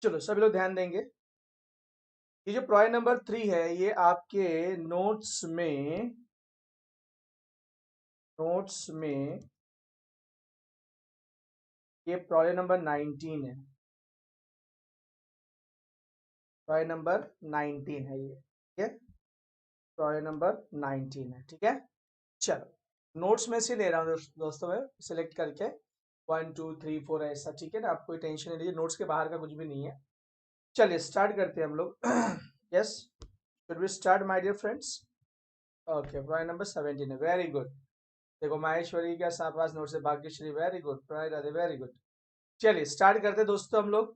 चलो सभी लोग ध्यान देंगे। ये जो प्रॉय नंबर 3 है ये आपके नोट्स में ये प्रॉय नंबर 19 है। प्रॉय नंबर 19 है ये, ठीक है। प्रॉय नंबर 19 है, ठीक है। चलो नोट्स में से ले रहा हूँ दोस्तों मैं सिलेक्ट करके 1 2 3 4 ऐसा, ठीक है ना। आप कोई टेंशन नहीं लीजिए, नोट्स के बाहर का कुछ भी नहीं है। चलिए स्टार्ट करते हैं हम लोग। Yes, should we start my dear friends? Okay, प्रॉय नंबर 17 है, वेरी गुड। देखो माहेश्वरी का शाबाश, नोट से भाग्यश्री, वेरी गुड। प्रॉय राधे, वेरी गुड। चलिए स्टार्ट करते हैं दोस्तों हम लोग।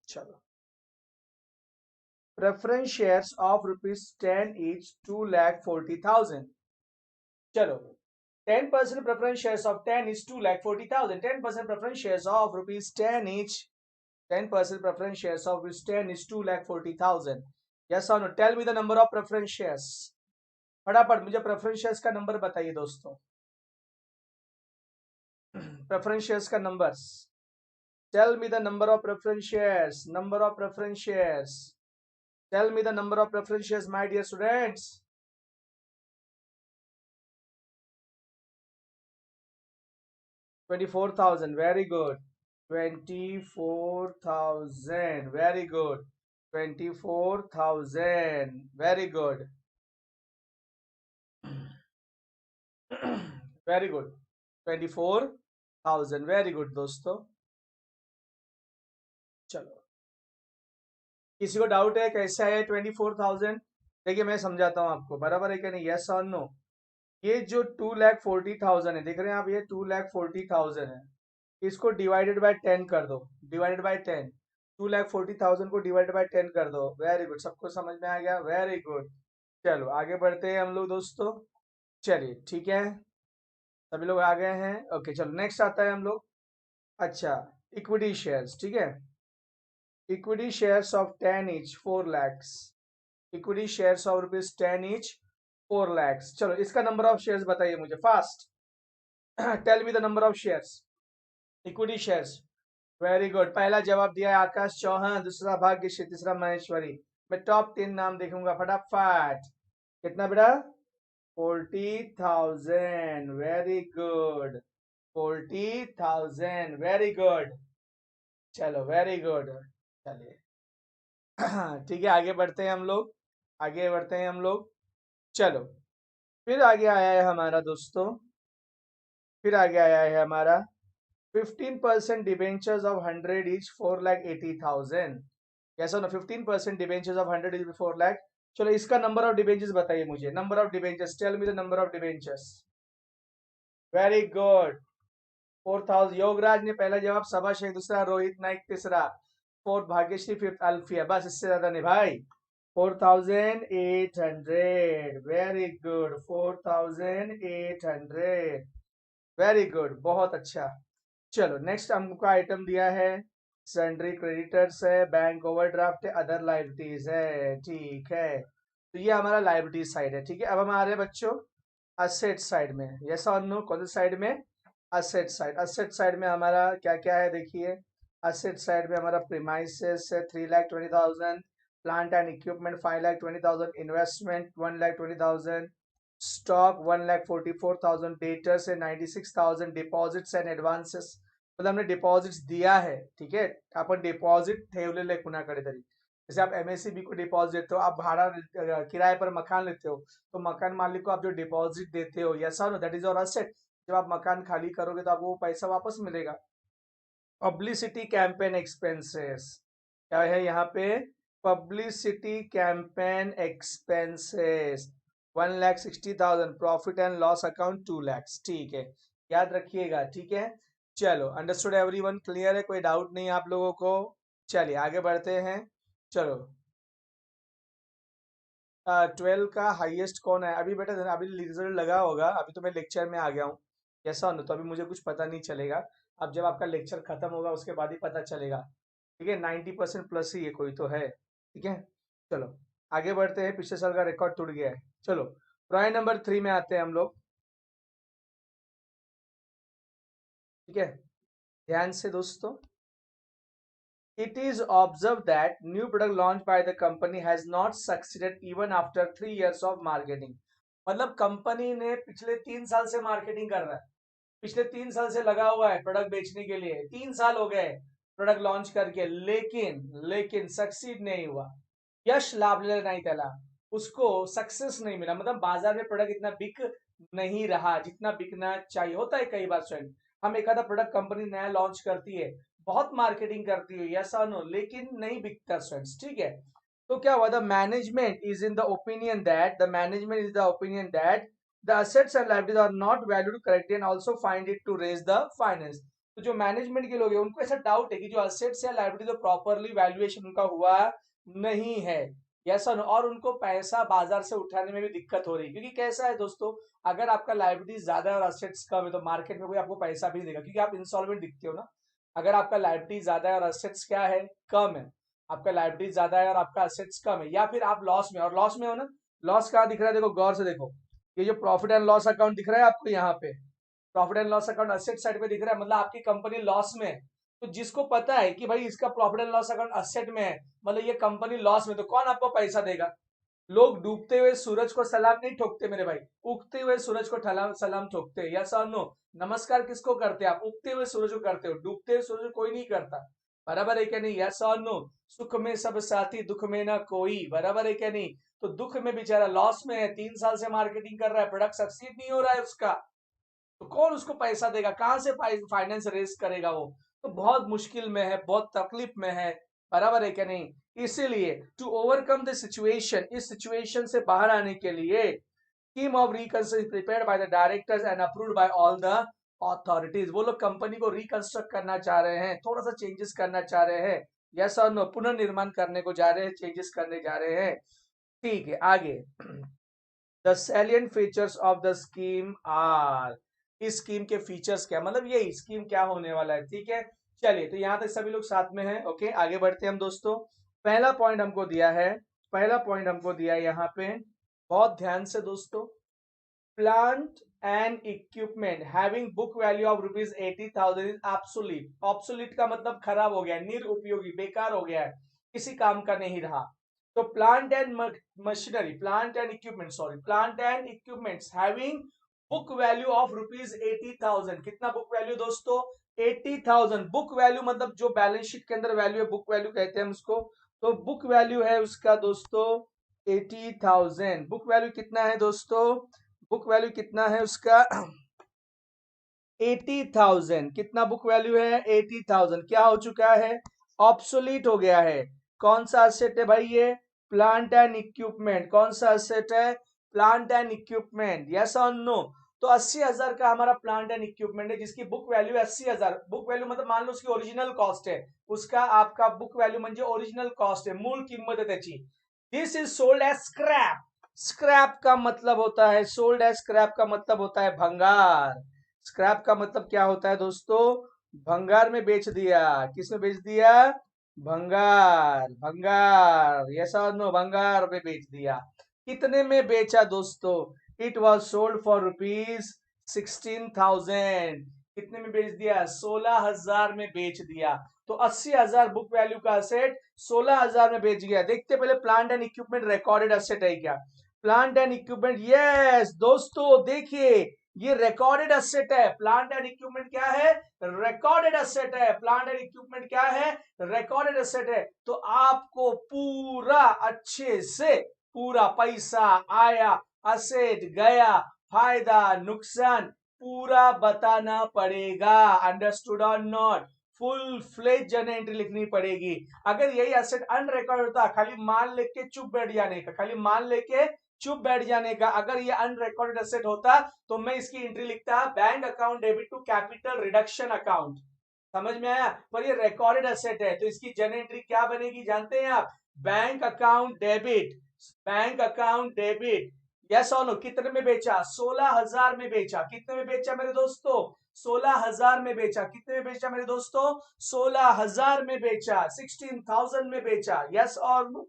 चलो, प्रेफरेंस शेयर्स ऑफ ₹10 each 2,40,000। चलो, 10% preference shares of 10 is 2,40,000. 10% preference shares of ₹10 each. 10% preference shares of ₹10 is 2,40,000. Yes or no? Tell me the number of preference shares. फटाफट मुझे प्रेफरेंस शेयर्स का नंबर बताइए दोस्तों। प्रेफरेंस शेयर्स का numbers. Tell me the number of preference shares. Number of preference shares. Tell me the number of preference shares my dear students. 24,000, very good. 24,000, very good. 24,000, very good. Very good. 24,000, very good दोस्तों। चलो, किसी को doubt है कैसे आया 24,000? देखिए मैं समझाता हूँ आपको, बराबर है क्या नहीं, यस और नो। ये जो 2,40,000 है, देख रहे हैं आप, ये 2,40,000 है। इसको डिवाइडेड बाय 10 कर दो, डिवाइडेड बाय 10। 2,40,000 को डिवाइडेड बाय 10 कर दो, वेरी गुड। सबको समझ में आ गया, वेरी गुड। चलो आगे बढ़ते हैं हम लोग दोस्तों। चलिए ठीक है, सभी लोग आ गए हैं। ओके चलो, नेक्स्ट आता है हम लोग। अच्छा, इक्विटी शेयर्स, ठीक है। Equity shares of 10 each 4 lakhs। Equity shares of ₹10 each 4 lakhs। चलो इसका नंबर ऑफ शेयर्स बताइए मुझे fast. Tell me the number of shares. Equity shares, very good. पहला जवाब दिया है आकाश चौहान, दूसरा भाग्यश्री, तीसरा महेश्वरी। मैं टॉप 3 नाम देखूंगा फटाफट। कितना बेटा? 40,000, वेरी गुड। 40,000, very good. चलो वेरी गुड। चलिए ठीक है, आगे बढ़ते हैं हम लोग। आगे बढ़ते हैं हम लोग। चलो, फिर आगे आया है हमारा दोस्तों। फिर आगे आया है हमारा 15% डिबेंचर्स ऑफ 100 इच 4,80,000। कैसा ना, 15% डिबेंचर्स ऑफ 100 इच 4 लाख। चलो इसका नंबर ऑफ डिबेंचर्स बताइए मुझे। Number of debentures, tell me the number of debentures. Very good. 4,000 Yograj ने पहला जवाब, शाबाश है। दूसरा रोहित नाइक, तीसरा। Fourth Bhagyashree, fifth Alfiya. बस इससे ज्यादा नहीं भाई। 4,800, वेरी गुड। 4,800, वेरी गुड, बहुत अच्छा। चलो नेक्स्ट हमको आइटम दिया है, सैंड्री क्रेडिटर्स है, बैंक ओवरड्राफ्ट है, अदर लाइबिलिटीज है, ठीक है। तो ये हमारा लाइबिलिटीज साइड है, ठीक है। अब हम आ रहे हैं बच्चों असेट साइड में। यस और नो? कौन सी साइड में? Asset side. असेट साइड में हमारा क्या क्या है देखिए। असेट साइड में हमारा प्रीमाइसेस है 3,20,000, plant and equipment 5,20,000, investment 1,20,000, stock 1,44,000, debtors है 96,000, डिपॉजिट्स एंड एडवांसेस, मतलब हमने डिपॉजिट्स दिया है, ठीक है। अपन डिपॉजिट ठेवलेले कुणाकडे तरी। जैसे आप एमएससीबी को डिपॉजिट देते हो, आप भाड़ा किराए पर मकान लेते हो, तो मकान मालिक को आप जो डिपॉजिट देते हो, यस और no, that is your asset. जब आप मकान खाली करोगे तो आपको वो पैसा वापस मिलेगा। पब्लिसिटी कैंपेन एक्सपेंसेस क्या है यहाँ पे? Publicity campaign expenses 1,60,000, profit and loss account 2 lakhs, ठीक है। याद रखिएगा, ठीक है। चलो, अंडरस्टूड एवरीवन? क्लियर है? कोई डाउट नहीं आप लोगों को? चलिए आगे बढ़ते हैं। चलो, 12 का हाईएस्ट कौन है अभी बेटा? अभी रिजल्ट लगा होगा, अभी तो मैं लेक्चर में आ गया हूँ। ऐसा हो तो अभी मुझे कुछ पता नहीं चलेगा। अब जब आपका लेक्चर खत्म होगा उसके बाद ही पता चलेगा, ठीक है। 90% प्लस ही है, कोई तो है, ठीक है। चलो आगे बढ़ते हैं, पिछले साल का रिकॉर्ड टूट गया है। चलो ड्रॉइंग नंबर 3 में आते हैं हम लोग, ठीक है। ध्यान से दोस्तों, It is observed that new product launched by the company has not succeeded even after 3 years of marketing. मतलब कंपनी ने पिछले 3 साल से मार्केटिंग कर रहा है, पिछले 3 साल से लगा हुआ है प्रोडक्ट बेचने के लिए, 3 साल हो गए प्रोडक्ट लॉन्च करके, लेकिन लेकिन सक्सीड नहीं हुआ, यश लाभलेला नहीं त्याला, उसको सक्सेस नहीं मिला, मतलब बाजार में प्रोडक्ट इतना बिक नहीं रहा जितना बिकना चाहिए। होता है कई बार स्वयं, हम एक आधा प्रोडक्ट कंपनी नया लॉन्च करती है, बहुत मार्केटिंग करती है, यस और नो, लेकिन नहीं बिकता स्टूडेंट्स, ठीक है। तो क्या हुआ, the management is in the opinion that the management is the opinion that the assets and liabilities are not valued correctly and also find it to raise the finance. तो जो मैनेजमेंट के लोग हैं उनको ऐसा डाउट है कि जो असेट्स या लायबिलिटी जो प्रॉपरली वैल्यूएशन उनका हुआ नहीं है, यस और नो, और उनको पैसा बाजार से उठाने में भी दिक्कत हो रही है। क्योंकि कैसा है दोस्तों, अगर आपका लायबिलिटी ज्यादा है और असेट्स कम है तो मार्केट में कोई आपको पैसा भी नहीं देगा, क्योंकि आप इंसॉल्वेंट दिखते हो ना। अगर आपका लायबिलिटी ज्यादा है और असेट्स क्या है, कम है, आपका लायबिलिटी ज्यादा है और आपका असेट्स कम है, या फिर आप लॉस में, और लॉस में हो ना, लॉस कहाँ दिख रहा है, देखो गौर से देखो, ये जो प्रॉफिट एंड लॉस अकाउंट दिख रहा है आपको यहाँ पे, profit and loss account asset side पे दिख रहा है, मतलब आपकी कंपनी लॉस में है। तो जिसको पता है कि भाई इसका profit and loss account asset में है, मतलब ये कंपनी लॉस में, तो कौन आपको पैसा देगा? लोग डूबते हुए सूरज को सलाम नहीं ठोकते मेरे भाई, उगते हुए सूरज को सलाम ठोकते हैं, यस और नो। नमस्कार किसको करते हैं आप? उगते हुए सूरज को करते हो, डूबते हुए सूरज को कोई नहीं करता, बराबर है क्या नहीं, यस और नो। सुख में सब साथी, दुख में ना कोई, बराबर है क्या नहीं। तो दुख में बेचारा लॉस में है, 3 साल से मार्केटिंग कर रहा है, प्रोडक्ट सक्सीड नहीं हो रहा है उसका, तो कौन उसको पैसा देगा, कहां से फाइनेंस रेज करेगा वो? तो बहुत मुश्किल में है, बहुत तकलीफ में है, बराबर है क्या नहीं। इसीलिए टू ओवरकम द सिचुएशन, इस सिचुएशन से बाहर आने के लिए scheme of reconstruction prepared by the directors and approved by all the authorities. वो लोग कंपनी को रिकंस्ट्रक्ट करना चाह रहे हैं, थोड़ा सा चेंजेस करना चाह रहे हैं, यस और नो, पुनर्निर्माण करने को जा रहे हैं, चेंजेस करने जा रहे हैं, ठीक है। आगे the salient features of the scheme are, इस स्कीम के फीचर्स क्या, मतलब ये स्कीम क्या होने वाला है, ठीक है। चलिए, तो यहां तक सभी लोग साथ में हैं, ओके, आगे बढ़ते हैं हम दोस्तों। पहला पॉइंट हमको दिया है, पहला पॉइंट हमको दिया है यहाँ पे, बहुत ध्यान से दोस्तों, plant and equipment having book value of ₹80,000 is obsolete. Obsolete का मतलब खराब हो गया, निरुपयोगी, बेकार हो गया है, किसी काम का नहीं रहा। तो plant and machinery, plant and equipment, sorry, plant and equipments having book value of ₹80,000। कितना बुक वैल्यू दोस्तों? 80,000। बुक वैल्यू मतलब जो बैलेंस शीट के अंदर वैल्यू है, बुक वैल्यू कहते हैं हम उसको। तो बुक वैल्यू है उसका दोस्तों 80,000। बुक वैल्यू कितना है दोस्तों? बुक वैल्यू कितना है उसका? 80,000। कितना बुक वैल्यू है? 80,000। क्या हो चुका है? ऑब्सोलीट हो गया है। कौन सा असेट है भाई ये? Plant and equipment. कौन सा असेट है? प्लांट एंड इक्विपमेंट, यस और नो। तो 80,000 का हमारा प्लांट एंड इक्विपमेंट है, जिसकी बुक वैल्यू 80,000। बुक वैल्यू मतलब मान लो उसकी ओरिजिनल कॉस्ट है, उसका आपका बुक वैल्यू म्हणजे ओरिजिनल कॉस्ट है, मूल कीमत है त्याची। This is sold as scrap. Scrap का मतलब होता है, सोल्ड एज स्क्रैप का मतलब होता है भंगार। स्क्रैप का मतलब क्या होता है दोस्तों? भंगार में बेच दिया। किस में बेच दिया? भंगार, भंगार, यस और नो, भंगार में बेच दिया। कितने में बेचा दोस्तों? It was sold for ₹16,000। कितने में बेच दिया? 16,000 में बेच दिया। तो 80,000 बुक वैल्यू का असेट 16,000 में बेच गया। देखते पहले plant and equipment recorded asset है क्या? प्लांट एंड इक्विपमेंट, यस दोस्तों, देखिए ये रिकॉर्डेड असेट है। प्लांट एंड इक्विपमेंट क्या है? रिकॉर्डेड असेट है। प्लांट एंड इक्विपमेंट क्या है? रिकॉर्डेड असेट है। तो आपको पूरा अच्छे से पूरा पैसा आया, असेट गया, फायदा नुकसान पूरा बताना पड़ेगा। अंडरस्टूड और not? Full fledge journal entry लिखनी पड़ेगी। अगर यही असेट अनरिकॉर्ड होता, खाली मान लेके चुप बैठ जाने का, खाली मान लेके चुप बैठ जाने का, अगर ये अनरिकॉर्डेड एसेट होता तो मैं इसकी एंट्री लिखता bank account debit to capital reduction account. समझ में आया? पर ये रिकॉर्डेड एसेट है तो इसकी जर्नल एंट्री क्या बनेगी जानते हैं आप? Bank account debit, bank account debit, yes और नो। कितने में बेचा? 16,000 में बेचा। कितने में बेचा मेरे दोस्तों? 16,000 में बेचा। कितने में बेचा मेरे दोस्तों? 16,000 में बेचा, 16,000 में बेचा, यस और नो।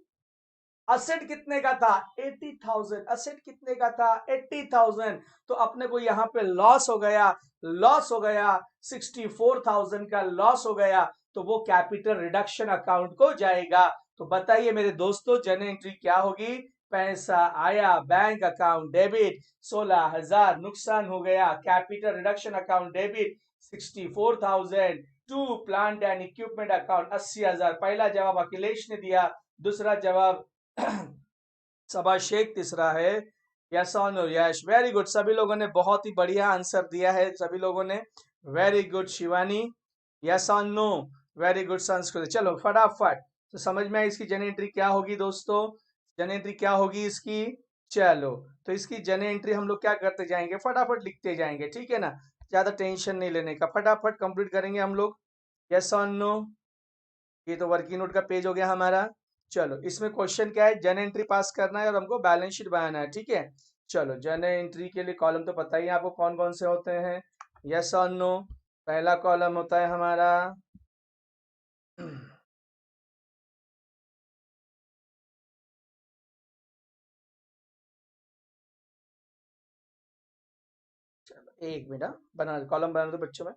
असेट कितने का था? 80,000। असेट कितने का था? 80,000। तो अपने को यहां पे लॉस हो गया, लॉस हो गया, 64,000 का लॉस हो गया। तो वो कैपिटल रिडक्शन अकाउंट को जाएगा। तो बताइए मेरे दोस्तों जर्नल एंट्री क्या होगी? पैसा आया बैंक अकाउंट डेबिट 16,000, नुकसान हो गया capital reduction account debit 64,000, to plant and equipment account 80,000। पहला जवाब अखिलेश ने दिया, दूसरा जवाब सबा शेख, तीसरा है यस और नो। यस, वेरी गुड, सभी लोगों ने बहुत ही बढ़िया आंसर दिया है सभी लोगों ने, वेरी गुड शिवानी, यस और नो, वेरी गुड संस्कृत। चलो फटाफट तो समझ में आई इसकी जन एंट्री क्या होगी दोस्तों, जन एंट्री क्या होगी इसकी। चलो तो इसकी जन एंट्री हम लोग क्या करते जाएंगे, फटाफट लिखते जाएंगे, ठीक है ना, ज्यादा टेंशन नहीं लेने का, फटाफट कंप्लीट करेंगे हम लोग। यस और नो, ये तो वर्किंग नोट का पेज हो गया हमारा। चलो इसमें क्वेश्चन क्या है, जन एंट्री पास करना है और हमको बैलेंस शीट बनाना है, ठीक है। चलो जन एंट्री के लिए कॉलम तो पता ही है आपको कौन कौन से होते हैं, यस और नो। पहला कॉलम होता है हमारा चलो एक मिनट, बना कॉलम बना दो बच्चों में।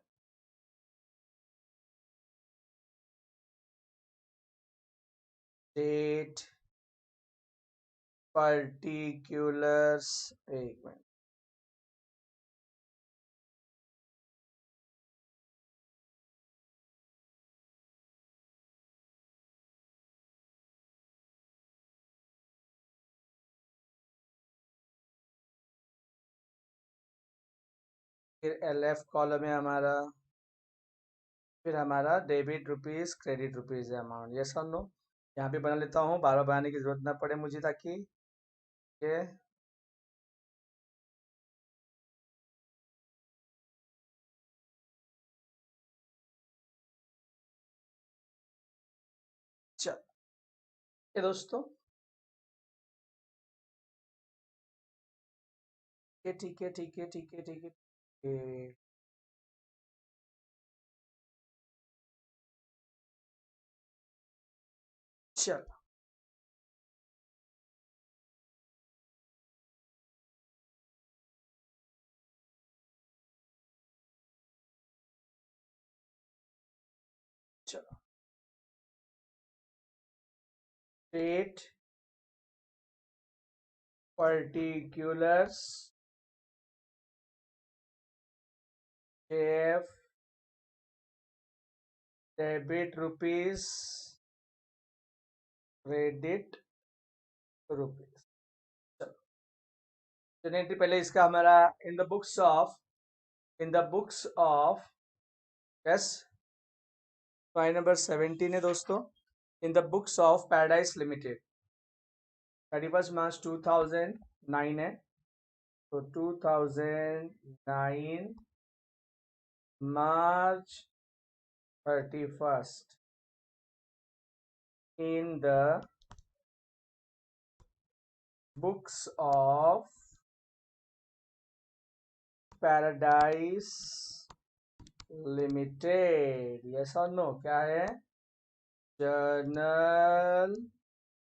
डेट, पर्टिकुलर्स, एक मिनट, फिर LF कॉलम है हमारा, फिर हमारा डेबिट रुपीज क्रेडिट रुपीज है अमाउंट, यस और नो। यहाँ पे बना लेता हूँ, बार बार बनाने की जरूरत ना पड़े मुझे, ताकि ये चल ये दोस्तों, ये ठीक है ठीक है ठीक है ठीक है, ये चल चलो, date, particulars, F, debit rupees credit rupees. चलो जनरेटरी पहले इसका हमारा in the books of, in the books of, yes, file number 17 है दोस्तों, in the books of paradise limited 31 March 2009 है, तो 2009 मार्च 31 in the books of Paradise Limited, yes or no, क्या है, जर्नल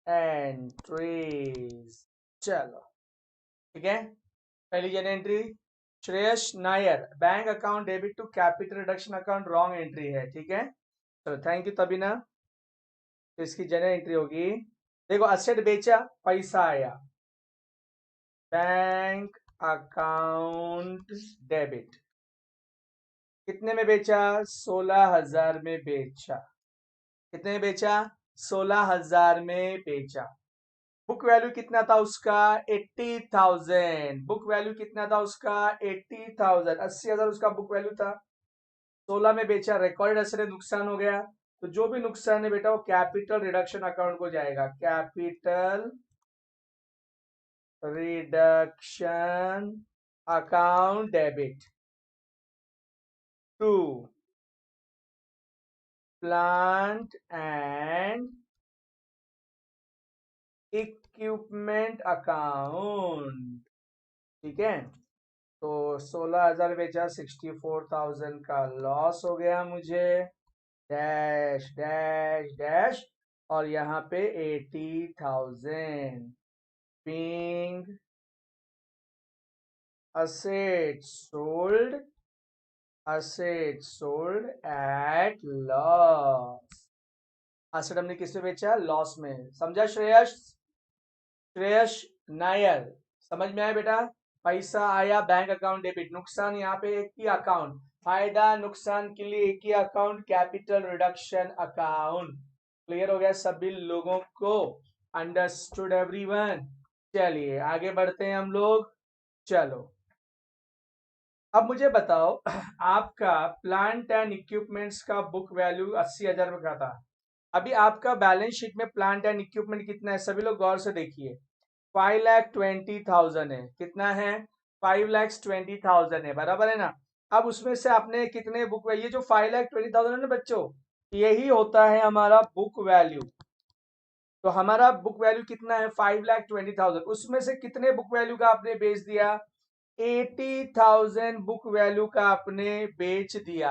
एंट्रीज। चलो ठीक है, पहली journal entry, Shreyas Nair, bank account debit to capital reduction account, wrong entry है, ठीक है। चलो थैंक यू तबीना। तो इसकी जनरल एंट्री होगी, देखो असेट बेचा पैसा आया, बैंक अकाउंट डेबिट, कितने में बेचा, 16,000 में बेचा, कितने में बेचा, 16,000 में बेचा। बुक वैल्यू कितना था उसका, 80,000, बुक वैल्यू कितना था उसका, 80,000, 80,000 उसका बुक वैल्यू था, 16 में बेचा, रिकॉर्ड एसेट है, नुकसान हो गया, तो जो भी नुकसान है बेटा वो कैपिटल रिडक्शन अकाउंट को जाएगा, capital reduction account debit to plant and equipment account, ठीक है। तो 16,000 बेचा, 64,000 का लॉस हो गया मुझे, डैश डैश डैश, और यहाँ पे 80,000 being assets sold asset sold at loss. Asset हमने किस में बेचा? लॉस में। समझा श्रेयस? श्रेयस नायर, समझ में आया बेटा? पैसा आया बैंक अकाउंट डेबिट, नुकसान यहाँ पे एक ही अकाउंट, फायदा नुकसान के लिए एक ही account, capital reduction account. Clear हो गया सभी लोगों को? Understood everyone? चलिए आगे बढ़ते हैं हम लोग। चलो अब मुझे बताओ आपका प्लांट एंड इक्विपमेंट्स का बुक वैल्यू 80,000 रुपये का था। अभी आपका बैलेंस शीट में प्लांट एंड इक्विपमेंट कितना है? सभी लोग गौर से देखिए। 5,20,000 है। कितना है? 5,20,000 है, बराबर है ना? अब उसमें से आपने कितने बुक, ये जो 5,20,000 है ना बच्चों, यही होता है हमारा बुक वैल्यू। तो हमारा बुक वैल्यू कितना है? 5,20,000। उसमें से कितने बुक वैल्यू का आपने बेच दिया? 80,000 बुक वैल्यू का आपने बेच दिया।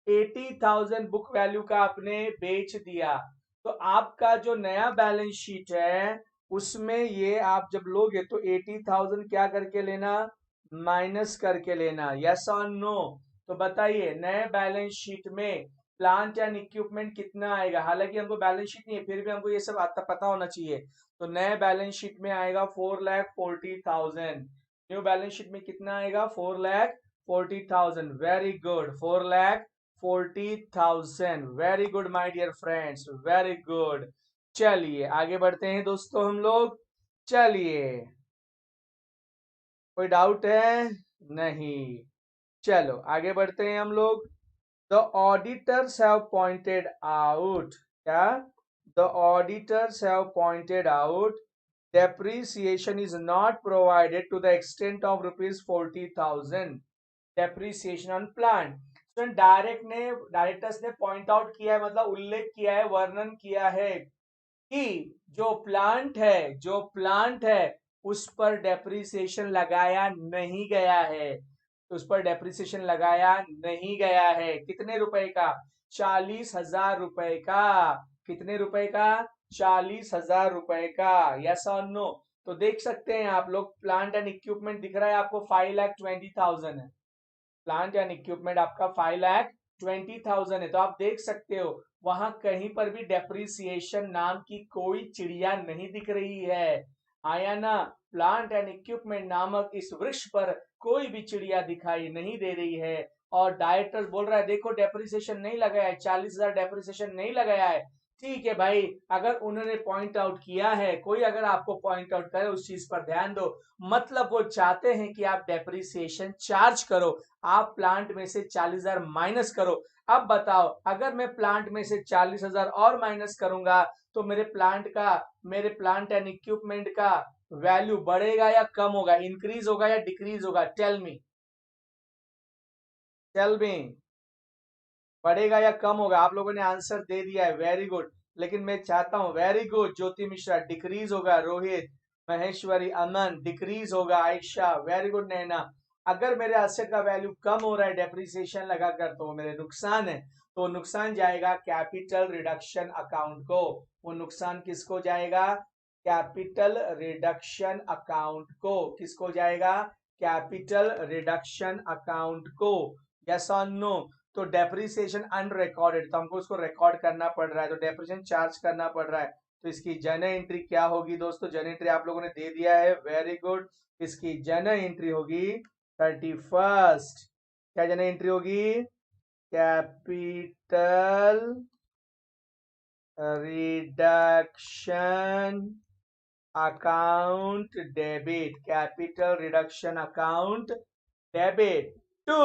80,000 बुक वैल्यू का आपने बेच दिया। तो आपका जो नया बैलेंस शीट है उसमें ये आप जब लोगे तो 80,000 क्या करके लेना? माइनस करके लेना। यस और नो? तो बताइए नए बैलेंस शीट में प्लांट एंड इक्विपमेंट कितना आएगा? हालांकि हमको बैलेंस शीट नहीं है, फिर भी हमको ये सब आता पता होना चाहिए। तो नए बैलेंस शीट में आएगा 4,40,000। न्यू बैलेंस शीट में कितना आएगा? 4,40,000। Very good, 4,40,000। Very good my dear friends, very good. चलिए आगे बढ़ते हैं दोस्तों हम लोग। चलिए, कोई डाउट है? नहीं। चलो आगे बढ़ते हैं हम लोग। The auditors have pointed out, क्या? The auditors have pointed out depreciation is not provided to the extent of rupees 40,000 depreciation on plant। तो डायरेक्टर्स ने पॉइंट आउट किया है, मतलब उल्लेख किया है, वर्णन किया है कि जो प्लांट है उस पर डेप्रिसिएशन लगाया नहीं गया है। उस पर डेप्रिसिएशन लगाया नहीं गया है। कितने रुपए का? 40,000 रुपए का। कितने रुपए का? 40,000 रुपए का। यस और नो? तो देख सकते हैं आप लोग, प्लांट एंड इक्विपमेंट दिख रहा है आपको 5,20,000 है। प्लांट एंड इक्विपमेंट आपका 5,20,000 है। तो आप देख सकते हो वहां कहीं पर भी डेप्रिसिएशन नाम की कोई चिड़िया नहीं दिख रही है। आया ना? प्लांट एंड इक्विपमेंट नामक इस वृक्ष पर कोई भी चिड़िया दिखाई नहीं दे रही है। और डायरेक्टर बोल रहा है देखो डेप्रिसिएशन नहीं लगाया है, 40,000 डेप्रिसिएशन नहीं लगाया है। ठीक है भाई, अगर उन्होंने पॉइंट आउट किया है, कोई अगर आपको पॉइंट आउट करे उस चीज पर ध्यान दो। मतलब वो चाहते हैं कि आप डेप्रिसिएशन चार्ज करो, आप प्लांट में से 40,000 माइनस करो। अब बताओ अगर मैं प्लांट में से 40,000 और माइनस करूंगा तो मेरे प्लांट एंड इक्विपमेंट का वैल्यू बढ़ेगा या कम होगा? इंक्रीज होगा या डिक्रीज होगा? Tell me, tell me. बढ़ेगा या कम होगा? आप लोगों ने आंसर दे दिया है, वेरी गुड। लेकिन मैं चाहता हूं, वेरी गुड ज्योति मिश्रा, डिक्रीज होगा। रोहित, महेश्वरी, अमन, डिक्रीज होगा। Ayesha, very good. नैना, अगर मेरे एसेट का वैल्यू कम हो रहा है डेप्रिसिएशन लगाकर तो वो मेरे नुकसान है। तो नुकसान जाएगा कैपिटल रिडक्शन अकाउंट को। वो नुकसान किसको जाएगा? कैपिटल रिडक्शन अकाउंट को। किसको जाएगा? कैपिटल रिडक्शन अकाउंट को। यस और नो? तो डेप्रिसिएशन अनरिकॉर्डेड, तो हमको उसको रिकॉर्ड करना पड़ रहा है, तो डेप्रिसिएशन चार्ज करना पड़ रहा है। तो इसकी जर्नल एंट्री क्या होगी दोस्तों? जर्नल एंट्री आप लोगों ने दे दिया है, वेरी गुड। इसकी जर्नल एंट्री होगी 31st। क्या जर्नल एंट्री होगी? Capital reduction account debit, capital reduction account debit to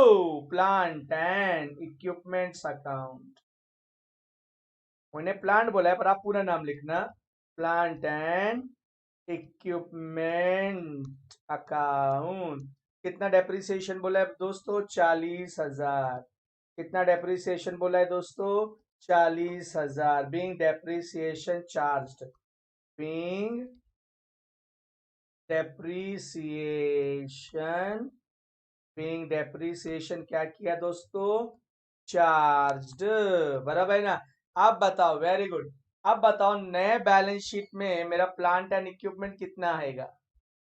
plant and equipments account. उन्हें प्लांट बोला है पर आप पूरा नाम लिखना, प्लांट एंड इक्विपमेंट अकाउंट। कितना डेप्रिसिएशन बोला है दोस्तों? 40,000। कितना डेप्रिसिएशन बोला है दोस्तों? 40,000। Being depreciation charged, being depreciation, being depreciation क्या किया दोस्तों? चार्ज्ड, बराबर है ना? अब बताओ, वेरी गुड। अब बताओ नए बैलेंस शीट में मेरा प्लांट एंड इक्विपमेंट कितना आएगा?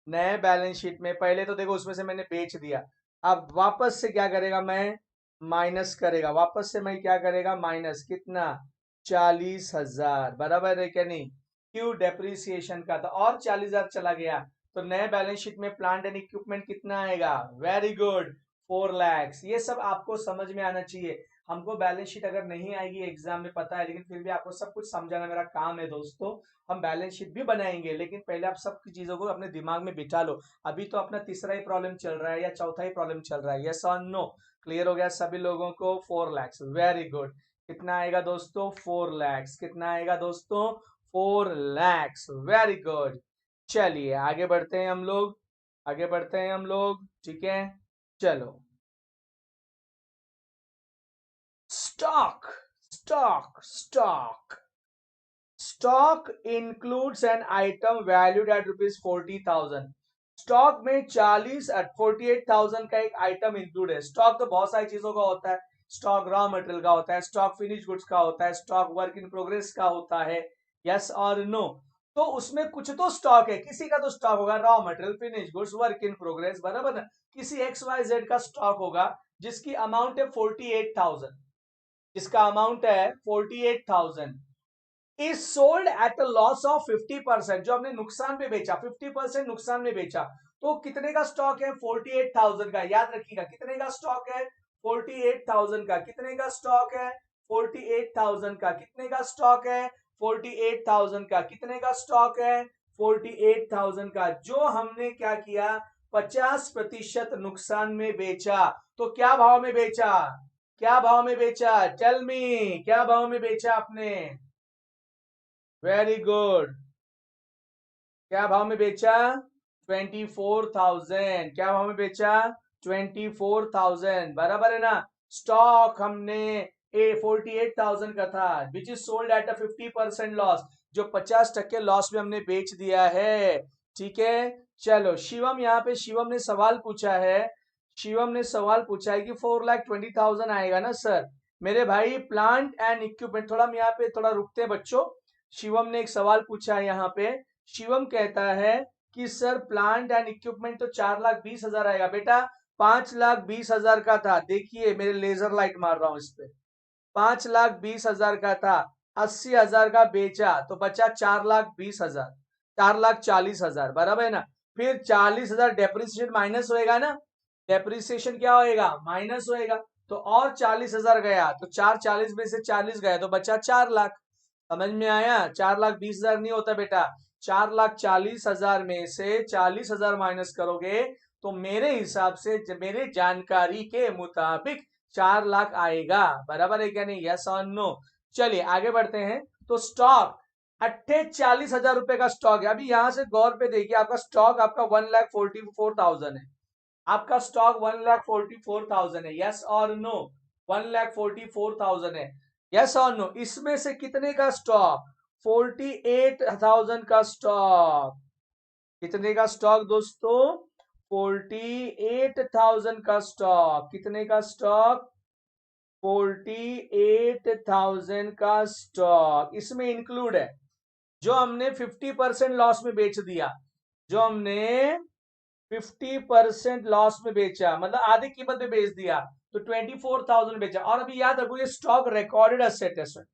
नए बैलेंस शीट में पहले तो देखो उसमें से मैंने बेच दिया। अब वापस से क्या करेगा मैं? माइनस करेगा, वापस से मैं क्या करेगा, माइनस कितना, 40,000, बराबर है क्या नहीं। क्यों, डेप्रिसिएशन का था और 40,000 चला गया, तो नए बैलेंस शीट में प्लांट एंड इक्विपमेंट कितना आएगा, वेरी गुड, 4 lakhs। ये सब आपको समझ में आना चाहिए। हमको बैलेंस शीट अगर नहीं आएगी एग्जाम में पता है, लेकिन फिर भी आपको सब कुछ समझाना मेरा काम है दोस्तों। हम बैलेंस शीट भी बनाएंगे, लेकिन पहले आप सब चीजों को अपने दिमाग में बिठा लो। अभी तो अपना तीसरा ही प्रॉब्लम चल रहा है या चौथा ही प्रॉब्लम चल रहा है, यस और नो। क्लियर हो गया सभी लोगों को, 4 lakhs, वेरी गुड। कितना आएगा दोस्तों, 4 lakhs, कितना आएगा दोस्तों, 4 lakhs, वेरी गुड। चलिए आगे बढ़ते हैं हम लोग, आगे बढ़ते हैं हम लोग, ठीक है। चलो, stock, stock, stock, stock includes an item valued at ₹40,000। Stock में 48,000 का एक आइटम इंक्लूड है। स्टॉक तो बहुत सारी चीजों का होता है, स्टॉक रॉ मटेरियल का होता है, स्टॉक फिनिश गुड्स का होता है, स्टॉक वर्क इन प्रोग्रेस का होता है, यस और नो। तो उसमें कुछ तो स्टॉक है, किसी का तो स्टॉक होगा, raw material, finish goods, work in progress, बराबर ना। किसी XYZ का स्टॉक होगा जिसकी अमाउंट है 48,000, जिसका अमाउंट है 48,000, is sold at a loss of 50%, जो हमने नुकसान में बेचा, 50% नुकसान में बेचा। तो कितने का स्टॉक है, 48,000 का, याद रखिएगा कितने का स्टॉक है, 48,000 का, कितने का स्टॉक है, 48,000 का, कितने का स्टॉक है, 48,000 का, कितने का स्टॉक है, 48,000 का, जो हमने क्या किया, 50% नुकसान में बेचा। तो क्या भाव में बेचा, क्या भाव में बेचा, टेल मी, क्या भाव में बेचा आपने, वेरी गुड, क्या भाव में बेचा, 24,000, क्या भाव में बेचा, 24,000, बराबर है ना। स्टॉक हमने 48,000 का था, which is sold at a 50% loss, जो 50% लॉस में हमने बेच दिया है, ठीक है। चलो शिवम, यहाँ पे शिवम ने सवाल पूछा है, शिवम ने सवाल पूछा है कि 4,20,000 आएगा ना सर। मेरे भाई प्लांट एंड इक्विपमेंट, थोड़ा हम यहाँ पे थोड़ा रुकते हैं बच्चों। शिवम ने एक सवाल पूछा है यहाँ पे, शिवम कहता है कि सर प्लांट एंड इक्विपमेंट तो 4,20,000 आएगा। बेटा 5,20,000 का था, देखिए मेरे लेजर लाइट मार रहा हूं इस पे, 5,20,000 का था, 80,000 का बेचा तो बचा 4,20,000, 4,40,000, बराबर है ना। फिर 40,000 डेप्रिसिएशन माइनस होएगा ना, डेप्रिसिएशन क्या होएगा, माइनस होएगा। तो और 40,000 गया, तो 440 में से 40 गया तो बचा 4 लाख। समझ में आया, 4,20,000 नहीं होता बेटा, 4,40,000 में से 40,000 माइनस करोगे तो मेरे हिसाब से, मेरे जानकारी के मुताबिक 4 लाख आएगा, बराबर है क्या नहीं, यस और नो। चलिए आगे बढ़ते हैं। तो स्टॉक 48,000 रुपए का स्टॉक है। अभी यहां से गौर पे देखिए, आपका स्टॉक आपका 1,44,000 है, आपका स्टॉक 1,44,000 है, यस और नो, 1,44,000 है, यस और नो। इसमें से कितने का स्टॉक, 48,000 का स्टॉक, कितने का स्टॉक दोस्तों, 48,000 का स्टॉक, कितने का स्टॉक, 48,000 का स्टॉक इसमें इंक्लूड है। जो हमने 50% लॉस में बेच दिया, जो हमने 50% लॉस में बेचा, मतलब आधी कीमत में बेच दिया, तो 24,000 बेचा। और अभी याद रखो ये स्टॉक रिकॉर्डेड असेट है सर।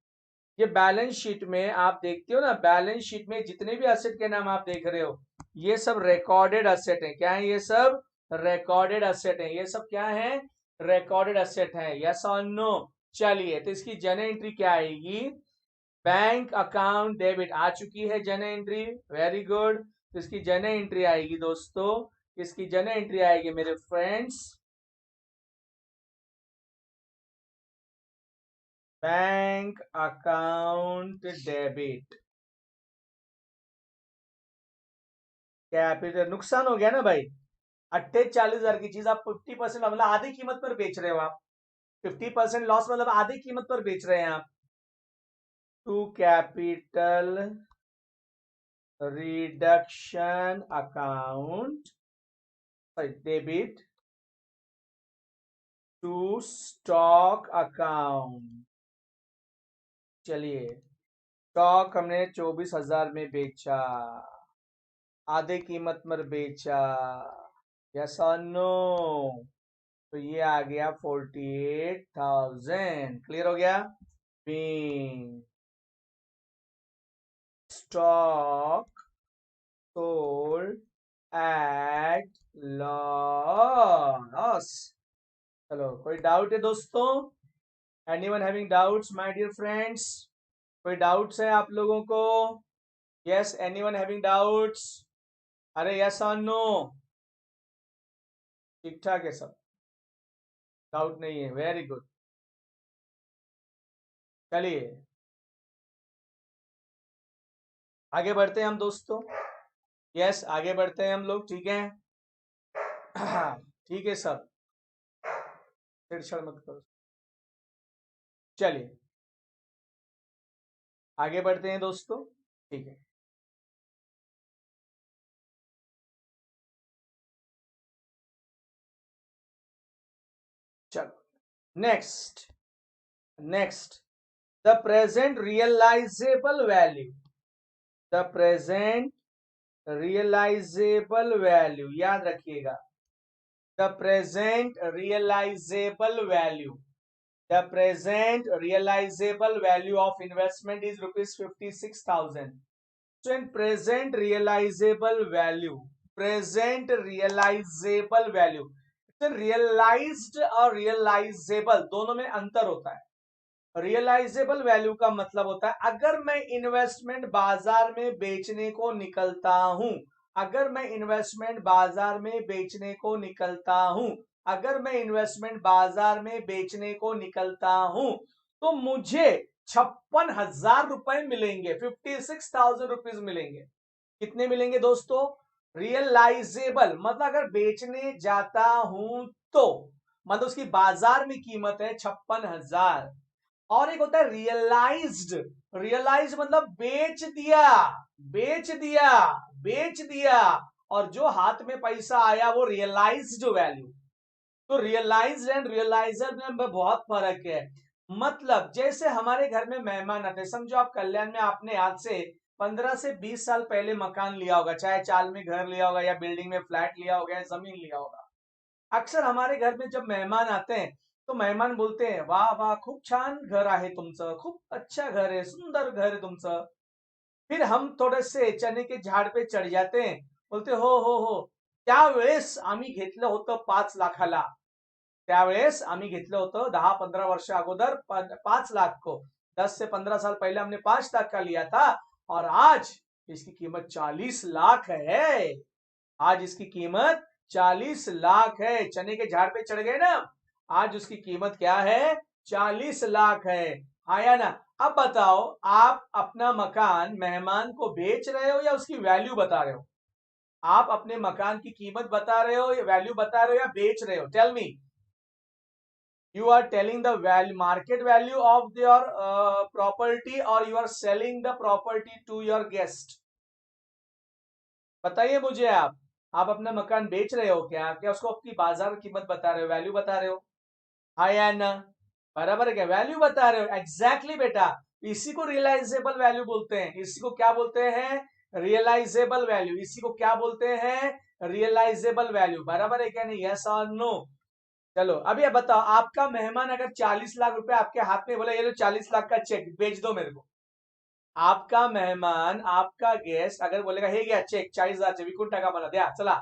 ये बैलेंस शीट में आप देखते हो ना, बैलेंस शीट में जितने भी असेट के नाम आप देख रहे हो, ये सब रिकॉर्डेड असेट है। क्या है, ये सब रिकॉर्डेड असेट है, ये सब क्या है, रिकॉर्डेड असेट है, यस और नो। चलिए तो इसकी जर्नल एंट्री क्या आएगी, बैंक अकाउंट डेबिट आ चुकी है जर्नल एंट्री, वेरी गुड। तो इसकी जर्नल एंट्री आएगी दोस्तों, इसकी जर्नल एंट्री आएगी मेरे friends, bank account debit, capital, नुकसान हो गया ना भाई, 48,000 की चीज आप 50%, मतलब आधी कीमत पर बेच रहे हो आप, 50% लॉस मतलब आधी कीमत पर बेच रहे हैं आप। To capital reduction account, debit to stock account. चलिए स्टॉक हमने 24,000 में बेचा, आधे कीमत पर बेचा, यस और नो। तो ये आ गया 48,000। क्लियर हो गया। Being stock sold at loss. चलो, कोई डाउट है दोस्तों? Anyone having doubts my dear friends? कोई डाउट्स है आप लोगों को? Yes, anyone having doubts? अरे यस और नो? ठीक ठाक है सब, डाउट नहीं है। Very good. चलिए आगे बढ़ते हैं हम दोस्तों। यस, आगे बढ़ते हैं हम लोग। ठीक है ठीक है सब, छेड़छाड़ मत करो। चलिए आगे बढ़ते हैं दोस्तों। ठीक है, चलो next. Next, the present realisable value. The present realisable value, याद रखिएगा। The present realisable value, the present realizable value of investment is rupees 56,000. So in present realizable value, present realizable value, तो realized और realizable दोनों में अंतर होता है। Realisable value का मतलब होता है अगर मैं इन्वेस्टमेंट बाजार में बेचने को निकलता हूं, अगर मैं इन्वेस्टमेंट बाजार में बेचने को निकलता हूं, अगर मैं इन्वेस्टमेंट बाजार में बेचने को निकलता हूं, तो मुझे 56,000 रुपए मिलेंगे। 56,000 रुपीज मिलेंगे। कितने मिलेंगे दोस्तों? रियलाइजेबल मतलब अगर बेचने जाता हूं तो, मतलब उसकी बाजार में कीमत है 56,000। और एक होता है रियलाइज्ड। रियलाइज मतलब बेच दिया, बेच दिया, बेच दिया, और जो हाथ में पैसा आया वो रियलाइज्ड वैल्यू। तो रियलाइज्ड एंड रियलाइजर में बहुत फर्क है। मतलब जैसे हमारे घर में मेहमान आते हैं, समझो आप कल्याण में आपने आज से 15 से 20 साल पहले मकान लिया होगा, चाहे चाल में घर लिया होगा या बिल्डिंग में फ्लैट लिया होगा या जमीन लिया होगा। अक्सर हमारे घर में जब मेहमान आते हैं तो मेहमान बोलते हैं, वाह वाह खूप छान घर आहे तुमचं, खूप अच्छा घर है, सुंदर घर है तुमचं। फिर हम थोड़े से चने के झाड पे चढ़ जाते हैं, बोलते हो त्यावेळेस आम्ही घेतलं होतं 5 लाखाला, त्यावेळेस आम्ही घेतलं होतं 10-15 वर्ष अगोदर 5 लाख को, 10 से 15 साल पहले हमने 5 लाख का लिया था, और आज इसकी कीमत 40 लाख है। आज इसकी कीमत 40 लाख है। चने के झाड़ पे चढ़ गए ना, आज उसकी कीमत क्या है? 40 लाख है। आया ना? अब बताओ, आप अपना मकान मेहमान को बेच रहे हो या उसकी वैल्यू बता रहे हो? आप अपने मकान की कीमत बता रहे हो या वैल्यू बता रहे हो या बेच रहे हो? Tell me. You are telling the value, market value of your property, or you are selling the property to your guest? बताइए मुझे। आप अपना मकान बेच रहे हो क्या? क्या उसको आपकी बाजार कीमत बता रहे हो, वैल्यू बता रहे हो? हाँ या ना? बराबर है क्या? वैल्यू बता रहे हो। एग्जैक्टली बेटा, इसी को रियलाइजेबल वैल्यू बोलते हैं। इसी को क्या बोलते हैं? Realisable value. इसी को क्या बोलते हैं? Realisable value. बराबर है क्या नहीं? यस और नो? चलो अभी अब बताओ, आपका मेहमान अगर 40 लाख रुपए आपके हाथ में बोला, ये लो 40 लाख का चेक बेच दो मेरे को। आपका मेहमान, आपका गेस्ट अगर बोलेगा, हे गया चेक 40,000 विकुन टाका मला द्या, चला,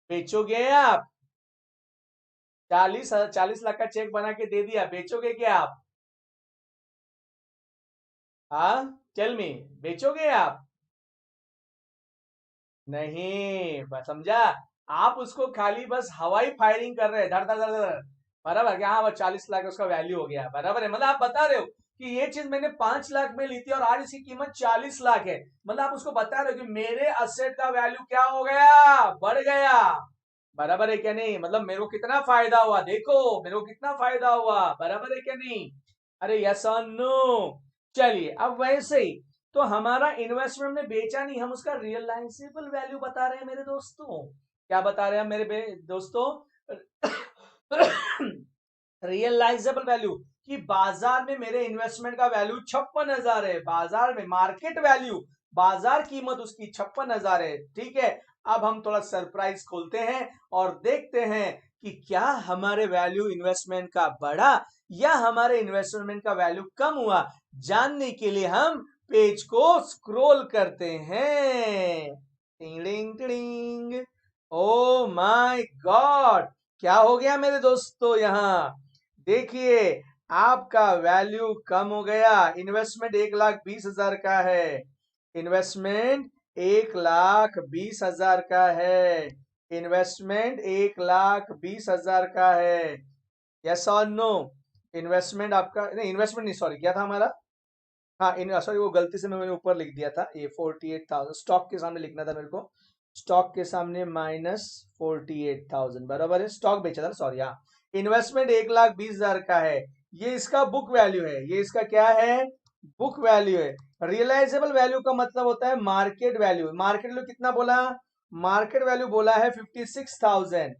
बेचोगे आप? 40 लाख का चेक बना के दे दिया, बेचोगे क्या आप? हाँ, टेल मी, बेचोगे आप? नहीं, बस समझा? आप उसको खाली बस हवाई फायरिंग कर रहे हैं, धड़ धड़ धड़ धड़। बराबर क्या? हाँ, 40 लाख उसका वैल्यू हो गया। बराबर है, मतलब आप बता रहे हो कि ये चीज मैंने 5 लाख में ली थी और आज इसकी कीमत 40 लाख है। मतलब आप उसको बता रहे हो कि मेरे असेट का वैल्यू क्या हो गया? बढ़ गया। बराबर है क्या नहीं? मतलब मेरे को कितना फायदा हुआ, देखो मेरे को कितना फायदा हुआ। बराबर है क्या नहीं? अरे यस और नो? चलिए अब वैसे ही, तो हमारा इन्वेस्टमेंट में बेचा नहीं, हम उसका रियलाइजेबल वैल्यू बता रहे हैं मेरे दोस्तों। क्या बता रहे हैं मेरे दोस्तों? रियलाइजेबल वैल्यू, कि बाजार में मेरे इन्वेस्टमेंट का वैल्यू 56,000 है। बाजार में मार्केट वैल्यू, बाजार कीमत उसकी 56,000 है। ठीक है, अब हम थोड़ा सरप्राइज खोलते हैं और देखते हैं कि क्या हमारे वैल्यू इन्वेस्टमेंट का बढ़ा या हमारे इन्वेस्टमेंट का वैल्यू कम हुआ, जानने के लिए हम पेज को स्क्रॉल करते हैं। टिंग टिंग, ओ माय गॉड, क्या हो गया मेरे दोस्तों, यहां देखिए आपका वैल्यू कम हो गया। इन्वेस्टमेंट 1,20,000 का है, इन्वेस्टमेंट 1,20,000 का है, इन्वेस्टमेंट 1,20,000 का है। यस और नो? इन्वेस्टमेंट आपका नहीं, इन्वेस्टमेंट नहीं, सॉरी क्या था हमारा, हाँ इन सॉरी वो गलती से मैंने ऊपर लिख दिया था, ये 48,000 स्टॉक के सामने लिखना था मेरे को, स्टॉक के सामने -48,000 बराबर है, स्टॉक बेचा था, सॉरी। हाँ, इन्वेस्टमेंट 1,20,000 का है, ये इसका बुक वैल्यू है, ये इसका क्या है, बुक वैल्यू है। रियलाइजेबल वैल्यू का मतलब होता है मार्केट वैल्यू। मार्केट वैल्यू कितना बोला, मार्केट वैल्यू बोला है 56,000,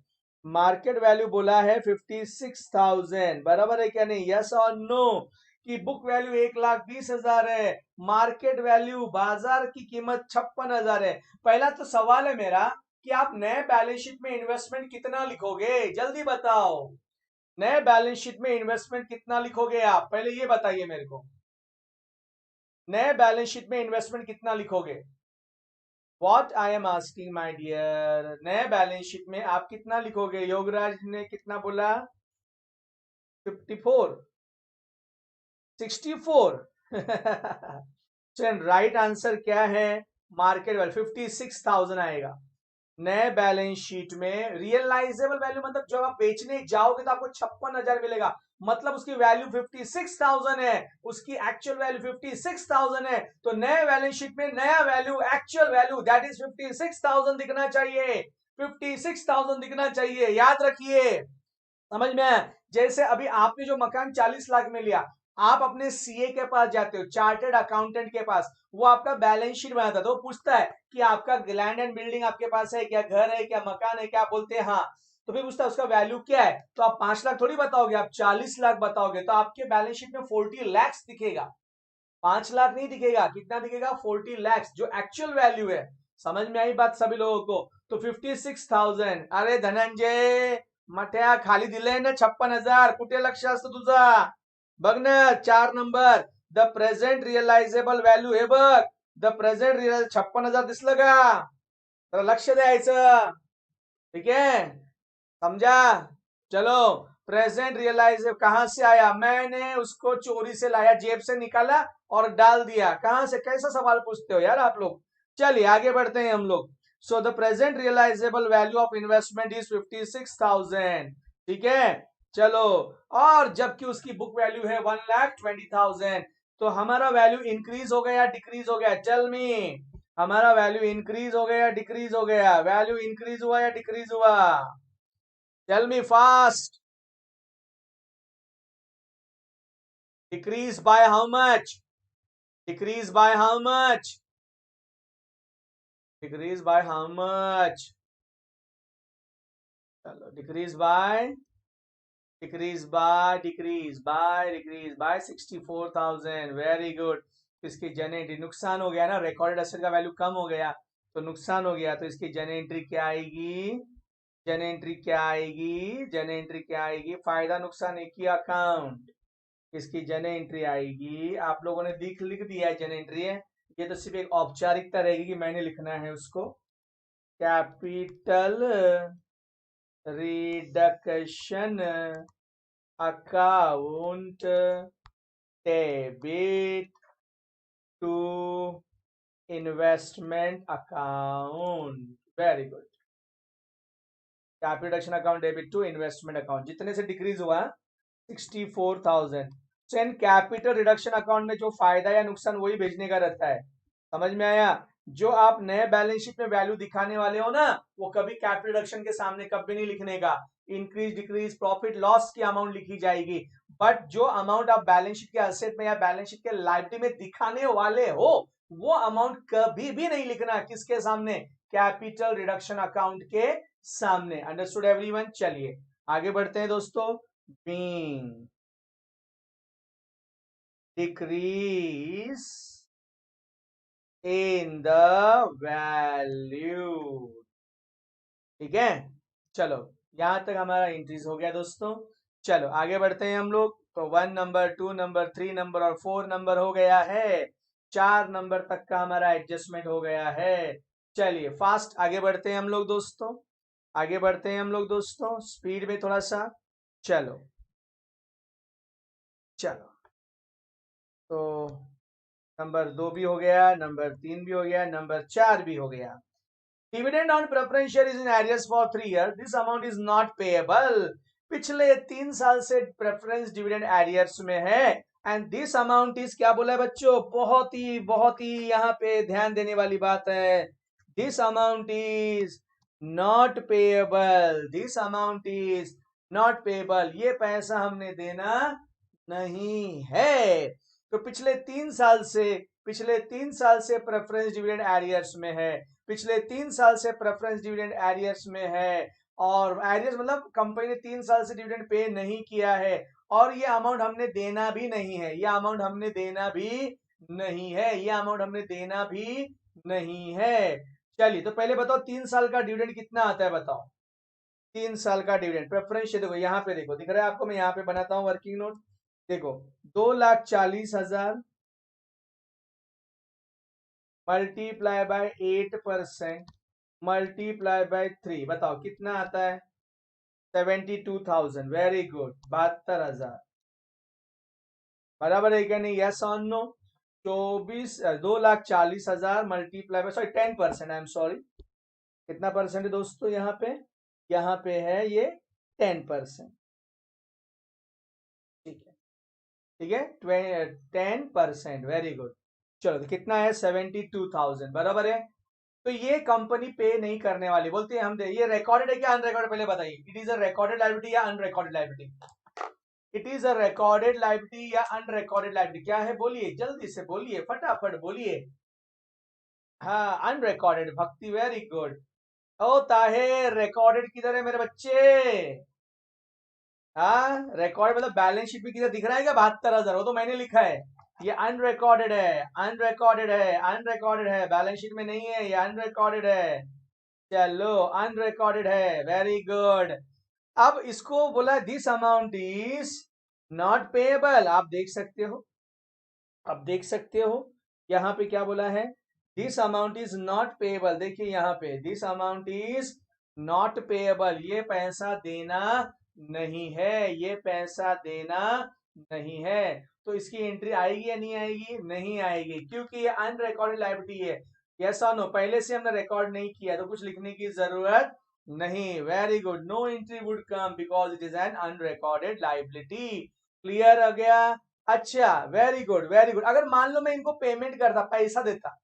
मार्केट वैल्यू बोला है 56,000 बराबर है क्या नहीं, यस और नो? कि बुक वैल्यू 1,20,000 है, मार्केट वैल्यू बाजार की कीमत 56,000 है। पहला तो सवाल है मेरा कि आप नए बैलेंस शीट में इन्वेस्टमेंट कितना लिखोगे, जल्दी बताओ। नए बैलेंस शीट में इन्वेस्टमेंट कितना लिखोगे आप, पहले ये बताइए मेरे को, नए बैलेंस शीट में इन्वेस्टमेंट कितना लिखोगे। What I am asking my dear, नए बैलेंस शीट में आप कितना लिखोगे। योगराज ने कितना बोला, 54, 64 राइट आंसर क्या है, मार्केट वैल्यू 56,000 आएगा। नए बैलेंस शीट में रियलाइजेबल वैल्यू मतलब जब आप बेचने जाओगे तो आपको 56,000 मिलेगा, मतलब उसकी वैल्यू 56,000 है, उसकी एक्चुअल वैल्यू 56,000 है। तो नए बैलेंस शीट में नया value, actual value that is 56,000 दिखना चाहिए, 56,000 दिखना चाहिए, याद रखिए। समझ में आया? जैसे अभी आपने जो मकान 40 लाख में लिया, आप अपने सीए के पास जाते हो, चार्टर्ड अकाउंटेंट के पास, वो आपका बैलेंस शीट बनाता है, तो वो पूछता है कि आपका लैंड एंड बिल्डिंग आपके पास है क्या, घर है क्या, मकान है क्या, आप बोलते हैं हाँ, तो फिर पूछता है उसका वैल्यू क्या है, तो आप 5 लाख थोड़ी बताओगे, आप 40 लाख बताओगे, तो आपके बैलेंस शीट में 40 लैक्स दिखेगा, 5 लाख नहीं दिखेगा। कितना दिखेगा, 40 लैक्स, जो एक्चुअल वैल्यू है। समझ में आई बात सभी लोगों को? तो 56,000, अरे धनंजय मठ्या खाली दिले ना 56,000, कुठे लक्ष असतं तुझा, बघ ना 4 नंबर, द प्रेझेंट रिअलायझेबल व्हॅल्यू, हे बघ, द प्रेझेंट रिअल 56,000 दिसलं का, तर लक्ष द्यायचं, ठीक है, समझा? चलो, प्रेजेंट रियलाइज कहां से आया, मैंने उसको चोरी से लाया, जेब से निकाला और डाल दिया, कहां से, कैसा सवाल पूछते हो यार आप लोग। चलिए आगे बढ़ते हैं हम लोग। So the present realisable value of investment is 56,000, ठीक है। चलो, और जबकि उसकी बुक वैल्यू है 1,20,000, तो हमारा वैल्यू इंक्रीज हो गया डिक्रीज हो गया, टेल मी, हमारा वैल्यू इंक्रीज हो गया डिक्रीज हो गया, वैल्यू इंक्रीज हुआ या डिक्रीज हुआ, tell me fast. Decrease by how much? Decrease by how much? Decrease by how much? चलो, decrease by 64,000, वेरी गुड। इसकी जन एंट्री, नुकसान हो गया ना, रिकॉर्डेड एसेट का वैल्यू कम हो गया, तो नुकसान हो गया, तो इसकी जन एंट्री क्या आएगी, जन एंट्री क्या आएगी, जन एंट्री क्या आएगी, फायदा नुकसान एक ही अकाउंट, इसकी जन एंट्री आएगी। आप लोगों ने लिख लिख दिया है जन एंट्री है, ये तो सिर्फ एक औपचारिकता रहेगी कि मैंने लिखना है उसको, capital reduction account debit to investment account, very good, capital reduction account debit to investment account, जितने से डिक्रीज हुआ 64,000। कैपिटल रिडक्शन अकाउंट में जो फायदा या नुकसान वही भेजने का रहता है, समझ में आया? जो आप नए बैलेंस शीट में वैल्यू दिखाने वाले हो ना, वो कभी कैपिटल रिडक्शन के सामने कभी नहीं लिखने का, इंक्रीज डिक्रीज प्रॉफिट लॉस की अमाउंट लिखी जाएगी, बट जो अमाउंट आप बैलेंस शीट के एसेट में या बैलेंस शीट के लायबिलिटी में दिखाने वाले हो, वो अमाउंट कभी भी नहीं लिखना, किसके सामने, कैपिटल रिडक्शन अकाउंट के सामने। Understood everyone? चलिए आगे बढ़ते हैं दोस्तों। Being decrease in the value, ठीक है। चलो यहां तक हमारा इंक्रीज हो गया दोस्तों। चलो आगे बढ़ते हैं हम लोग। तो 1 नंबर, 2 नंबर, 3 नंबर और 4 नंबर हो गया है। 4 नंबर तक का हमारा एडजस्टमेंट हो गया है। चलिए फास्ट आगे बढ़ते हैं हम लोग दोस्तों। आगे बढ़ते हैं हम लोग दोस्तों स्पीड में थोड़ा सा। चलो चलो। तो नंबर 2 भी हो गया, नंबर 3 भी हो गया, नंबर 4 भी हो गया। Dividend on preference share is in arrears for 3 year, this amount is not payable. पिछले 3 साल से प्रेफरेंस डिविडेंड एरियर्स में है एंड दिस अमाउंट इज, क्या बोला है बच्चों, बहुत ही यहाँ पे ध्यान देने वाली बात है। This amount is not payable, this amount is not payable, ये पैसा हमने देना नहीं है। तो पिछले तीन साल से प्रेफरेंस डिविडेंड एरियर्स में है, पिछले 3 साल से प्रेफरेंस डिविडेंड एरियर्स में है। और एरियर्स मतलब कंपनी ने 3 साल से डिविडेंड पे नहीं किया है और ये अमाउंट हमने देना भी नहीं है, ये अमाउंट हमने देना भी नहीं है, ये अमाउंट हमने देना भी नहीं है। चलिए तो पहले बताओ 3 साल का डिविडेंड कितना आता है, बताओ। 3 साल का डिविडेंड प्रेफरेंस, देखो यहाँ पे, देखो दिख रहा है आपको, मैं यहाँ पे बनाता हूँ वर्किंग नोट। देखो 2,40,000 मल्टीप्लाई बाय 8% मल्टीप्लाई बाय 3, बताओ कितना आता है। 72,000, वेरी गुड, 72,000। बराबर है क्या नहीं, यस और no. 2,40,000 multiply by, sorry 10%, I am sorry, कितना परसेंट है दोस्तों यहाँ पे है ये 10%। ठीक है, ठीक है, 10%, वेरी गुड। चलो तो कितना है, 72,000, बराबर है। तो ये कंपनी पे नहीं करने वाली, बोलते हैं हम दे, ये रिकॉर्डेड है क्या अनरिकॉर्डेड, पहले बताइए। It is a recorded liability या unrecorded liability, it is a recorded liability या अनरिकॉर्डेड लायबिलिटी, क्या है बोलिए, जल्दी से बोलिए, फटाफट बोलिए। हाँ अनरिकॉर्डेड, भक्ति, वेरी गुड। ओ ताहे, रिकॉर्डेड किधर है मेरे बच्चे। हाँ रिकॉर्ड मतलब बैलेंस शीट में किधर दिख रहा है क्या, 72,000, वो तो मैंने लिखा है। ये अनरिकॉर्डेड है, अनरिकॉर्डेड है, अनरिकॉर्डेड है, बैलेंस शीट में नहीं है, ये अनरिकॉर्डेड है। चलो अनरिकॉर्डेड है, वेरी गुड। अब इसको बोला this amount is not payable, आप देख सकते हो, अब देख सकते हो यहाँ पे क्या बोला है, this amount is not payable. देखिए यहाँ पे this amount is not payable, ये पैसा देना नहीं है, ये पैसा देना नहीं है। तो इसकी एंट्री आएगी या नहीं आएगी, नहीं आएगी, क्योंकि ये अनरिकॉर्डेड लायबिलिटी है। यस और नो, पहले से हमने रिकॉर्ड नहीं किया तो कुछ लिखने की जरूरत नहीं, very good, no entry would come because it is an unrecorded liability. Clear हो गया। अच्छा वेरी गुड, वेरी गुड। अगर मान लो मैं इनको पेमेंट करता, पैसा देता,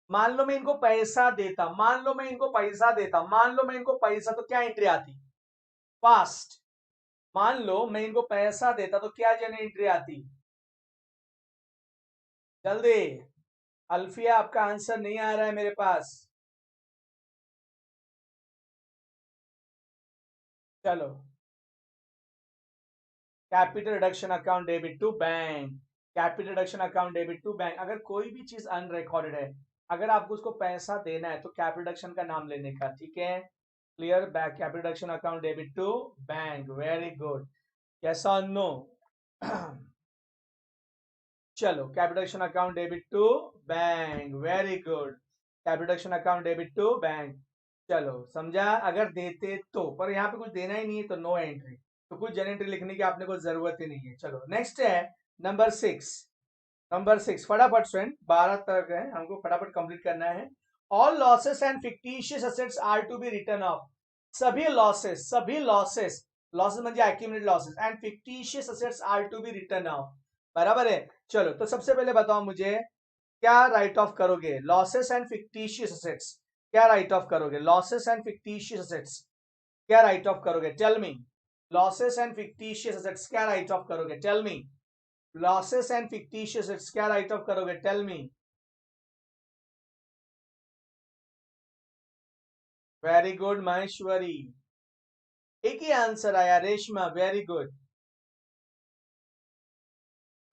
मान लो मैं इनको पैसा देता, मान लो मैं इनको पैसा देता, मान लो मैं इनको पैसा, तो क्या एंट्री आती, फास्ट। मान लो मैं इनको पैसा देता तो क्या जन एंट्री आती, जल्दी। अल्फिया आपका आंसर नहीं आ रहा है मेरे पास। चलो, capital reduction account debit to bank, capital reduction account debit to bank. अगर कोई भी चीज अनरिकॉर्डेड है, अगर आपको उसको पैसा देना है तो कैपिटल रिडक्शन का नाम लेने का, ठीक है। Clear, back capital reduction account debit to bank, very good, yes और नो। चलो capital reduction account debit to bank, very good, capital reduction account debit to bank. चलो समझा, अगर देते तो, पर यहाँ पे कुछ देना ही नहीं है तो नो एंट्री, तो कुछ जन एंट्री लिखने की आपने को जरूरत ही नहीं है। चलो नेक्स्ट है नंबर 6, नंबर 6, फटाफट स्टूडेंट, 12 तक है, हमको फटाफट कंप्लीट करना है। All losses and fictitious assets are to be written off, सभी लॉसेस, लॉसेस म्हणजे accumulated losses and fictitious assets are to be written off, बराबर है। चलो तो सबसे पहले बताओ मुझे, क्या राइट ऑफ करोगे, लॉसेस एंड फिक्टिशियस एसेट्स, क्या राइट ऑफ करोगे, लॉसेस एंड फिक्टिशियस एसेट्स, क्या राइट ऑफ करोगे, tell me. Losses and fictitious assets क्या राइट ऑफ करोगे, tell me. Losses and fictitious assets क्या राइट ऑफ करोगे, tell me. Very good Maheshwari, एक ही आंसर आया, रेशमा वेरी गुड,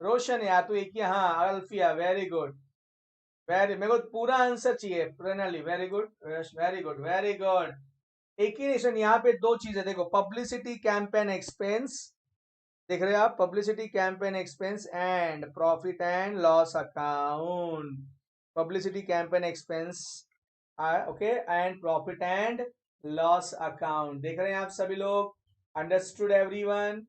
रोशन यार तू एक ही, हाँ अल्फिया वेरी गुड, वेरी, मेरे को पूरा आंसर चाहिए, प्रणाली very good, very good, very good. एक ही निशान, यहाँ पे दो चीजें देखो, पब्लिसिटी कैंपेन एक्सपेंस, देख रहे हो आप, publicity campaign expense and profit and loss account, publicity campaign expense, okay, and profit and loss account, देख रहे हैं आप सभी लोग, अंडरस्टूड एवरीवन।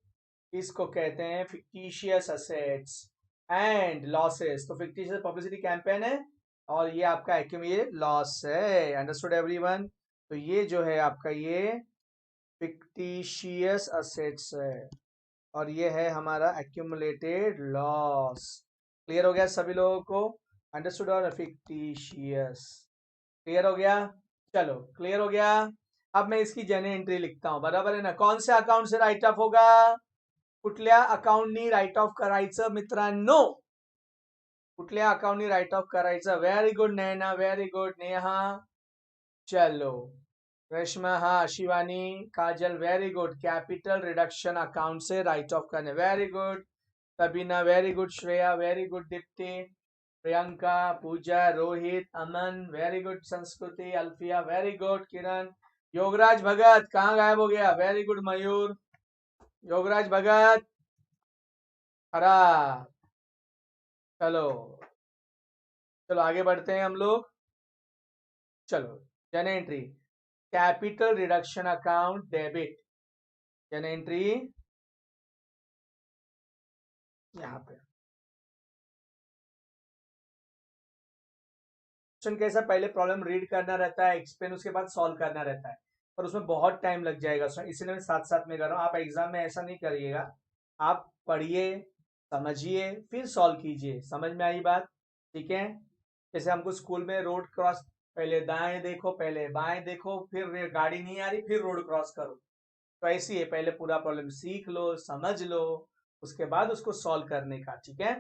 इसको कहते हैं फिक्टिशियस असेट्स एंड लॉसेस, तो फिक्टिशियस पब्लिसिटी कैंपेन है और ये आपका एक्यूमुलेटेड लॉस है, अंडरस्टूड एवरीवन। तो ये जो है आपका ये फिक्टिशियस असेट्स है और ये है हमारा एक्यूमुलेटेड लॉस। क्लियर हो गया सभी लोगों को, अंडरस्टूड और फिक्टिशियस, क्लियर हो गया, चलो क्लियर हो गया। अब मैं इसकी जर्नल एंट्री लिखता हूं, बराबर है ना, कौन से अकाउंट से राइट ऑफ होगा, कुठल्या अकाउंटनी राइट ऑफ करायचं मित्रांनो, कुठल्या अकाउंटनी राइट ऑफ करायचं, very good Naina, very good Neha, चलो रेशमा, हाँ Shivani, Kajal, very good, capital reduction account से राइट ऑफ करने, very good Tabina, very good Shreya, very good Deepti, Priyanka, Pooja, Rohit, Aman, very good Sanskriti, Alfiya, very good Kiran, Yograj Bhagat कहाँ गायब हो गया, वेरी गुड मयूर, योगराज भगत, हरा, चलो चलो आगे बढ़ते हैं हम लोग, चलो जन entry, capital reduction account debit, जन एंट्री यहाँ पे, क्वेश्चन कैसा, पहले प्रॉब्लम रीड करना रहता है, एक्सप्लेन उसके बाद सॉल्व करना रहता है, और उसमें बहुत टाइम लग जाएगा, इसलिए मैं साथ साथ में कर रहा हूँ। आप एग्जाम में ऐसा नहीं करिएगा, आप पढ़िए, समझिए, फिर सॉल्व कीजिए, समझ में आई बात, ठीक है। जैसे हमको स्कूल में रोड क्रॉस, पहले दाएं देखो, पहले बाएं देखो, फिर गाड़ी नहीं आ रही, फिर रोड क्रॉस करो, तो ऐसी है, पहले पूरा प्रॉब्लम सीख लो, समझ लो, उसके बाद उसको सॉल्व करने का, ठीक है।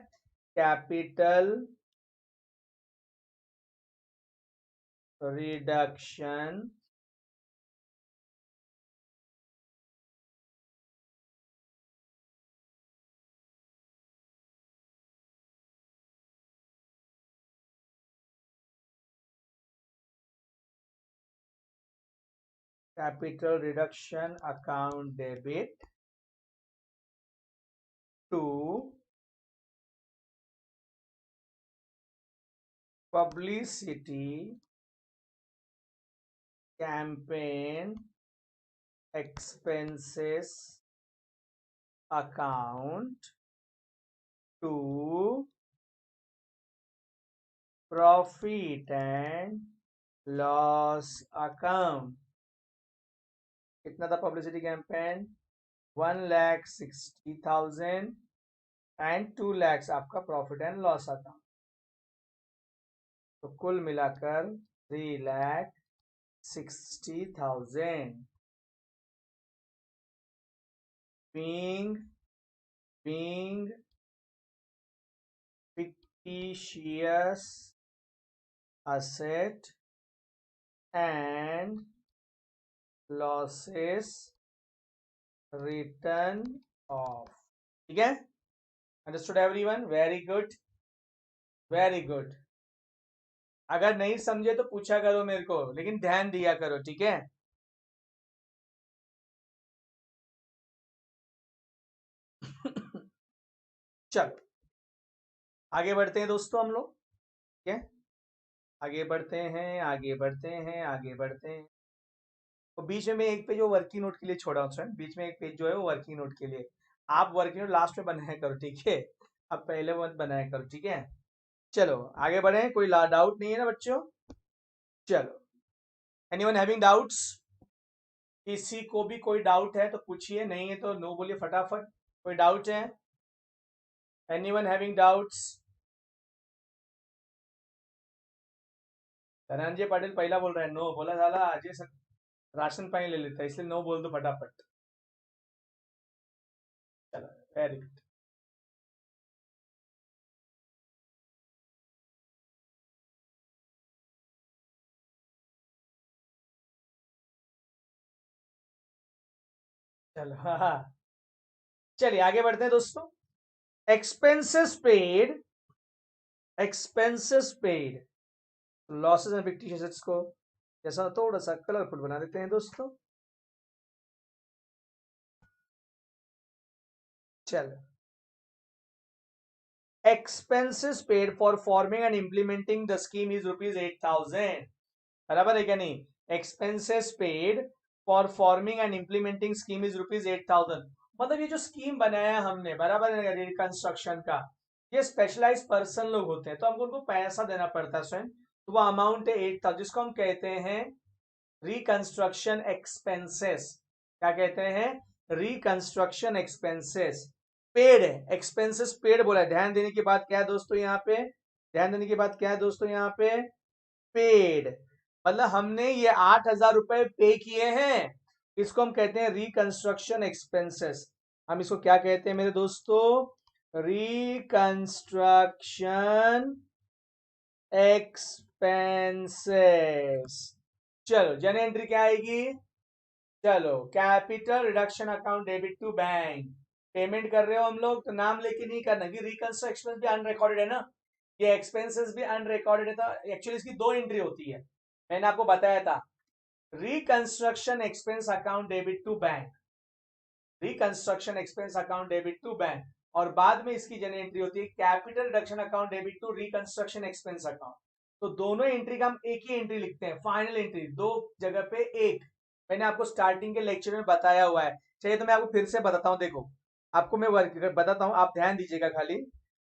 Capital reduction capital reduction account debit to publicity campaign expenses account to profit and loss account, कितना था पब्लिसिटी कैंपेन, 1,60,000 एंड 2 lakhs आपका प्रॉफिट एंड लॉस अकाउंट, तो कुल मिलाकर 3,60,000, being fictitious asset and losses written off, ठीक है, understood everyone, very good, very good. अगर नहीं समझे तो पूछा करो मेरे को, लेकिन ध्यान दिया करो, ठीक है। चलो आगे बढ़ते हैं दोस्तों हम लोग, ठीक है, आगे बढ़ते हैं, आगे बढ़ते हैं, आगे बढ़ते हैं। तो बीच में मैं एक पेज वो वर्किंग नोट के लिए छोड़ा हूँ फ्रेंड, बीच में एक पेज जो है वो वर्किंग नोट के लिए, आप वर्किंग नोट लास्ट में बनाया करो, ठीक है, अब पहले मत बनाया करो, ठीक है। चलो आगे बढ़े, कोई डाउट नहीं है ना बच्चों, चलो, एनीवन हैविंग डाउट्स, किसी को भी कोई डाउट है तो पूछिए, नहीं है तो नो बोलिए फटाफट, कोई डाउट है, anyone having doubts, Dhananjay Patil पहला बोल रहा है नो, बोला साला अजय राशन पानी ले लेता है, इसलिए नो बोल दो फटाफट, चलो वेरी गुड, चलो हाँ हाँ, चलिए आगे बढ़ते हैं दोस्तों, expenses paid, expenses paid, losses and fictitious assets को जैसा थोड़ा सा कलरफुल बना देते हैं दोस्तों। चलो, expenses paid for forming and implementing the scheme is ₹8,000। बराबर है क्या नहीं? Expenses paid for forming and implementing scheme is ₹8,000। मतलब ये जो स्कीम बनाया हमने, बराबर है, रिकंस्ट्रक्शन का, ये स्पेशलाइज पर्सन लोग होते हैं, तो हमको उनको पैसा देना पड़ता है स्वयं, तो वो अमाउंट है 8,000, जिसको हम कहते हैं रिकंस्ट्रक्शन एक्सपेंसेस। क्या कहते हैं? Reconstruction expenses. पेड है, एक्सपेंसेस पेड बोला है। ध्यान देने की बात क्या है दोस्तों यहाँ पे? ध्यान देने की बात क्या है दोस्तों यहाँ पे? पेड। मतलब हमने ये 8,000 रुपए पे किए हैं, इसको हम कहते हैं रिकंस्ट्रक्शन एक्सपेंसेस। हम इसको क्या कहते हैं मेरे दोस्तों? Reconstruction expenses. चलो, जन एंट्री क्या आएगी? चलो, capital reduction account debit to bank. Payment कर रहे हो हम लोग तो नाम लेके नहीं करना, कि रिकंस्ट्रक्शन एक्सपेंस भी अनरिकॉर्डेड है ना, ये एक्सपेंसेस भी अनरिकॉर्डेड है, तो एक्चुअली इसकी दो एंट्री होती है, मैंने आपको बताया था। Reconstruction expense account debit to bank, reconstruction expense account debit to bank, और बाद में इसकी जन एंट्री होती है capital reduction account debit to reconstruction expense account. तो दोनों एंट्री का हम एक ही एंट्री लिखते हैं, फाइनल एंट्री, दो जगह पे एक। मैंने आपको स्टार्टिंग के लेक्चर में बताया हुआ है, चाहिए तो मैं आपको फिर से बताता हूँ। देखो, आपको मैं वर्क बताता हूँ, आप ध्यान दीजिएगा खाली।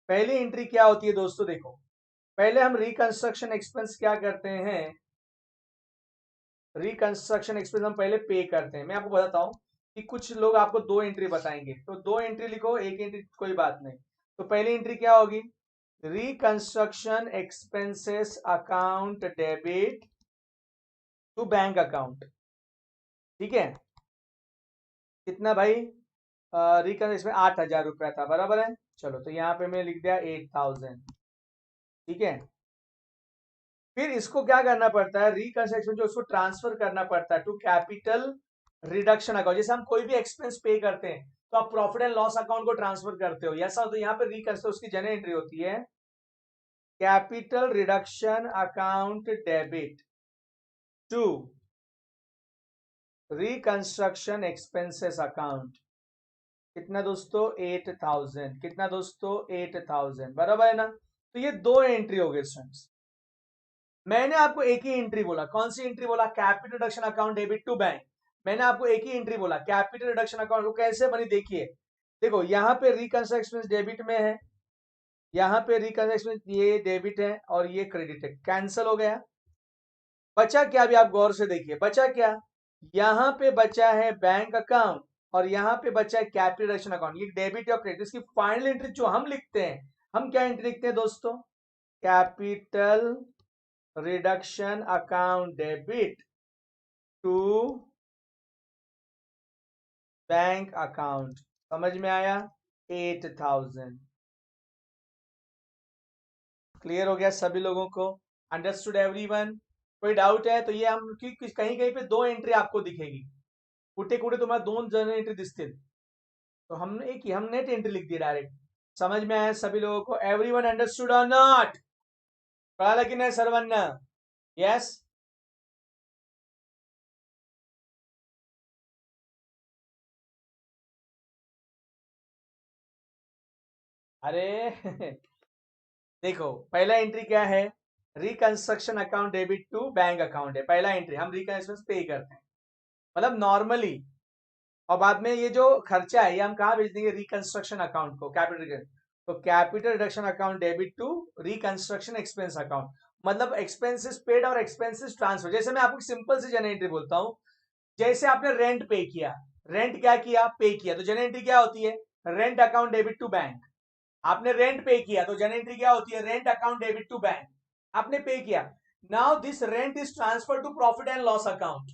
पहली एंट्री क्या होती है दोस्तों? देखो, पहले हम रिकंस्ट्रक्शन एक्सपेंस क्या करते हैं? रिकंस्ट्रक्शन एक्सपेंस हम पहले पे करते हैं। मैं आपको बताता हूँ कि कुछ लोग आपको दो एंट्री बताएंगे, तो दो एंट्री लिखो, एक एंट्री कोई बात नहीं। तो पहली एंट्री क्या होगी? Reconstruction expenses account debit to bank account. ठीक है? कितना भाई? रिकंस्ट्रक्शन 8,000 रुपया था, बराबर है। चलो, तो यहाँ पे मैं लिख दिया 8,000। ठीक है? फिर इसको क्या करना पड़ता है? रिकंस्ट्रक्शन जो उसको ट्रांसफर करना पड़ता है टू कैपिटल रिडक्शन अकाउंट। जैसे हम कोई भी एक्सपेंस पे करते हैं तो आप प्रॉफिट एंड लॉस अकाउंट को ट्रांसफर करते हो, ऐसा तो यहाँ पे रिकंस्ट्रक्शन उसकी जन एंट्री होती है capital reduction account debit to reconstruction expenses account. कितना दोस्तों? 8,000। कितना दोस्तों? 8,000, बराबर है ना? तो ये दो एंट्री हो गए स्टूडेंट्स। मैंने आपको एक ही एंट्री बोला, कौन सी एंट्री बोला? Capital reduction account debit to bank. मैंने आपको एक ही एंट्री बोला, कैपिटल रिडक्शन अकाउंट। वो कैसे बनी देखिए, देखो यहाँ पे रिकंस्ट्रक्शन डेबिट में है, यहाँ पे रिकंस्ट्रक्शन ये डेबिट है और ये क्रेडिट है, कैंसिल हो गया। बचा क्या? अभी आप गौर से देखिए, बचा क्या? यहाँ पे बचा है बैंक अकाउंट और यहाँ पे बचा है कैपिटल रिडक्शन अकाउंट, ये डेबिट और क्रेडिट। इसकी फाइनल एंट्री जो हम लिखते हैं, हम क्या एंट्री लिखते हैं दोस्तों? Capital reduction account debit to bank account. समझ में आया? 8,000। क्लियर हो गया सभी लोगों को? Understood everyone? कोई डाउट है तो ये हम कहीं कहीं पे दो एंट्री आपको दिखेगी, कुटे कुटे तुम्हारा दोन जन एंट्री दिखते, तो हमने एक ही, हम नेट एंट्री लिख दी डायरेक्ट। समझ में आया सभी लोगों को? एवरीवन अंडरस्टूड और नॉट? पढ़ा कि नहीं सर्वन्न? यस? अरे देखो, पहला एंट्री क्या है? Reconstruction account debit to bank account है पहला एंट्री, हम रिकंस्ट्रक्शन पे करते हैं, मतलब नॉर्मली। और बाद में ये जो खर्चा है ये हम कहाँ भेज देंगे? रिकंस्ट्रक्शन अकाउंट को, कैपिटल। तो capital reduction account debit to reconstruction expense account, मतलब एक्सपेंसेस पेड और एक्सपेंसेस ट्रांसफर। जैसे मैं आपको सिंपल सी जन एंट्री बोलता हूँ, जैसे आपने रेंट पे किया, रेंट क्या किया? पे किया, तो जन एंट्री क्या होती है? Rent account debit to bank. आपने रेंट पे किया तो जन एंट्री क्या होती है? Rent account debit to bank. आपने पे किया, now this rent is transfer to profit and loss account.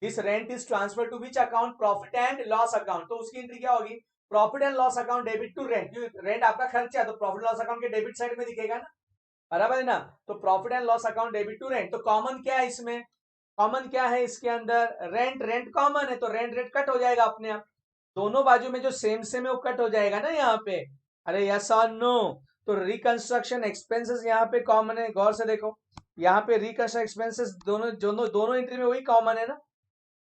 This rent is transfer to which account? Profit and loss account. तो उसकी एंट्री क्या होगी? Profit and loss account debit to rent. Rent आपका खर्चा है तो profit loss account के debit side में दिखेगा ना, बराबर है ना? तो profit and loss account debit to rent. तो कॉमन क्या है इसमें? कॉमन क्या है इसके अंदर? रेंट। रेंट कॉमन है तो रेंट रेट कट हो जाएगा अपने आप, दोनों बाजू में जो सेम सेम है वो कट हो जाएगा ना यहाँ पे। अरे यस और नो? तो रिकंस्ट्रक्शन एक्सपेंसेस यहाँ पे कॉमन है, गौर से देखो। यहाँ पे रिकंस्ट्रक्शन एक्सपेंसेस दोनों दोनों दोनों एंट्री में वही कॉमन है ना,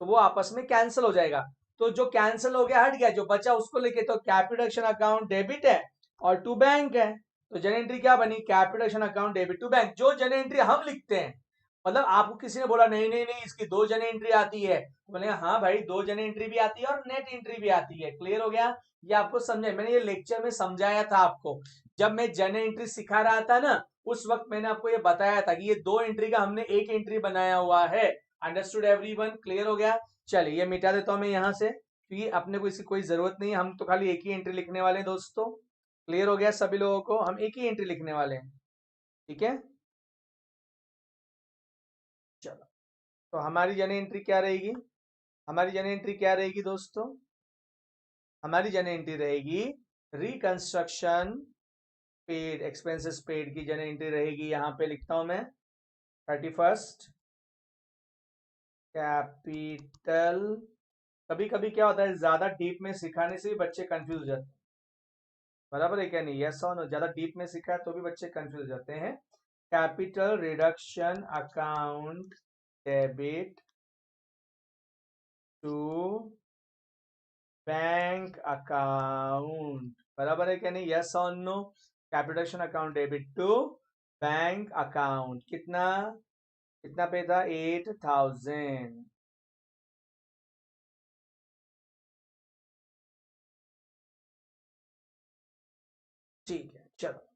तो वो आपस में कैंसिल हो जाएगा। तो जो कैंसिल हो गया हट गया, जो बचा उसको लेके तो कैपिटल अकाउंट डेबिट है और टू बैंक है। तो जर्नल एंट्री क्या बनी, capital account debit to bank. जो जर्नल एंट्री हम लिखते हैं, मतलब आपको किसी ने बोला नहीं नहीं नहीं इसकी दो जर्नल एंट्री आती है, बोले हाँ भाई दो जर्नल एंट्री भी आती है और नेट एंट्री भी आती है। क्लियर हो गया, ये आपको समझे, मैंने ये लेक्चर में समझाया था आपको, जब मैं जर्नल एंट्री सिखा रहा था ना, उस वक्त मैंने आपको ये बताया था कि ये दो एंट्री का हमने एक एंट्री बनाया हुआ है। अंडरस्टूड एवरीवन, क्लियर हो गया। चलिए ये मिटा देता हूं मैं यहां से, क्योंकि अपने को इसकी कोई जरूरत नहीं है, हम तो खाली एक ही एंट्री लिखने वाले हैं दोस्तों। क्लियर हो गया सभी लोगों को, हम एक ही एंट्री लिखने वाले हैं, ठीक है। चलो, तो हमारी जर्नल एंट्री क्या रहेगी, हमारी जर्नल एंट्री क्या रहेगी दोस्तों, हमारी जर्नल एंट्री रहेगी रिकंस्ट्रक्शन पेड, एक्सपेंसेस पेड की जर्नल एंट्री रहेगी। यहां पे लिखता हूं मैं 31st कैपिटल। कभी कभी क्या होता है, ज्यादा डीप में सिखाने से भी बच्चे कंफ्यूज हो जाते हैं, बराबर है क्या नहीं, यस और नो, ज्यादा डीप में सीखा है तो भी बच्चे कंफ्यूज हो जाते हैं। Capital reduction account debit to bank account, बराबर है क्या नहीं, यस और no. Capital account debit to bank account, कितना कितना पे था, 8000। ठीक है, चलो।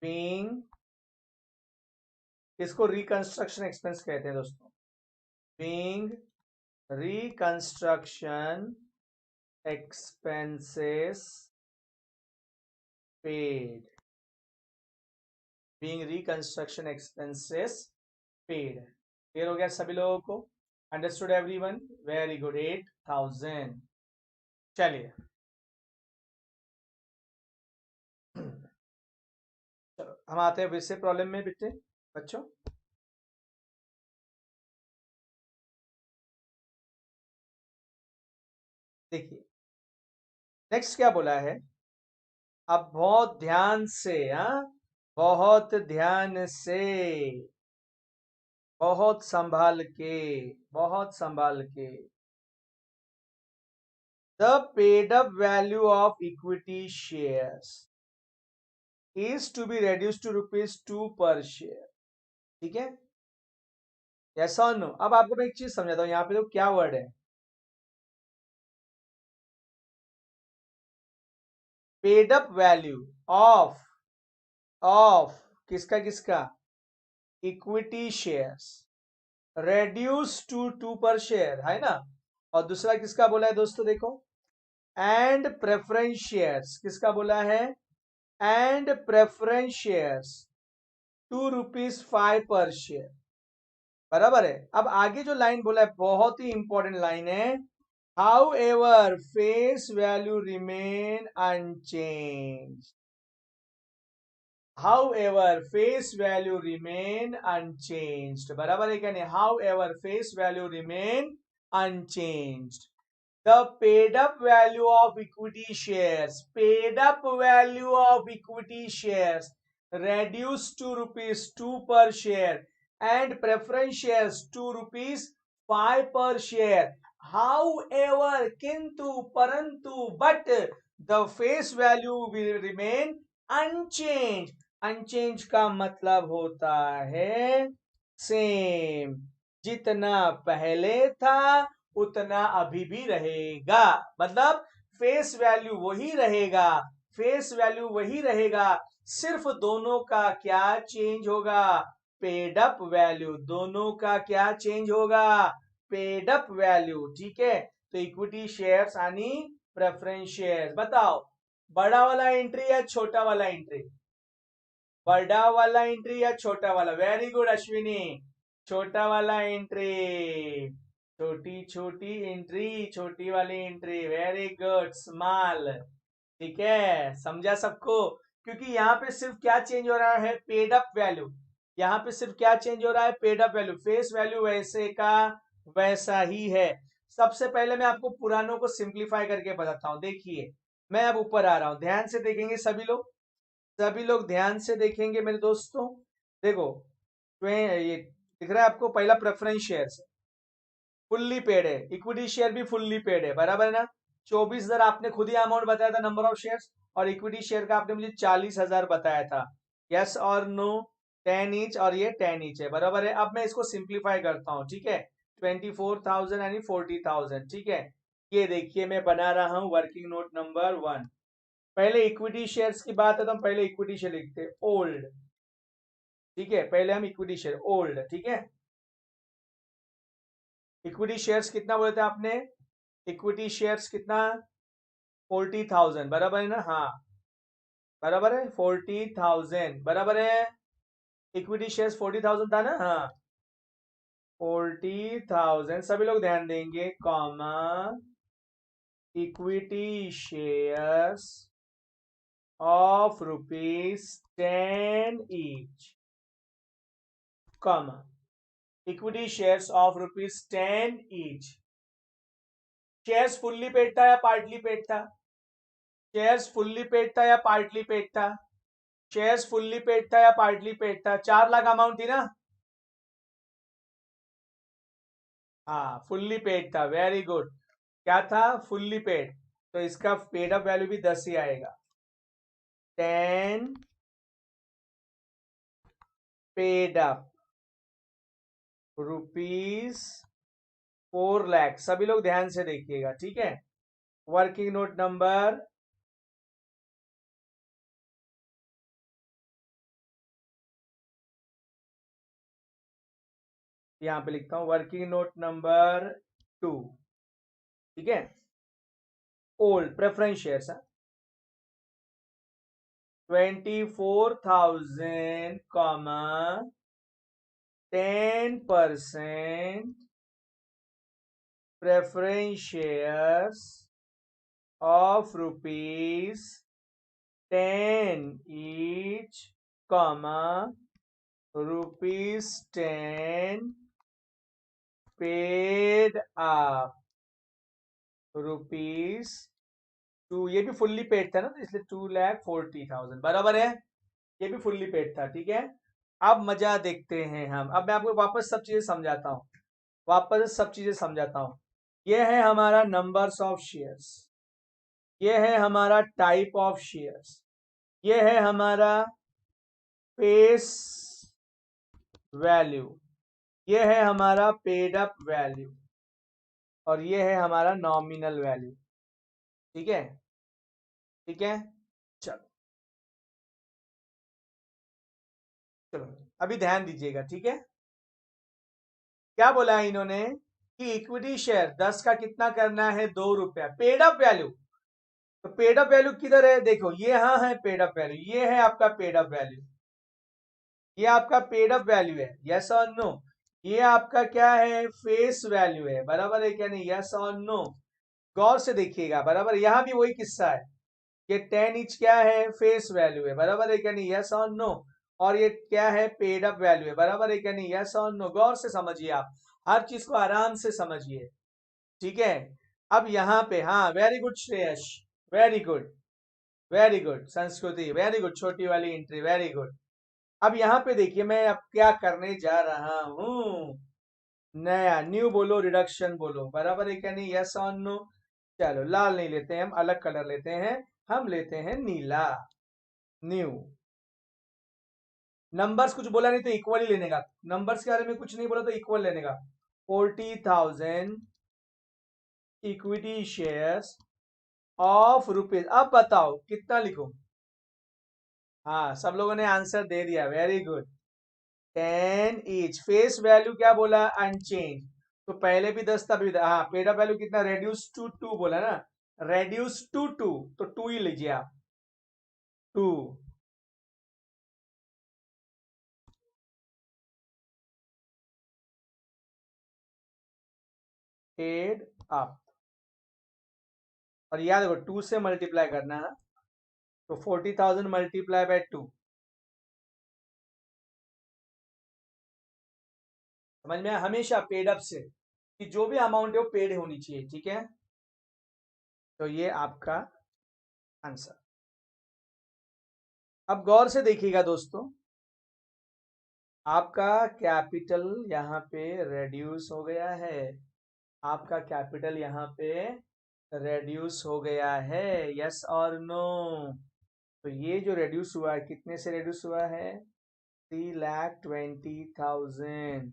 बीइंग, इसको रिकंस्ट्रक्शन एक्सपेंस कहते हैं दोस्तों, being reconstruction expenses paid, being reconstruction expenses paid। Clear हो गया सभी लोगों को, अंडरस्टूड एवरीवन, वेरी गुड, 8000। चलिए चलो हम आते हैं फिर से प्रॉब्लम में बेटे बच्चों। देखिए नेक्स्ट क्या बोला है, अब बहुत ध्यान से, हाँ बहुत ध्यान से, बहुत संभाल के, बहुत संभाल के। The paid up value of equity shares is to be reduced to ₹2 per share, ठीक है, यस और नो। अब आपको मैं एक चीज समझाता हूं, यहाँ पे तो क्या वर्ड है, पेड अप वैल्यू ऑफ किसका किसका, इक्विटी शेयर्स, रेड्यूस टू 2 पर शेयर, है ना। और दूसरा किसका बोला है दोस्तों, देखो, एंड प्रेफरेंस शेयर्स, किसका बोला है, एंड प्रेफरेंस शेयर्स ₹2.5 पर शेयर, बराबर है। अब आगे जो लाइन बोला है बहुत ही इंपॉर्टेंट लाइन है, however face value remain unchanged, however face value remain unchanged, बराबर है क्या नहीं, however face value remain unchanged, the paid up value of equity shares, paid up value of equity shares reduced to ₹2 per share and preference shares to ₹5 per share, however किंतु परंतु, but the face value will remain unchanged। Unchanged का मतलब होता है same, जितना पहले था उतना अभी भी रहेगा, मतलब फेस वैल्यू वही रहेगा, फेस वैल्यू वही रहेगा, सिर्फ दोनों का क्या चेंज होगा, पेड अप वैल्यू, दोनों का क्या चेंज होगा, पेड अप वैल्यू, ठीक है। तो इक्विटी शेयर्स यानी प्रेफरेंस शेयर्स, बताओ बड़ा वाला एंट्री या छोटा वाला एंट्री, बड़ा वाला एंट्री या छोटा वाला, वेरी गुड अश्विनी, छोटा वाला एंट्री, छोटी छोटी एंट्री, छोटी वाली एंट्री, वेरी गुड, स्मॉल, ठीक है, समझा सबको। क्योंकि यहाँ पे सिर्फ क्या चेंज हो रहा है, पेड अप वैल्यू, यहाँ पे सिर्फ क्या चेंज हो रहा है, paid up value, face value वैसे का वैसा ही है। सबसे पहले मैं आपको पुरानों को सिंप्लीफाई करके बताता हूं, देखिए मैं अब ऊपर आ रहा हूं, ध्यान से देखेंगे सभी लोग, सभी लोग ध्यान से देखेंगे मेरे दोस्तों। देखो ये दिख रहा है आपको, पहला प्रेफरेंस शेयर फुल्ली पेड है, इक्विटी शेयर भी फुल्ली पेड है, बराबर है ना। 24,000 आपने खुद ही अमाउंट बताया था नंबर ऑफ शेयर्स, और इक्विटी शेयर का आपने मुझे 40,000 बताया था। यस और नो, 10 ईच, और ये 10 ईच है, बराबर है। अब मैं इसको सिंप्लीफाई करता हूँ, ठीक है। 24,000 यानी 40,000, ठीक है। ये देखिए मैं बना रहा हूँ वर्किंग नोट नंबर 1। पहले इक्विटी शेयर्स की बात है तो हम पहले इक्विटी शेयर लिखते हैं ओल्ड, ठीक है। पहले हम इक्विटी शेयर ओल्ड, ठीक है। इक्विटी शेयर्स कितना बोले थे आपने, इक्विटी शेयर्स कितना, 40,000, बराबर है ना, हाँ बराबर है, 40,000 बराबर है। इक्विटी शेयर्स 40,000 था ना, हाँ 40,000, सभी लोग ध्यान देंगे, comma equity shares of ₹10 each, comma equity shares of ₹10 each। Shares fully paid था या पार्टली पेड था, शेयर्स फुल्ली पेड था या पार्टली पेड था, शेयर्स फुल्ली पेड था या पार्टली पेड था, 4 लाख अमाउंट थी ना, हाँ फुल्ली पेड था, वेरी गुड। क्या था, फुल्ली पेड, तो इसका पेड अप वैल्यू भी 10 ही आएगा। 10 पेड अप ₹4 लाख, सभी लोग ध्यान से देखिएगा, ठीक है। वर्किंग नोट नंबर, यहां पे लिखता हूं वर्किंग नोट नंबर 2, ठीक है। Old preference shares, 24,000 comma 10% preference shares of ₹10 each, comma ₹10 paid up ₹2, ये भी फुल्ली पेड था ना, तो इसलिए 2,40,000 बराबर है। ये भी फुल्ली पेड था, ठीक है। अब मजा देखते हैं हम, अब मैं आपको वापस सब चीजें समझाता हूँ, वापस सब चीजें समझाता हूँ। ये है हमारा नंबर्स ऑफ शेयर्स, ये है हमारा टाइप ऑफ शेयर्स, ये है हमारा फेस वैल्यू, ये है हमारा पेड अप वैल्यू, और ये है हमारा नॉमिनल वैल्यू, ठीक है, ठीक है। चलो चलो अभी ध्यान दीजिएगा, ठीक है। क्या बोला है इन्होंने कि इक्विटी शेयर 10 का कितना करना है, ₹2, पेड अप वैल्यू। तो पेड अप वैल्यू किधर है, देखो ये हाँ है पेड अप वैल्यू, ये है आपका पेड अप वैल्यू, ये आपका पेड अप वैल्यू है, यस और नो। ये आपका क्या है, फेस वैल्यू है, बराबर है क्या नहीं, यस और नो। गौर से देखिएगा, बराबर, यहां भी वही किस्सा है। ये 10 इंच क्या है, फेस वैल्यू है, बराबर है क्या नहीं, यस और नो। और ये क्या है, पेड अप वैल्यू है, बराबर है क्या नहीं, यस और नो। गौर से समझिए, आप हर चीज को आराम से समझिए, ठीक है। अब यहाँ पे, हाँ very good Shreyas, very good, very good संस्कृति, वेरी गुड, छोटी वाली एंट्री, वेरी गुड। अब यहाँ पे देखिए मैं अब क्या करने जा रहा हूँ, नया न्यू बोलो, रिडक्शन बोलो, बराबर है क्या नहीं, यस और नो। चलो लाल नहीं लेते हैं हम, अलग कलर लेते हैं, हम लेते हैं नीला, न्यू। नंबर्स कुछ बोला नहीं तो इक्वल ही लेने का, नंबर्स के बारे में कुछ नहीं बोला तो इक्वल लेने का। 40,000 इक्विटी शेयर्स ऑफ रुपीज, अब बताओ कितना लिखूं। हाँ सब लोगों ने आंसर दे दिया, very good. 10 each, face value क्या बोला, अनचेंज, तो पहले भी 10 था, अभी हाँ पेड अप वैल्यू कितना, रेड्यूस टू 2 बोला ना, रेड्यूस टू 2, तो 2 ही लीजिए आप, 2 पेड अप, और याद रखो 2 से मल्टीप्लाई करना है, तो 40,000 मल्टीप्लाई बाय 2, समझ में आया? हमेशा पेड अप से, कि जो भी अमाउंट है वो पेड होनी चाहिए, ठीक है। तो ये आपका आंसर। अब गौर से देखिएगा दोस्तों, आपका कैपिटल यहाँ पे रेड्यूस हो गया है। आपका कैपिटल यहाँ पे रेड्यूस हो गया है, यस और नो? तो ये जो रेड्यूस हुआ है, कितने से रेड्यूस हुआ है? 3,20,000।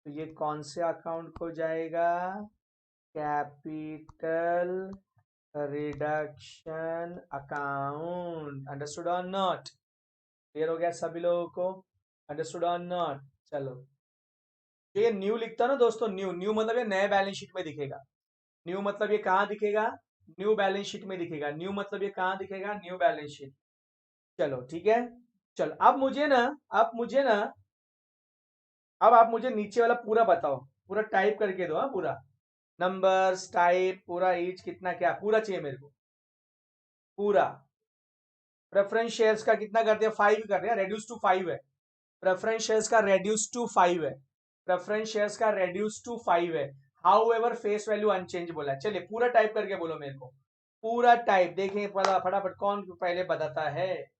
तो ये कौन से अकाउंट को जाएगा? Capital reduction account. अंडरस्टूड और नॉट? क्लियर हो गया सभी लोगों को? अंडरस्टूड और नॉट? चलो, तो ये न्यू लिखता ना दोस्तों, न्यू न्यू मतलब ये नए बैलेंस शीट में दिखेगा। न्यू मतलब ये कहाँ दिखेगा? न्यू बैलेंस शीट में दिखेगा। न्यू मतलब ये कहाँ दिखेगा? New balance sheet. चलो ठीक है। चलो अब आप मुझे नीचे वाला पूरा बताओ, पूरा टाइप करके दो। हाँ, पूरा नंबर्स टाइप पूरा, ईच कितना क्या पूरा चाहिए मेरे को, पूरा। प्रेफरेंस शेयर्स का कितना कर दिया? 5 कर दिया, रेड्यूस टू 5 है। प्रेफरेंस शेयर्स का रेड्यूस टू 5 है। प्रेफरेंस शेयर्स का रेड्यूस टू 5 है। However face value unchanged बोला है। चलिए पूरा टाइप करके बोलो मेरे को, पूरा टाइप। देखें फटाफट कौन पहले बताता है।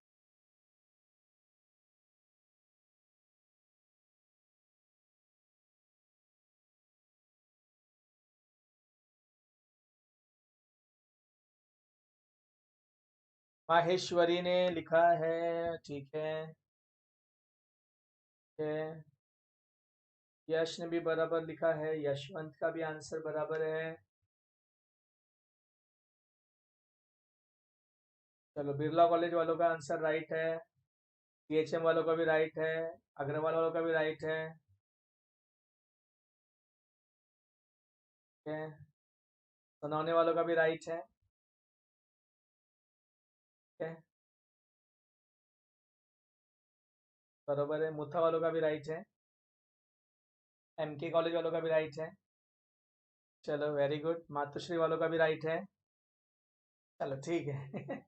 माहेश्वरी ने लिखा है, ठीक है। है। यश ने भी बराबर लिखा है, यशवंत का भी आंसर बराबर है। चलो, बिरला कॉलेज वालों का आंसर राइट है। पीएचएम वालों का भी राइट है। अग्रवाल वालों का भी राइट है। ठीक है। सोनौने वालों का भी राइट है। ठीक है, बराबर है। मुथा वालों का भी राइट है। एमके कॉलेज वालों का भी राइट है। चलो वेरी गुड। मातोश्री वालों का भी राइट है। चलो ठीक है।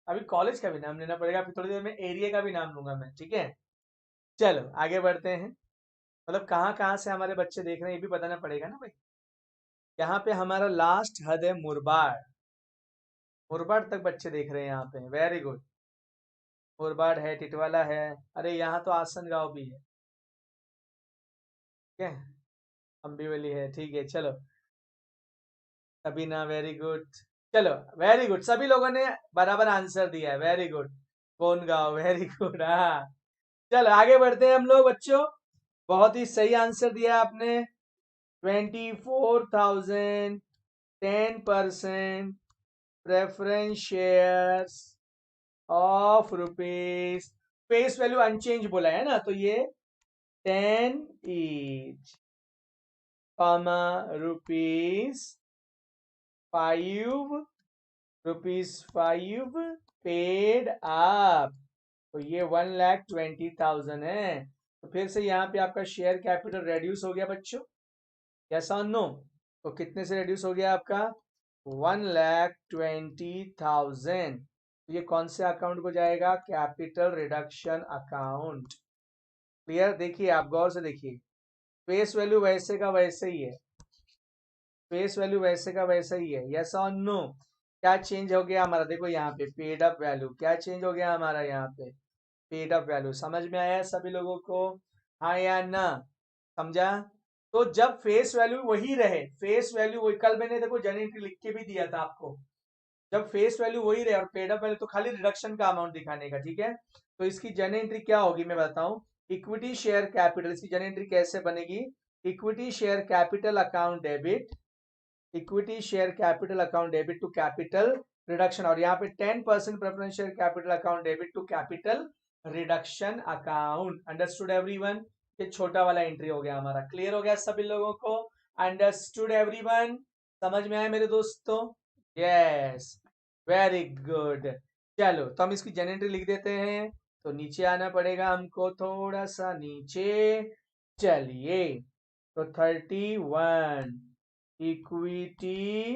अभी कॉलेज का भी नाम लेना पड़ेगा, फिर थोड़ी देर में एरिया का भी नाम लूंगा मैं, ठीक है। चलो आगे बढ़ते हैं। मतलब कहाँ कहाँ से हमारे बच्चे देख रहे हैं ये भी बताना पड़ेगा ना भाई। यहाँ पे हमारा लास्ट हद है मुरबाड। मुरबाड तक बच्चे देख रहे हैं यहाँ पे, वेरी गुड। मुरबाड है, टिटवाला है। अरे यहाँ तो आसन गांव भी है। ठीक है, अम्बीवली है, ठीक है। चलो, कबीना, वेरी गुड। चलो, वेरी गुड, सभी लोगों ने बराबर आंसर दिया है, वेरी गुड। कौन गाँव, वेरी गुड। हाँ, चलो आगे बढ़ते हैं हम लोग बच्चों। बहुत ही सही आंसर दिया आपने। 24,000, 10% preference shares of rupees. Face value unchanged बोला है ना, तो ये 10 each, comma rupees 5, rupees 5 paid आप। तो ये 1,20,000 है। तो फिर से यहाँ पे आपका शेयर कैपिटल रेड्यूस हो गया बच्चों, यस और नो? तो कितने से रेड्यूस हो गया आपका? 1,20,000। तो ये कौन से अकाउंट को जाएगा? Capital reduction account. क्लियर? देखिए, आप गौर से देखिए, फेस वैल्यू वैसे का वैसे ही है। फेस वैल्यू वैसे का वैसा ही है, यस और नो? क्या चेंज हो गया हमारा? देखो यहाँ पे पेड अप वैल्यू क्या चेंज हो गया हमारा यहाँ पे? Paid up value. समझ में आया सभी लोगों को? हाँ या ना? समझा? तो जब फेस वैल्यू वही रहे, फेस वैल्यू वही, कल मैंने देखो जनरेटर लिख के भी दिया था आपको। जब फेस वैल्यू वही रहे और पेड अप वैल्यू, तो खाली रिडक्शन का अमाउंट दिखाने का, ठीक है। तो इसकी जर्नल एंट्री क्या होगी मैं बताऊं। इक्विटी शेयर कैपिटल, इसकी जर्नल एंट्री कैसे बनेगी? Equity share capital account debit, equity share capital account debit to capital reduction. और यहाँ पे 10% preference share capital account debit to capital reduction account. Understood everyone? ये छोटा वाला एंट्री हो गया हमारा। क्लियर हो गया सभी लोगों को? Understood everyone? समझ में आया मेरे दोस्तों? Yes, very good. चलो, तो हम इसकी जनरेटरी लिख देते हैं। तो नीचे आना पड़ेगा हमको, थोड़ा सा नीचे। चलिए, तो 31 equity,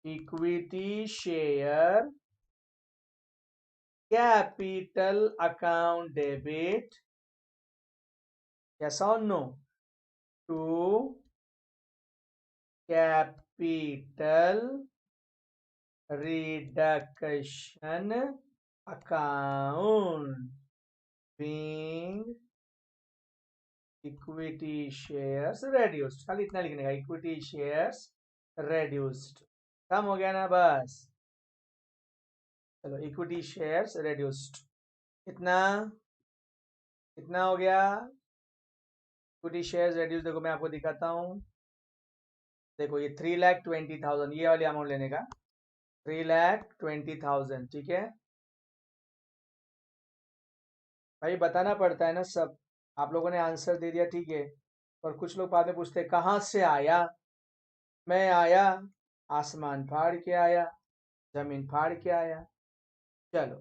equity share capital account debit, yes और no, to capital reduction account. being equity shares reduced, खाली इतना लिखने का, equity shares reduced, कम हो गया ना बस। चलो इक्विटी शेयर्स reduced, कितना कितना हो गया इक्विटी शेयर्स reduced? देखो मैं आपको दिखाता हूँ, देखो ये 3,20,000 ये वाली अमाउंट लेने का, 3,20,000, ठीक है भाई, बताना पड़ता है ना सब। आप लोगों ने आंसर दे दिया, ठीक है, और कुछ लोग बाद में पूछते हैं कहाँ से आया। मैं आया, आसमान फाड़ के आया, जमीन फाड़ के आया। चलो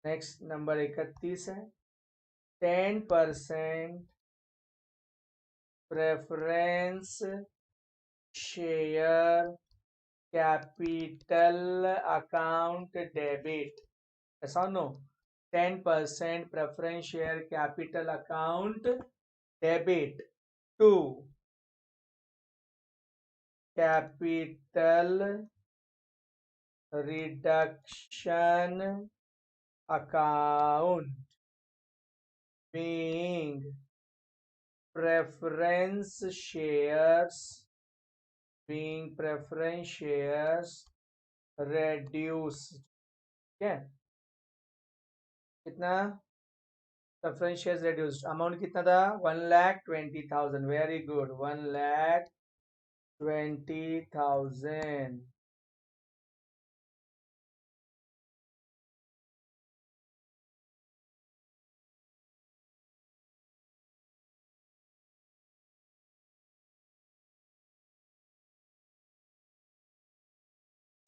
नेक्स्ट नंबर 31 है, 10% preference share capital account debit, ऐसा no, 10% preference share capital account debit to capital reduction account being preference shares reduced, ठीक है, कितना प्रेफरेंस शेयर्स reduced, अमाउंट कितना था 1,20,000, वेरी गुड, 1,20,000।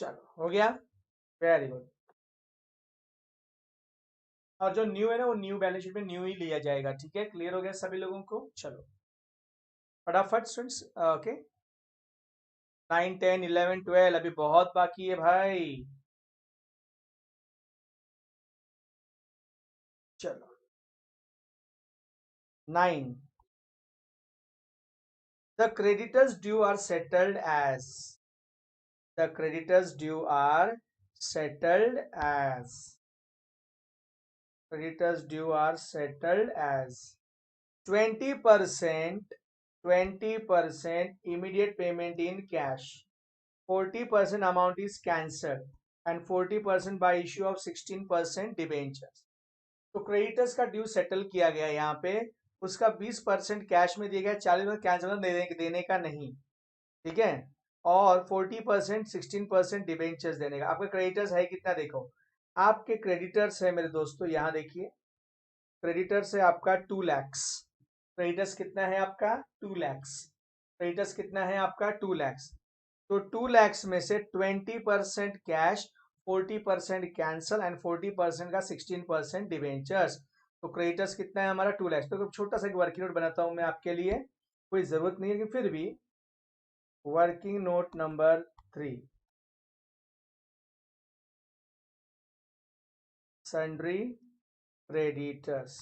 चलो हो गया, वेरी गुड। और जो न्यू है ना वो न्यू बैलेंस शीट में न्यू ही लिया जाएगा, ठीक है, क्लियर हो गया सभी लोगों को। चलो फटाफट स्टूडेंट्स, ओके, 9, 10, 11, 12 अभी बहुत बाकी है भाई। चलो 9, the creditors due are settled as, the creditors due are settled as, creditors due are settled as 20%, 20% immediate payment in cash, 40% amount is cancelled, and 40% by issue of 16% debentures। तो creditors का due settle किया गया यहाँ पे, उसका 20% cash में दिया गया, 40% कैंसिल देने का नहीं, ठीक है, और 40% 16% डिबेंचर्स देने का। आपका क्रेडिटर्स है कितना, देखो आपके क्रेडिटर्स है मेरे दोस्तों, यहाँ देखिए क्रेडिटर्स है आपका 2 lakhs, क्रेडिटर्स कितना है आपका 2 lakhs, क्रेडिटर्स कितना है आपका 2 lakhs। तो 2 lakhs में से 20% कैश, 40% कैंसल एंड 40% का 16% डिवेंचर्स। तो क्रेडिटर्स कितना है हमारा 2 lakhs। तो छोटा सा एक वर्किंग नोट बनाता हूं मैं आपके लिए, कोई जरूरत नहीं है कि फिर भी working note number 3, sundry creditors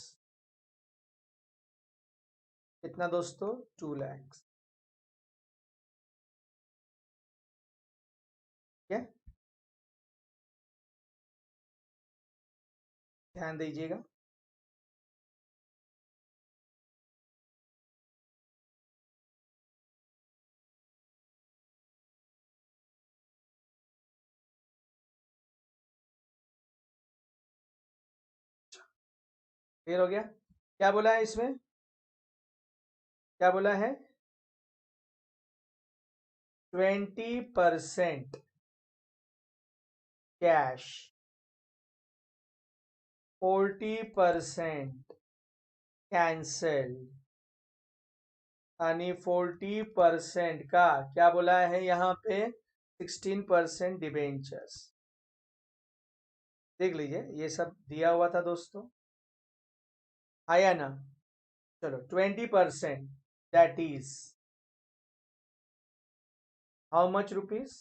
कितना दोस्तों 2 lakhs, ठीक है, ध्यान दीजिएगा। क्लियर हो गया, क्या बोला है इसमें, क्या बोला है 20% कैश, 40% कैंसल यानी 40% का क्या बोला है यहाँ पे 16% डिबेंचर्स। देख लीजिए ये सब दिया हुआ था दोस्तों, आया ना। चलो 20% that is how much rupees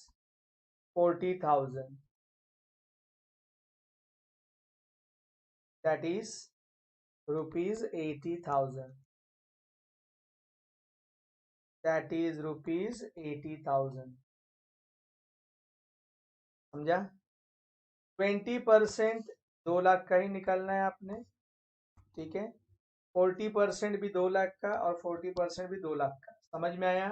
40,000, that is rupees 80,000, that is rupees 80,000, समझा। 20% 2 लाख का ही निकालना है आपने, ठीक है, 40% भी 2 लाख का और 40% भी 2 लाख का, समझ में आया।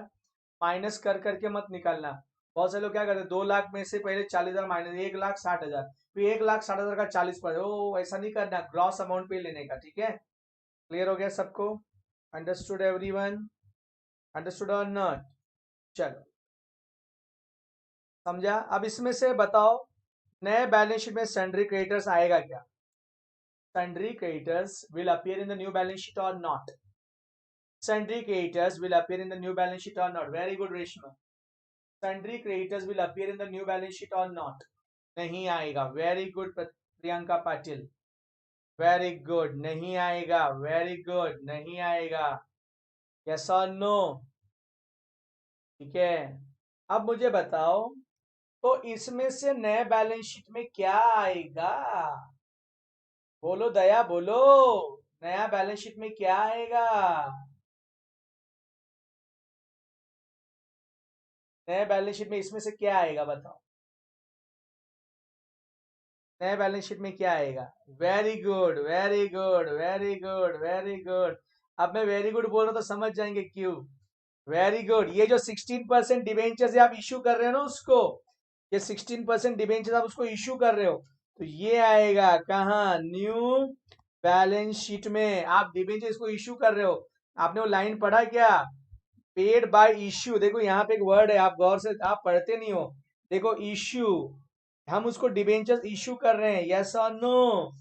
माइनस कर करके मत निकालना। बहुत से लोग क्या करते हैं, 2 लाख में से पहले 40,000 माइनस, 1,60,000, फिर 1,60,000 का 40%। ओ ऐसा नहीं करना, ग्रॉस अमाउंट पे लेने का, ठीक है। क्लियर हो गया सबको? Understood everyone? अंडरस्टूड और नॉट? चलो, समझा। अब इसमें से बताओ, नए बैलेंस शीट में सन्ड्री क्रेडिटर्स आएगा क्या? Sundry creditors will appear in the new balance sheet or not? Sundry creditors will appear in the new balance sheet or not? Very good, Reshma. Sundry creditors will appear in the new balance sheet or not? नहीं आएगा. Very good, Priyanka Patil. Very good, नहीं आएगा. Very good, नहीं आएगा. Yes or no? ठीक है. अब मुझे बताओ, तो इसमें से नए बैलेंस शीट में क्या आएगा? बोलो दया, बोलो, नया बैलेंस शीट में क्या आएगा? नया बैलेंस शीट में इसमें से क्या आएगा बताओ? नया बैलेंस शीट में क्या आएगा? Very good, very good, very good, very good. अब मैं वेरी गुड बोल रहा हूं तो समझ जाएंगे क्यों। Very good. ये जो 16% डिबेंचर्स आप इश्यू कर रहे हो ना उसको, ये 16% डिबेंचर्स आप उसको इश्यू कर रहे हो, तो ये आएगा कहाँ? न्यू बैलेंस शीट में। आप डिबेंचर को इश्यू कर रहे हो, आपने वो लाइन पढ़ा क्या? Paid by issue. देखो यहाँ पे एक वर्ड है, आप गौर से, आप पढ़ते नहीं हो। देखो इश्यू, हम उसको डिबेंचर इश्यू कर रहे हैं, यस और नो?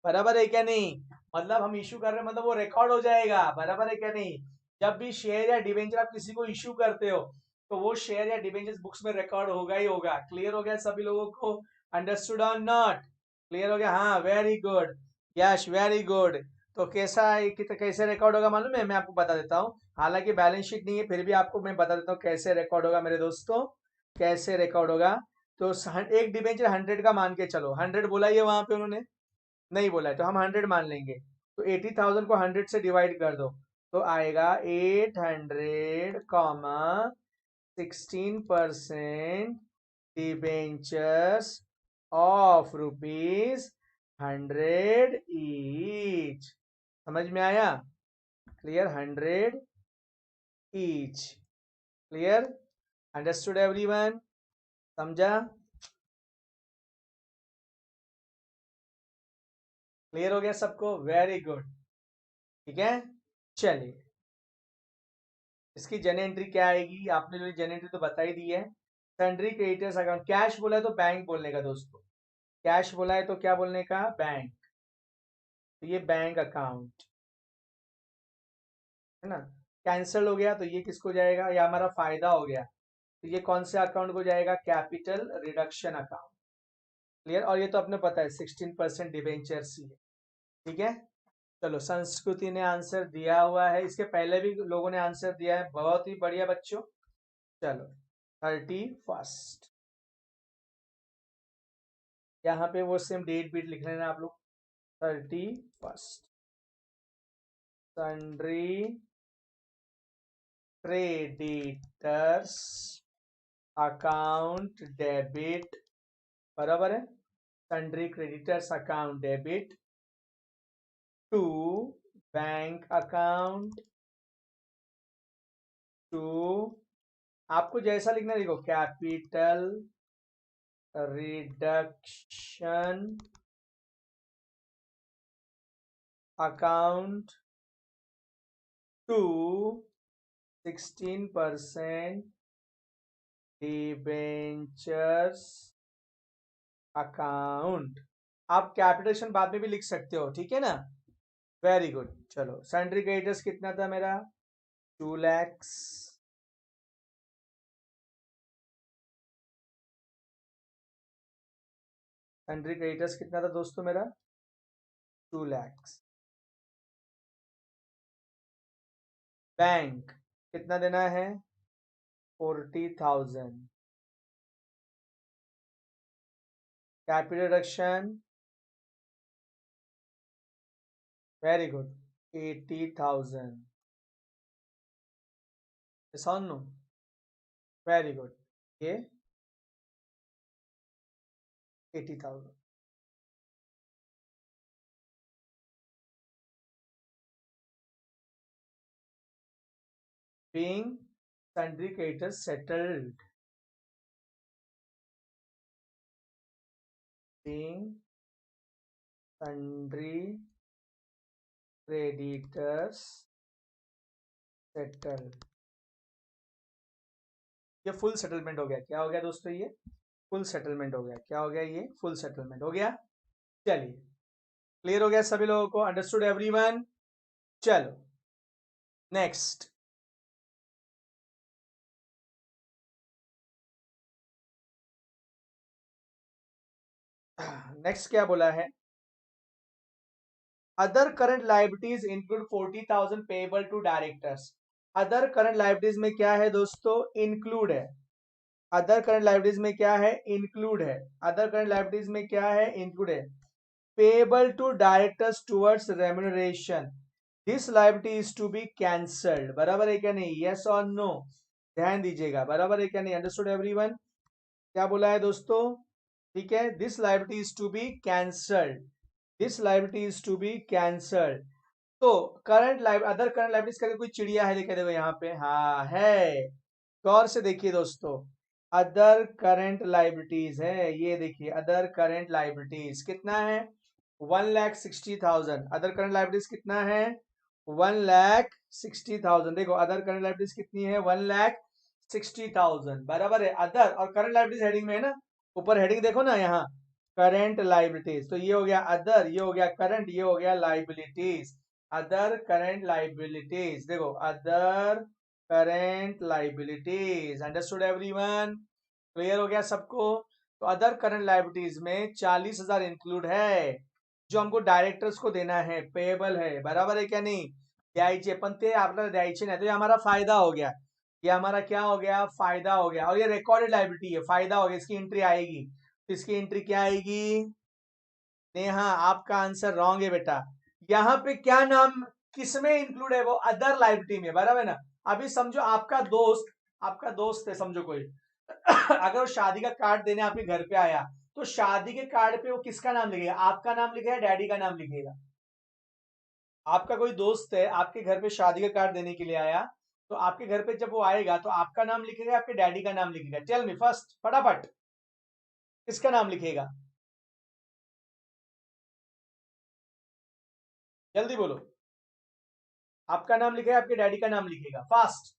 बराबर है क्या नहीं? मतलब हम इश्यू कर रहे हैं, मतलब वो रिकॉर्ड हो जाएगा, बराबर है क्या नहीं? जब भी शेयर या डिबेंचर आप किसी को इश्यू करते हो, तो वो शेयर या डिबेंचर बुक्स में रिकॉर्ड होगा ही होगा। क्लियर हो गया सभी लोगों को? अंडरस्टूड और नॉट? क्लियर हो गया? हाँ, very good, yes, very good. तो कैसा है कि, तो कैसे रिकॉर्ड होगा मालूम है? मैं आपको बता देता हूँ। हालांकि बैलेंस शीट नहीं है, फिर भी आपको मैं बता देता हूँ कैसे रिकॉर्ड होगा मेरे दोस्तों, कैसे रिकॉर्ड होगा। तो एक डिबेंचर 100 का मान के चलो, 100 बोला ही है वहां पे उन्होंने, नहीं बोला है तो हम 100 मान लेंगे। तो 80,000 को 100 से डिवाइड कर दो, तो आएगा 800 कॉमा 16% डिबेंचर्स ऑफ ₹100 ईच। समझ में आया? Clear? 100 each. Clear? Understood everyone? समझा? क्लियर हो गया सबको? वेरी गुड, ठीक है। चलिए, इसकी जन एंट्री क्या आएगी? आपने जो जन एंट्री तो बता ही दी है। सन्ड्री क्रेडिटर्स अकाउंट, कैश बोला है तो बैंक बोलने का दोस्तों, कैश बोला है तो क्या बोलने का? बैंक। तो ये बैंक अकाउंट है ना। कैंसिल हो गया तो ये किसको जाएगा? ये हमारा फायदा हो गया, तो ये कौन से अकाउंट को जाएगा? Capital reduction account. क्लियर? और ये तो अपने पता है 16% डिबेंचर्स ही है, ठीक है। चलो, संस्कृति ने आंसर दिया हुआ है, इसके पहले भी लोगों ने आंसर दिया है, बहुत ही बढ़िया बच्चों। चलो, 31st, यहाँ पे वो सेम डेट बीट लिख लेना आप लोग। 31st, sundry creditors account debit, बराबर है। Sundry creditors account debit to bank account, to, आपको जैसा लिखना लिखो, capital reduction account to 16% debentures account. आप कैपिटलेशन बाद में भी लिख सकते हो, ठीक है ना। Very good. चलो, सन्ड्री क्रेडिटर्स कितना था मेरा? 2 lakhs। सन्ड्री क्रेडिटर्स कितना था दोस्तों मेरा? 2 lakhs। बैंक कितना देना है? 40,000। Capital reduction, very good, 80,000। No, very good, ये 80,000। being sundry creditors settled, being sundry creditors settled। ये फुल सेटलमेंट हो गया। क्या हो गया दोस्तों? ये फुल सेटलमेंट हो गया। क्या हो गया? ये फुल सेटलमेंट हो गया। चलिए, क्लियर हो गया सभी लोगों को? Understood everyone? चलो नेक्स्ट। नेक्स्ट क्या बोला है? Other current liabilities include 40,000 payable to directors. Other current liabilities में क्या है दोस्तों? इंक्लूड है। अदर करंट लायबिलिटीज में क्या है? इंक्लूड है। अदर करंट लायबिलिटीज में क्या है? इंक्लूड है। Payable to directors towards remuneration, this liability is to be cancelled. बराबर है क्या नहीं? यस और नो? ध्यान दीजिएगा। बराबर है क्या नहीं? Understood everyone? क्या बोला है दोस्तों? ठीक है, this liability is to be cancelled, this liability is to be cancelled. तो करंट लाइब अदर करंट लायबिलिटीज करके कोई चिड़िया है? देखिए देखो यहाँ पे, हाँ है। गौर से देखिए दोस्तों, अदर करंट लायबिलिटीज है। ये देखिए, अदर करंट लायबिलिटीज कितना है? 1,60,000। अदर करंट लायबिलिटीज कितना है? 1,60,000। देखो अदर करंट लायबिलिटीज कितनी है? 1,60,000। बराबर है। अदर और करंट लायबिलिटीज हेडिंग में है ना, ऊपर हेडिंग देखो ना यहाँ, करंट लायबिलिटीज। तो ये हो गया अदर, ये हो गया करंट, ये हो गया लायबिलिटीज। अदर करंट लायबिलिटीज, देखो other current liabilities. Understood everyone? Clear हो गया सबको? तो अदर करंट लायबिलिटीज में 40,000 इंक्लूड है, जो हमको डायरेक्टर्स को देना है, पेएबल है। बराबर है क्या नहीं? द्यायचे, पण ते आपल्याला द्यायचे नाही, तो ये हमारा फायदा हो गया। ये हमारा क्या हो गया? फायदा हो गया। और ये रिकॉर्डेड लायबिलिटी है, फायदा हो गया। इसकी एंट्री आएगी, तो इसकी एंट्री क्या आएगी? नेहा, आपका आंसर रॉन्ग है बेटा। यहाँ पे क्या नाम, किसमें इंक्लूड है? वो अदर लायबिलिटी में। बराबर है ना? अभी समझो आपका दोस्त है, समझो कोई अगर वो शादी का कार्ड देने आपके घर पे आया, तो शादी के कार्ड पे वो किसका नाम लिखेगा? आपका नाम लिखेगा, डैडी का नाम लिखेगा? आपका कोई दोस्त है, आपके घर पे शादी का कार्ड देने के लिए आया, तो आपके घर पे जब वो आएगा तो आपका नाम लिखेगा, आपके डैडी का नाम लिखेगा? टेल मी फर्स्ट, फटाफट, किसका नाम लिखेगा? जल्दी बोलो। आपका नाम लिखेगा, आपके डैडी का नाम लिखेगा? फास्ट।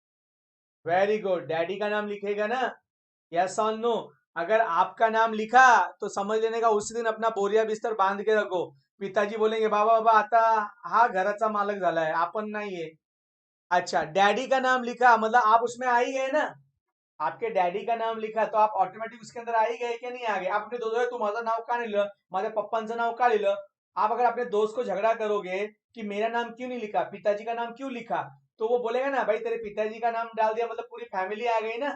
वेरी गुड, डैडी का नाम लिखेगा ना? यस और नो? अगर आपका नाम लिखा तो समझ लेने का उसी दिन अपना बोरिया बिस्तर बांध के रखो। पिताजी बोलेंगे बाबा बाबा आता हा घराचा मालक झालाय, आपण नाहीये। अच्छा, डैडी का नाम लिखा मतलब आप उसमें आ ही गए ना? आपके डैडी का नाम लिखा तो आप ऑटोमेटिक उसके अंदर आ ही गए क्या नहीं आ गए? आप अपने दोस्त, तू माझं नाव का नाही लिहिलं, माझ्या पप्पांचं नाव का लिहिलं? आप अगर अपने दोस्त को झगड़ा करोगे कि मेरा नाम क्यों नहीं लिखा, पिताजी का नाम क्यों लिखा, तो वो बोलेगा ना भाई तेरे पिताजी का नाम डाल दिया मतलब पूरी फैमिली आ गई ना,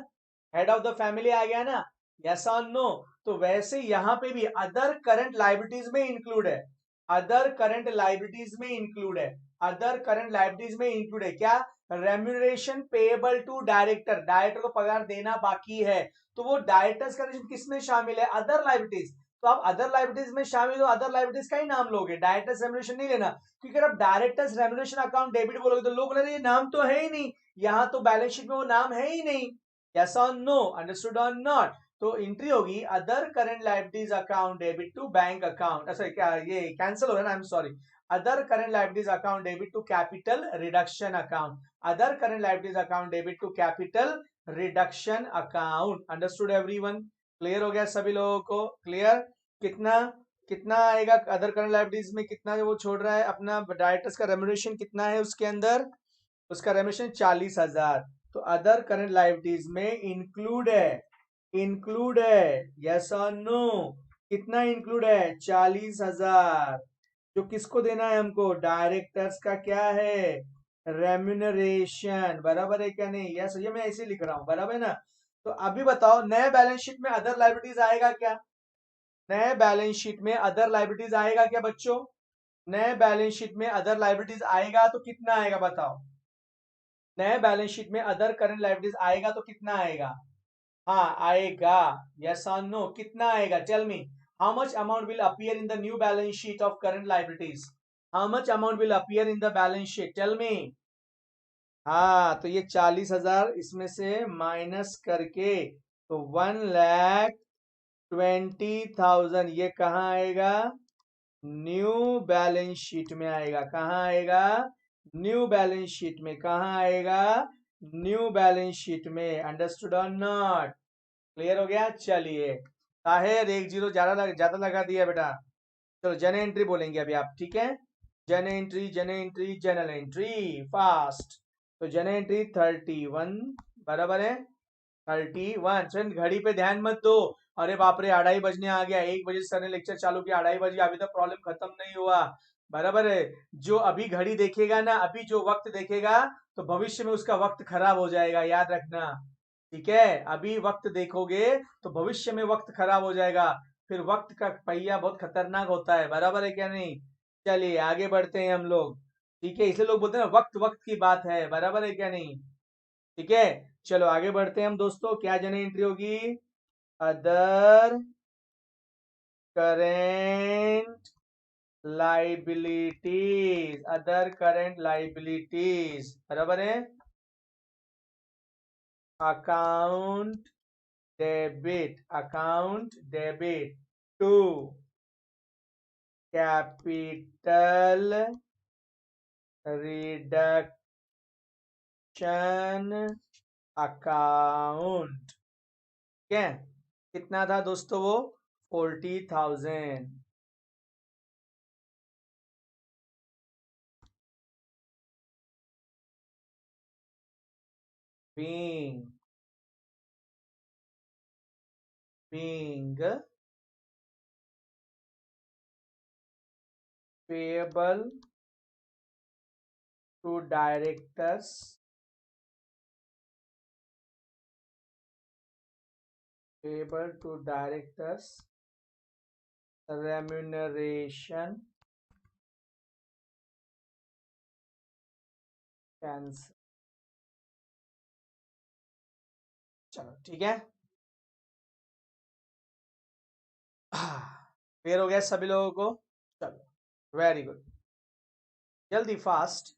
हेड ऑफ द फैमिली आ गया ना? यस और नो? तो वैसे यहाँ पे भी अदर करंट लायबिलिटीज में इंक्लूड है, अदर करंट लायबिलिटीज में इंक्लूड है, अदर करंट लायबिलिटीज में इंक्लूड है क्या? Remuneration payable to director, director को पगार देना बाकी है, तो वो डायरेक्टर्स का किसमें शामिल है? Other liabilities. तो आप अदर लायबिलिटीज में शामिल हो, अदर लायबिलिटीज का ही नाम लोगे, डायरेक्टर्स रेम्यूनरेशन नहीं लेना, क्योंकि अगर आप डायरेक्टर्स रेम्यूनरेशन अकाउंट डेबिट बोलोगे तो लोग बोलेंगे ये नाम तो है ही नहीं, यहाँ तो बैलेंस शीट में वो नाम है ही नहीं। यस और नो? अंडरस्टूड और नॉट? तो एंट्री होगी other current liabilities account debit to bank account, अच्छा क्या ये कैंसिल हो रहा है ना? I am sorry. Other current liabilities account debit to capital reduction account, other current liabilities account debit to capital reduction account. Understood everyone? Clear हो गया सभी लोगों को? क्लियर? कितना कितना आएगा अदर करंट लायबिलिटीज में? कितना वो छोड़ रहा है अपना डायरेक्टर्स का रेम्यूनरेशन कितना है उसके अंदर? उसका रेम्यूनरेशन 40,000। तो अदर करंट लायबिलिटीज में इंक्लूड है, इंक्लूड है। यस और नो? कितना इंक्लूड है? 40,000। जो किसको देना है हमको? डायरेक्टर्स का क्या है? रेम्यूनरेशन। बराबर है क्या नहीं? यस, ये मैं ऐसे लिख रहा हूं, बराबर है ना? तो अभी बताओ नए बैलेंस शीट में अदर लायबिलिटीज आएगा क्या? नए बैलेंस शीट में अदर लायबिलिटीज आएगा क्या बच्चों? नए बैलेंस शीट में अदर लायबिलिटीज आएगा तो कितना आएगा बताओ? नए बैलेंस शीट में अदर करंट लायबिलिटीज आएगा तो कितना आएगा? हाँ आएगा। यस और नो? कितना आएगा? Tell me, how much amount will appear in the new balance sheet of current liabilities? How much amount will appear in the balance sheet? Tell me. हाँ, तो ये 40,000 इसमें से माइनस करके तो 1,20,000 ये कहाँ आएगा? न्यू बैलेंस शीट में आएगा। कहाँ आएगा? न्यू बैलेंस शीट में। कहाँ आएगा? न्यू बैलेंस शीट में। अंडरस्टूड और नॉट? क्लियर हो गया? चलिए, ताहिर 1 0 ज्यादा लगा दिया बेटा। चलो जन एंट्री बोलेंगे अभी आप, ठीक है? जन एंट्री, जन एंट्री, जनरल एंट्री, फास्ट। तो जन एंट्री 31 बराबर है 31। फ्रेंड घड़ी पे ध्यान मत दो। अरे बाप रे 2:30 बजने आ गया, 1 बजे सर ने लेक्चर चालू किया, 2:30 बजे अभी तक प्रॉब्लम खत्म नहीं हुआ। बराबर है। जो अभी घड़ी देखेगा ना, अभी जो वक्त देखेगा, तो भविष्य में उसका वक्त खराब हो जाएगा, याद रखना। ठीक है? अभी वक्त देखोगे तो भविष्य में वक्त खराब हो जाएगा। फिर वक्त का पहिया बहुत खतरनाक होता है। बराबर है क्या नहीं? चलिए आगे बढ़ते हैं हम लोग। ठीक है, इसलिए लोग बोलते हैं वक्त वक्त की बात है। बराबर है क्या नहीं? ठीक है, चलो आगे बढ़ते हैं हम दोस्तों। क्या जन एंट्री होगी? Other current liabilities. Other current liabilities बराबर है account debit. Account debit to capital reduction account. ठीक है? कितना था दोस्तों वो? 40,000। being payable to directors, payable to directors remuneration cancel। चलो ठीक है, क्लियर हो गया सभी लोगों को? चलो वेरी गुड, जल्दी फास्ट।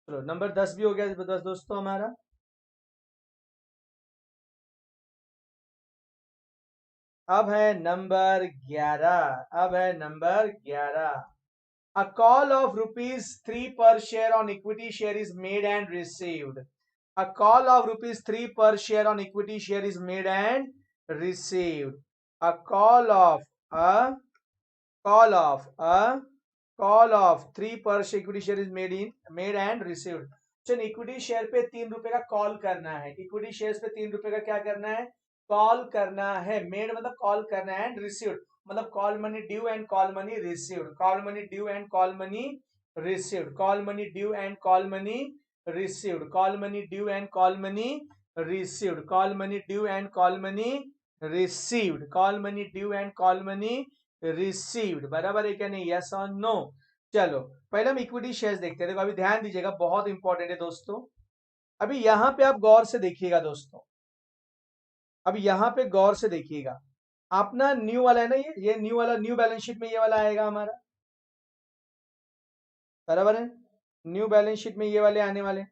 चलो नंबर 10 भी हो गया 10 दोस्तों हमारा। अब है नंबर 11। अब है number 11। A call of ₹3 per share on equity share is made and received. A call of ₹3 per share on equity share is made and received. A call of a call of a call of 3 per share equity share is made and received. चल equity share पे 3 रुपए का call करना है। Equity share पे 3 रुपए का क्या करना है? कॉल करना है। मेड मतलब कॉल करना है, एंड रिसीव्ड मतलब call money due and call money received. Call money due and call money received. Call money due and call money received. Call money due and call money received. Call money due and call money received. Call money due and call money received. बराबर है क्या नहीं? Yes और no? चलो पहले हम equity shares देखते हैं। देखो अभी ध्यान दीजिएगा, बहुत इंपॉर्टेंट है दोस्तों। अभी यहां पे आप गौर से देखिएगा दोस्तों। अब यहां पे गौर से देखिएगा, अपना न्यू वाला है ना, ये न्यू वाला, न्यू बैलेंस शीट में ये वाला आएगा हमारा। बराबर है? न्यू बैलेंस शीट में ये वाले आने वाले।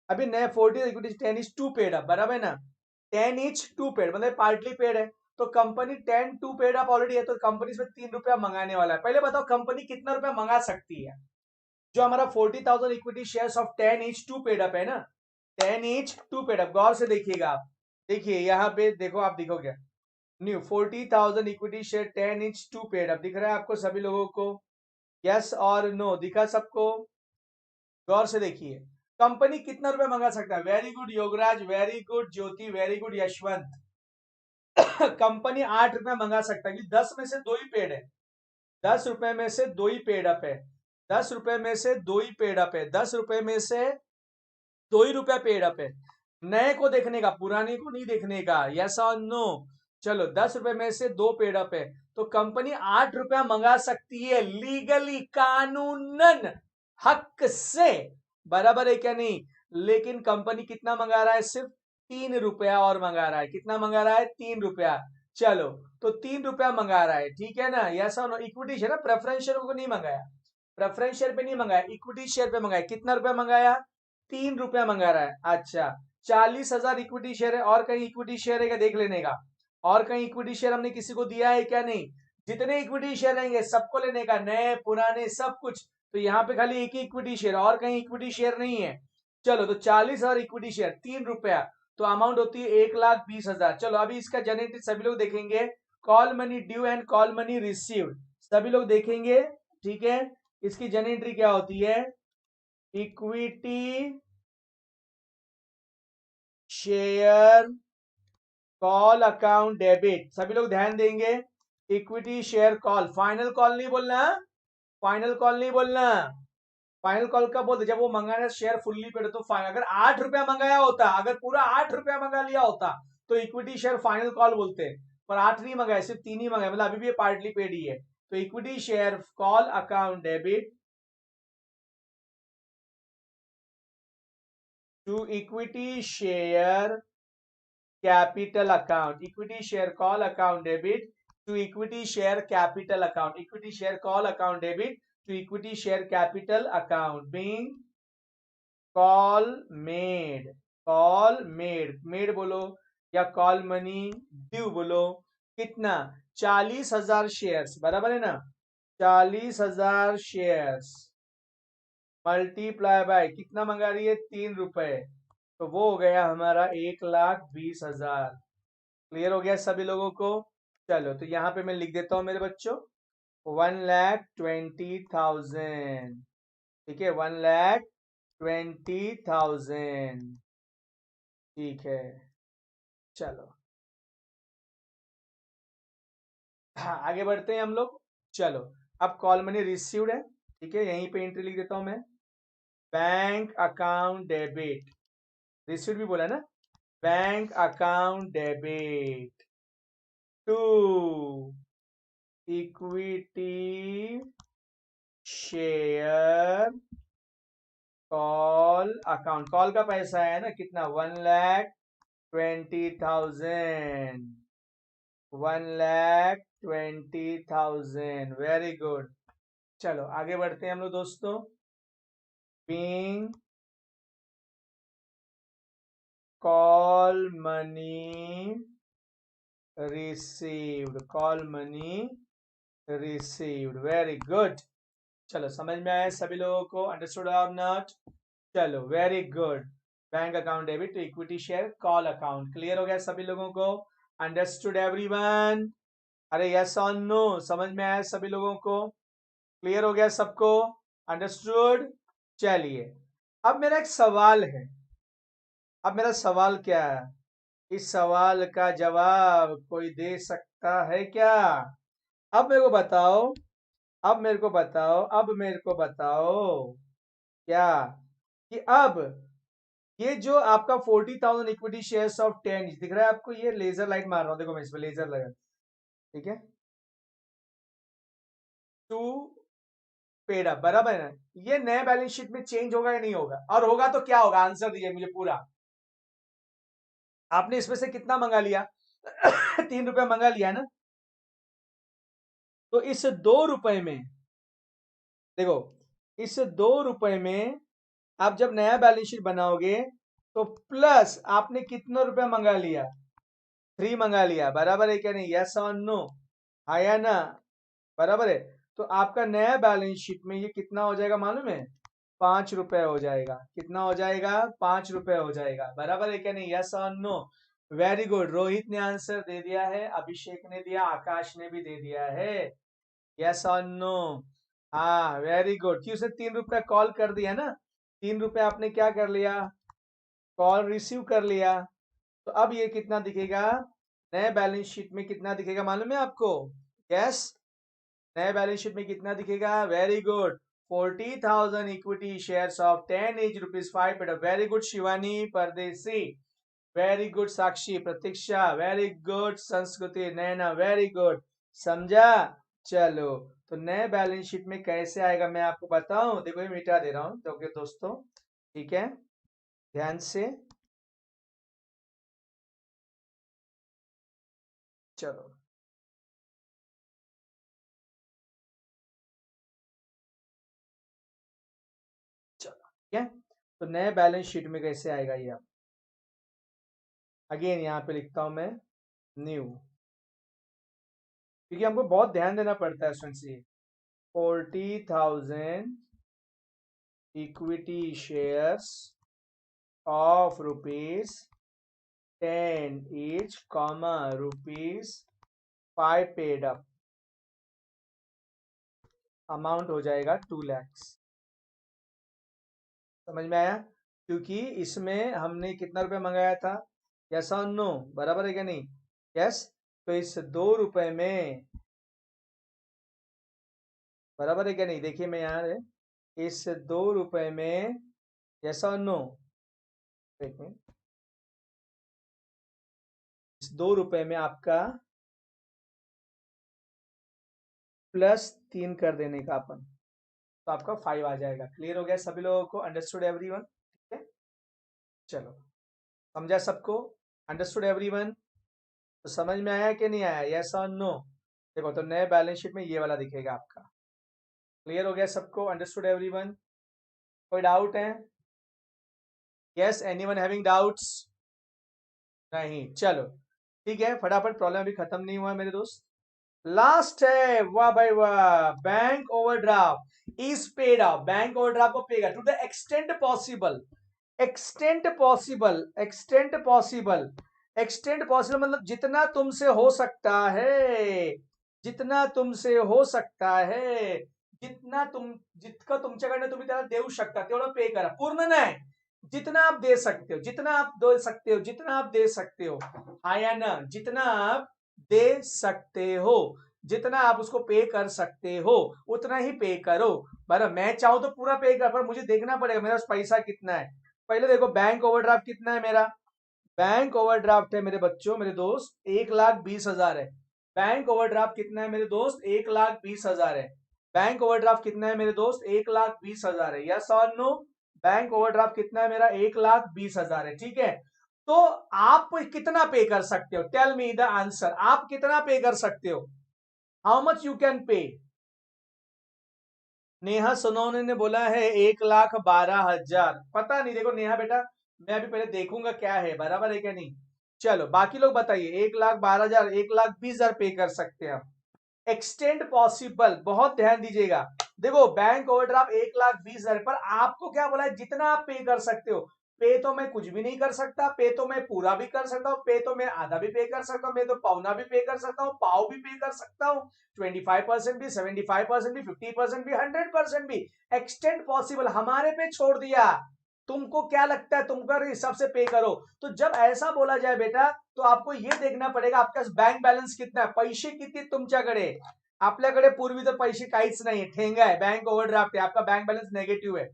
अभी नए 40 equity 10 is to paid up. बराबर है ना? 10 इज टू पेड मतलब पार्टली पेड है। तो company 10 to paid up already है, तो कंपनी इसमें 3 रुपया मंगाने वाला है। पहले बताओ कंपनी कितना रुपया मंगा सकती है? जो हमारा 40,000 equity shares of 10 each to paid up है ना, 10 इच टू पेड अप। गौर से देखिएगा आप, देखिए यहाँ पे देखो, आप देखोगे न्यू 40,000 equity share 10 each to paid up दिख रहा है आपको सभी लोगों को? यस और नो दिखा सबको? गौर से देखिए, कंपनी कितना रुपया मंगा सकता है? Very good Yograj, very good Jyoti, very good Yashwant. Company 8 रुपया मंगा सकता है, 10 में से 2 ही पेड है। 10 रुपए में से 2 ही पेड अप है। 10 रुपए में से 2 ही पेड अप है। 10 रुपए में से 2 ही रुपया पेड अप है। नए को देखने का, पुराने को नहीं देखने का। यस और नो? चलो 10 रुपए में से 2 पेड अप है, तो कंपनी 8 रुपया मंगा सकती है लीगली, कानूनन, हक से। बराबर है क्या नहीं? लेकिन कंपनी कितना मंगा रहा है? सिर्फ 3 रुपया और मंगा रहा है। कितना मंगा रहा है? 3 रुपया। चलो तो 3 रुपया मंगा रहा है, ठीक है ना? यस और नो? इक्विटी शेयर ना, प्रेफरेंस शेयर को नहीं मंगाया, प्रेफरेंस शेयर पे नहीं मंगाया, इक्विटी शेयर पे मंगाया। कितना रुपया मंगाया? ₹3 मंगा रहा है। अच्छा, 40,000 इक्विटी शेयर है। और कहीं इक्विटी शेयर है क्या देख लेने का। और कहीं इक्विटी शेयर हमने किसी को दिया है क्या, नहीं। जितने इक्विटी शेयर रहेंगे सबको लेने का, नए पुराने सब कुछ। तो यहाँ पे खाली एक ही इक्विटी शेयर, और कहीं इक्विटी शेयर नहीं है। चलो, तो 40,000 इक्विटी शेयर, ₹3, तो अमाउंट होती है 1,20,000। चलो अभी इसका जनरेटेड सभी लोग देखेंगे। Call money due and call money received, सभी लोग देखेंगे। ठीक है, इसकी जन एंट्री क्या होती है, equity share call account debit, सभी लोग ध्यान देंगे। Equity share call, final call नहीं बोलना, फाइनल कॉल नहीं बोलना। फाइनल कॉल कब बोलते, जब वो मंगाने शेयर फुल्ली पेड, तो अगर ₹8 मंगाया होता, अगर पूरा ₹8 मंगा लिया होता, तो इक्विटी शेयर फाइनल कॉल बोलते। पर 8 नहीं मंगाए, सिर्फ 3 ही मंगाए, मतलब अभी भी ये पार्टली पेड ही है। तो equity share call account debit to equity share capital account, equity share call account debit to equity share capital account, equity share call account debit to equity share capital account being call made, call made, made बोलो या call money due बोलो। कितना, 40,000 shares, बराबर है ना। 40,000 shares multiply by कितना मंगा रही है, ₹3, तो वो हो गया हमारा 1,20,000। क्लियर हो गया सभी लोगों को। चलो, तो यहाँ पे मैं लिख देता हूँ मेरे बच्चों, 1,20,000। ठीक है, 1,20,000। ठीक है, चलो हाँ आगे बढ़ते हैं हम लोग। चलो, अब कॉल मनी रिसीव्ड है। ठीक है, यहीं पे एंट्री लिख देता हूं मैं, बैंक अकाउंट डेबिट, रिसीव्ड भी बोला है ना, bank account debit to equity share call account, call का पैसा है ना, कितना, 1,20,000, 1,20,000, वेरी गुड। चलो आगे बढ़ते हैं हम लोग दोस्तों। Being call money received, call money received, very good. चलो समझ में आया सभी लोगों को, अंडरस्टूड और नॉट। चलो very good, bank account debit to equity share call account, clear हो गया सभी लोगों को, अंडरस्टूड एवरीवन। अरे यस और नो, समझ में आया सभी लोगों को, क्लियर हो गया सबको, अंडरस्टूड। चलिए, अब मेरा एक सवाल है। अब मेरा सवाल क्या है, इस सवाल का जवाब कोई दे सकता है क्या। अब मेरे को बताओ, अब मेरे को बताओ, अब मेरे को बताओ क्या, कि अब ये जो आपका 40,000 इक्विटी शेयर्स ऑफ 10 दिख रहा है आपको, ये लेजर लाइट मार रहा हूं, देखो मैं इसमें लेजर लगा, ठीक है, टू पेड अप, बराबर है ना। ये नए बैलेंस शीट में चेंज होगा या नहीं होगा, और होगा तो क्या होगा, आंसर दीजिए मुझे पूरा। आपने इसमें से कितना मंगा लिया, ₹3 मंगा लिया ना, तो इस ₹2 में, देखो, इस ₹2 में आप जब नया बैलेंस शीट बनाओगे, तो प्लस आपने कितना रुपया मंगा लिया, 3 मंगा लिया, बराबर है क्या नहीं, यस और नो, आया ना, बराबर है। तो आपका नया बैलेंस शीट में ये कितना हो जाएगा मालूम है, ₹5 हो जाएगा, कितना हो जाएगा, ₹5 हो जाएगा, बराबर है क्या नहीं, यस और नो। वेरी गुड, रोहित ने आंसर दे दिया है, अभिषेक ने दिया, आकाश ने भी दे दिया है, यस और नो। हाँ वेरी गुड, क्यों से ₹3 कॉल कर दिया ना, ₹3 आपने क्या कर लिया, कॉल रिसीव कर लिया। तो अब ये कितना दिखेगा, नए बैलेंस शीट में कितना दिखेगा मालूम है आपको, यस, नए बैलेंस शीट में कितना दिखेगा, very good, 40,000 equity shares of 10 each ₹5 per, very good Shivani परदेसी, वेरी गुड साक्षी प्रतीक्षा, वेरी गुड संस्कृति नैना, वेरी गुड, समझा। चलो, तो नए बैलेंस शीट में कैसे आएगा मैं आपको बताऊं, देखो ये मिटा दे रहा हूं क्योंकि दोस्तों, ठीक है, ध्यान से, चलो, चलो, ठीक है। तो नए बैलेंस शीट में कैसे आएगा ये आप? अगेन यहाँ पे लिखता हूं मैं न्यू, क्योंकि हमको बहुत ध्यान देना पड़ता है स्टूडेंट्स। ये 40,000 equity shares of ₹10 each, comma ₹5 paid up, amount हो जाएगा 2 lakhs। समझ में आया? क्योंकि इसमें हमने कितना रुपया मंगाया था? यस और नो, बराबर है क्या नहीं? यस। तो इस 2 रुपए में, बराबर है क्या नहीं? देखिए मैं यहाँ है, इस 2 रुपए में, यस और नो, एक मिनट, इस 2 रुपए में आपका +3 कर देने का अपन, तो आपका 5 आ जाएगा। क्लियर हो गया सभी लोगों को? Understood everyone? ठीक है, चलो, समझा सबको? Understood everyone? तो समझ में आया कि नहीं आया? यस और नो? देखो, तो नए बैलेंस शीट में ये वाला दिखेगा आपका। क्लियर हो गया सबको? Understood everyone? कोई डाउट है? Yes, anyone having doubts? नहीं, चलो ठीक है, फटाफट, प्रॉब्लम अभी खत्म नहीं हुआ मेरे दोस्त। लास्ट है, वाह भाई वाह, bank overdraft is paid out. Bank overdraft को पेगा to the extent possible, extent possible, extent possible, extent possible मतलब जितना तुमसे हो सकता है, जितना तुमसे हो सकता है, जितना तुम, जितका तुमच्याकडनं तुम्ही त्याला देऊ शकता तेवढं पे करा। पूर्ण नाही, जितना आप दे सकते हो, जितना आप दे सकते हो, जितना आप दे सकते हो, हाँ या ना? जितना आप दे सकते हो, जितना आप उसको पे कर सकते हो उतना ही पे करो। बराबर, मैं चाहूं तो पूरा पे कर, पर मुझे देखना पड़ेगा मेरे पास पैसा कितना है। पहले देखो बैंक ओवरड्राफ्ट कितना है मेरा। बैंक ओवरड्राफ्ट है मेरे बच्चों, मेरे दोस्त, 1,20,000 है। बैंक ओवरड्राफ्ट कितना है मेरे दोस्त? 1,20,000 है। बैंक ओवरड्राफ्ट कितना है मेरे दोस्त? 1,20,000 है। यस और नो? बैंक ओवरड्राफ्ट कितना है मेरा? 1,20,000 है। ठीक है, तो आप कितना पे कर सकते हो? टेल मी द आंसर, आप कितना पे कर सकते हो? How much you can pay? Neha Sonone ने बोला है 1,12,000। पता नहीं, देखो नेहा बेटा, मैं अभी पहले देखूंगा क्या है, बराबर है क्या नहीं। चलो बाकी लोग बताइए, 1,12,000, 1,20,000 पे कर सकते हैं हम। एक्सटेंड पॉसिबल, बहुत ध्यान दीजिएगा। देखो बैंक ओवरड्राफ्ट 1,20,000 पर आपको क्या बोला है? जितना आप पे कर सकते हो। पे तो मैं कुछ भी नहीं कर सकता, पे तो मैं पूरा भी कर सकता हूँ, पे तो मैं आधा भी पे कर सकता हूँ, मैं तो पौना भी पे कर सकता हूँ, पाव भी पे कर सकता हूँ, 25% भी, 75% भी, 50% भी, 100% भी। एक्सटेंड पॉसिबल हमारे पे छोड़ दिया। तुमको क्या लगता है? तुमको हिसाब से पे करो। तो जब ऐसा बोला जाए बेटा, तो आपको ये देखना पडेगा आपका बैंक बैलेंस कितना है, पैसे किती तुमच्याकडे। आपल्याकडे पूर्वी तर पैसे काहीच नाही, ठेंगा है, बैंक ओवरड्राफ्ट है, आपका बैंक बैलेंस नेगेटिव है।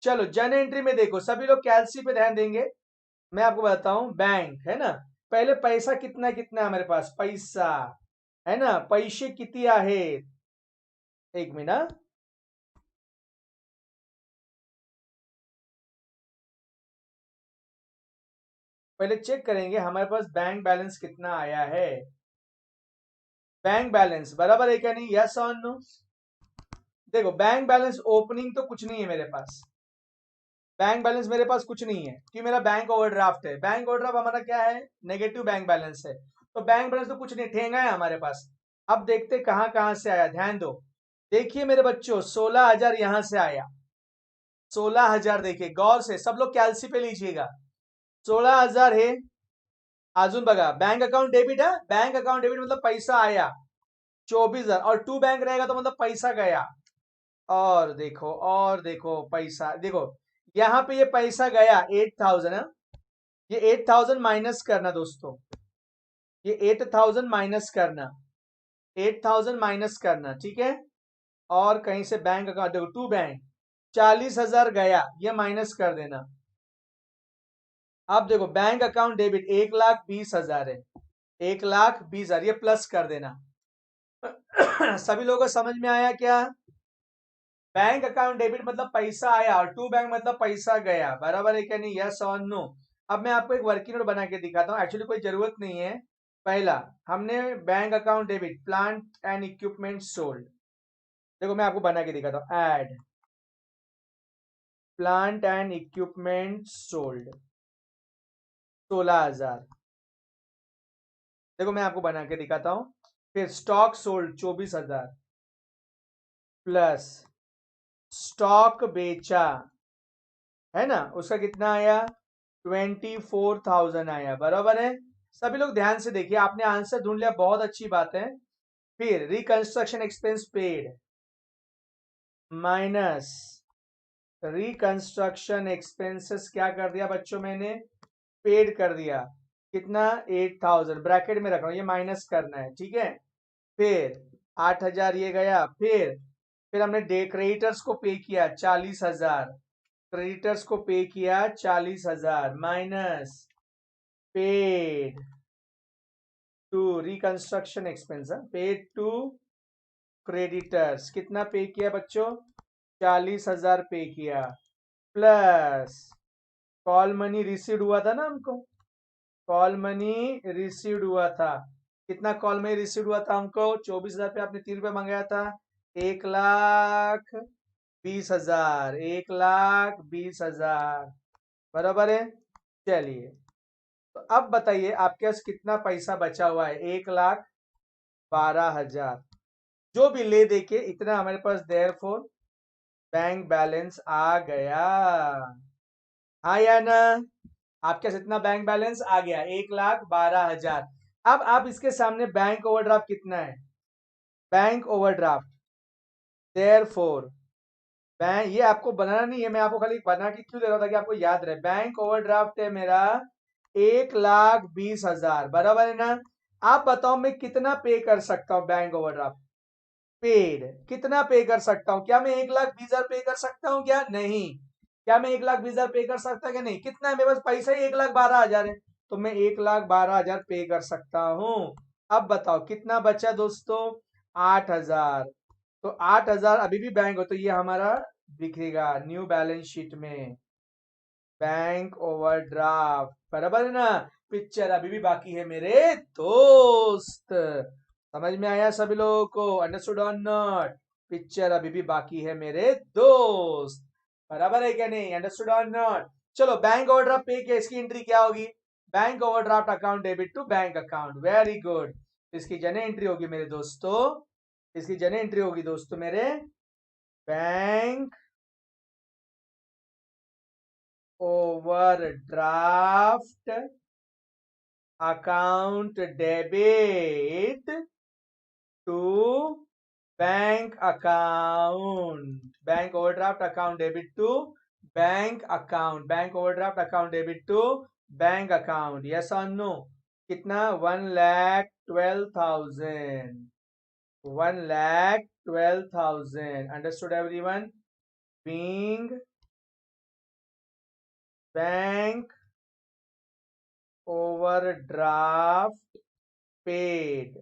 चलो जन एंट्री में देखो, सभी लोग कैलसी पे ध्यान देंगे। मैं आपको बताता हूं, बैंक है ना, पहले पैसा कितना कितना है हमारे पास? पैसा है ना, पैसे किती आहेत? एक मिनट, पहले चेक करेंगे हमारे पास बैंक बैलेंस कितना आया है। बैंक बैलेंस बराबर है क्या नहीं? यस और नो? देखो बैंक बैलेंस ओपनिंग तो कुछ नहीं है मेरे पास, बैंक बैलेंस मेरे पास कुछ नहीं है, कि मेरा बैंक ओवरड्राफ्ट है। बैंक ओवरड्राफ्ट हमारा क्या है? नेगेटिव बैंक बैलेंस है। तो बैंक बैलेंस तो कुछ नहीं, ठेंगा है हमारे पास। अब देखते कहां कहां से आया, ध्यान दो। देखिए मेरे बच्चों, 16,000 यहां से आया, 16,000। देखिए गौर से, सब लोग कैलसी पे लीजिएगा। 16,000 है। अजून बघा, बैंक अकाउंट डेबिट है, बैंक अकाउंट डेबिट मतलब पैसा आया 24,000, और टू बैंक रहेगा तो मतलब पैसा गया। और देखो पैसा, देखो यहाँ पे ये पैसा गया 8,000 है। ये 8,000 माइनस करना दोस्तों, ये 8,000 माइनस करना, 8,000 माइनस करना, ठीक है। और कहीं से बैंक अकाउंट, देखो टू बैंक, 40,000 गया, ये माइनस कर देना। अब देखो बैंक अकाउंट डेबिट 1,20,000 है, 1,20,000, ये प्लस कर देना। सभी लोगों को समझ में आया क्या? बैंक अकाउंट डेबिट मतलब पैसा आया, और टू बैंक मतलब पैसा गया, बराबर है क्या नहीं? यस और नो? अब मैं आपको एक वर्किंग नोट बना के दिखाता हूँ, एक्चुअली कोई जरूरत नहीं है। पहला, हमने bank account debit, plant and equipment sold. देखो मैं आपको बना के दिखाता हूँ, add plant and equipment sold 16,000। देखो मैं आपको बना के दिखाता हूं। फिर स्टॉक सोल्ड 24,000 प्लस स्टॉक बेचा है ना, उसका कितना आया 24,000 आया, बराबर है। सभी लोग ध्यान से देखिए, आपने आंसर ढूंढ लिया, बहुत अच्छी बात है। फिर reconstruction expense paid minus reconstruction expenses क्या कर दिया बच्चों मैंने, पेड कर दिया। कितना 8,000 ब्रैकेट में रख रहा हूं, ये माइनस करना है, ठीक है। फिर 8,000 ये गया। फिर हमने डे क्रेडिटर्स को पे किया 40,000, क्रेडिटर्स को पे किया 40,000 minus paid to reconstruction expense, paid to creditors कितना पे किया बच्चों 40,000 पे किया, प्लस कॉल मनी रिसीव्ड हुआ था ना हमको, कॉल मनी रिसीव्ड हुआ था। कितना कॉल मनी रिसीव्ड हुआ था हमको 24,000 पे आपने 3 रुपये मंगाया था, 1,20,000, 1,20,000 बराबर है। चलिए तो अब बताइए आपके पास कितना पैसा बचा हुआ है, 1,12,000। जो भी ले दे के इतना हमारे पास देयरफॉर बैंक बैलेंस आ गया, हाँ या ना। आपके पास इतना बैंक बैलेंस आ गया 1,12,000। अब आप इसके सामने बैंक ओवरड्राफ्ट कितना है, बैंक ओवरड्राफ्ट देयरफॉर बैंक, ये आपको बनाना नहीं है, मैं आपको खाली बना के क्यों दे रहा था कि आपको याद रहे। बैंक ओवरड्राफ्ट है मेरा 1,20,000 बराबर है ना। आप बताओ मैं कितना पे कर सकता हूँ बैंक ओवरड्राफ्ट, पेड कितना पे कर सकता हूँ, क्या मैं 1,20,000 पे कर सकता हूँ क्या, नहीं। क्या मैं 1,20,000 पे कर सकता क्या, नहीं। कितना है मेरे पास पैसा ही 1,12,000 है, तो मैं 1,12,000 पे कर सकता हूँ। अब बताओ कितना बचा दोस्तों 8,000। तो 8,000 अभी भी बैंक हो, तो ये हमारा दिखेगा न्यू बैलेंस शीट में बैंक ओवरड्राफ्ट, बराबर है ना। पिक्चर अभी भी बाकी है मेरे दोस्त, समझ में आया सभी लोगों को, अंडरस्टूड और नॉट। पिक्चर अभी भी बाकी है मेरे दोस्त, बराबर है क्या नहीं, अंडरस्टूड और नॉट। चलो बैंक ओवरड्राफ्ट पे के इसकी एंट्री क्या होगी, bank overdraft account debit to bank account, very good. इसकी जने एंट्री होगी मेरे दोस्तों, इसकी जने एंट्री होगी दोस्तों मेरे, bank overdraft account debit to bank account, bank overdraft account debit to bank account, bank overdraft account debit to bank account, yes और नो। कितना 1,12,000, 1,12,000, understood everyone. Being bank overdraft paid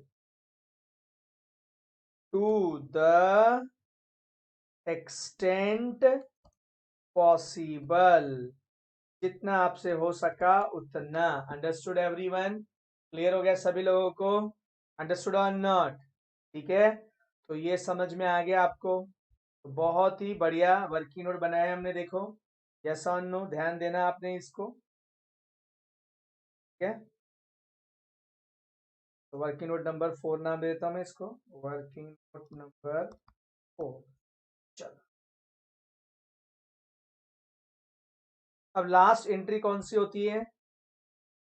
to the extent possible, जितना आपसे हो सका उतना, understood everyone. Clear हो गया सभी लोगों को, अंडरस्टूड और नॉट, ठीक है। तो ये समझ में आ गया आपको, तो बहुत ही बढ़िया वर्किंग नोट बनाया हमने, देखो यस और नो, ध्यान देना आपने इसको, ठीक है। तो वर्किंग नोट नंबर 4 नाम देता हूं मैं इसको, वर्किंग नोट नंबर 4। चलो अब लास्ट एंट्री कौन सी होती है,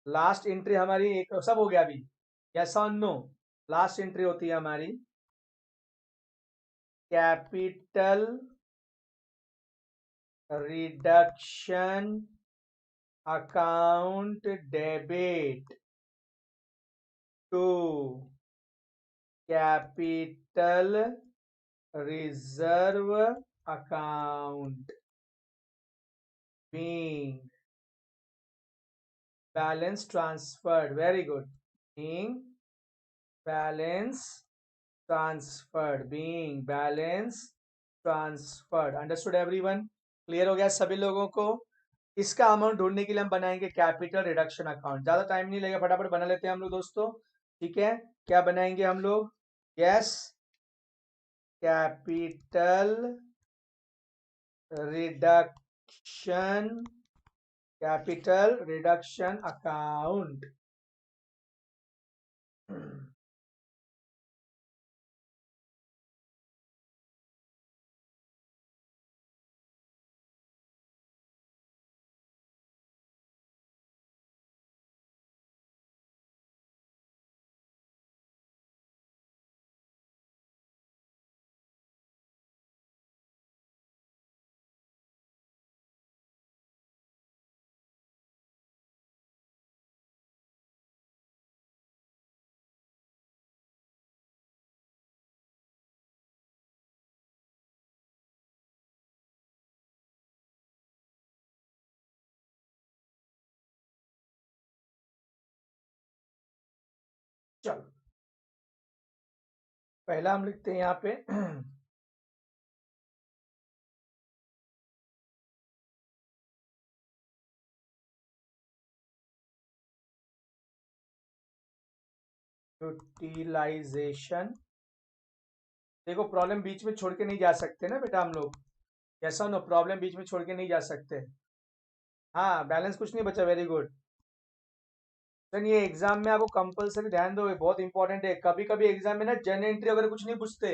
लास्ट एंट्री हमारी एक सब हो गया अभी, यस और नो। लास्ट एंट्री होती है हमारी capital reduction account debit to capital reserve account being balance transferred, very good, being balance transferred, being balance transferred, understood everyone. Clear हो गया सभी लोगों को। इसका अमाउंट ढूंढने के लिए हम बनाएंगे कैपिटल रिडक्शन अकाउंट, ज्यादा टाइम नहीं लगेगा, फटाफट बना लेते हैं हम लोग दोस्तों, ठीक है। क्या बनाएंगे हम लोग, yes capital reduction, capital reduction account. चलो पहला हम लिखते हैं यहाँ पे यूटिलाइजेशन। देखो प्रॉब्लम बीच में छोड़ के नहीं जा सकते ना बेटा हम लोग, ऐसा नो प्रॉब्लम बीच में छोड़ के नहीं जा सकते। हाँ बैलेंस कुछ नहीं बचा, वेरी गुड। देन ये एग्जाम में आपको कंपलसरी ध्यान दो, ये बहुत इंपॉर्टेंट है। कभी कभी एग्जाम में ना जर्नल एंट्री वगैरह कुछ नहीं पूछते,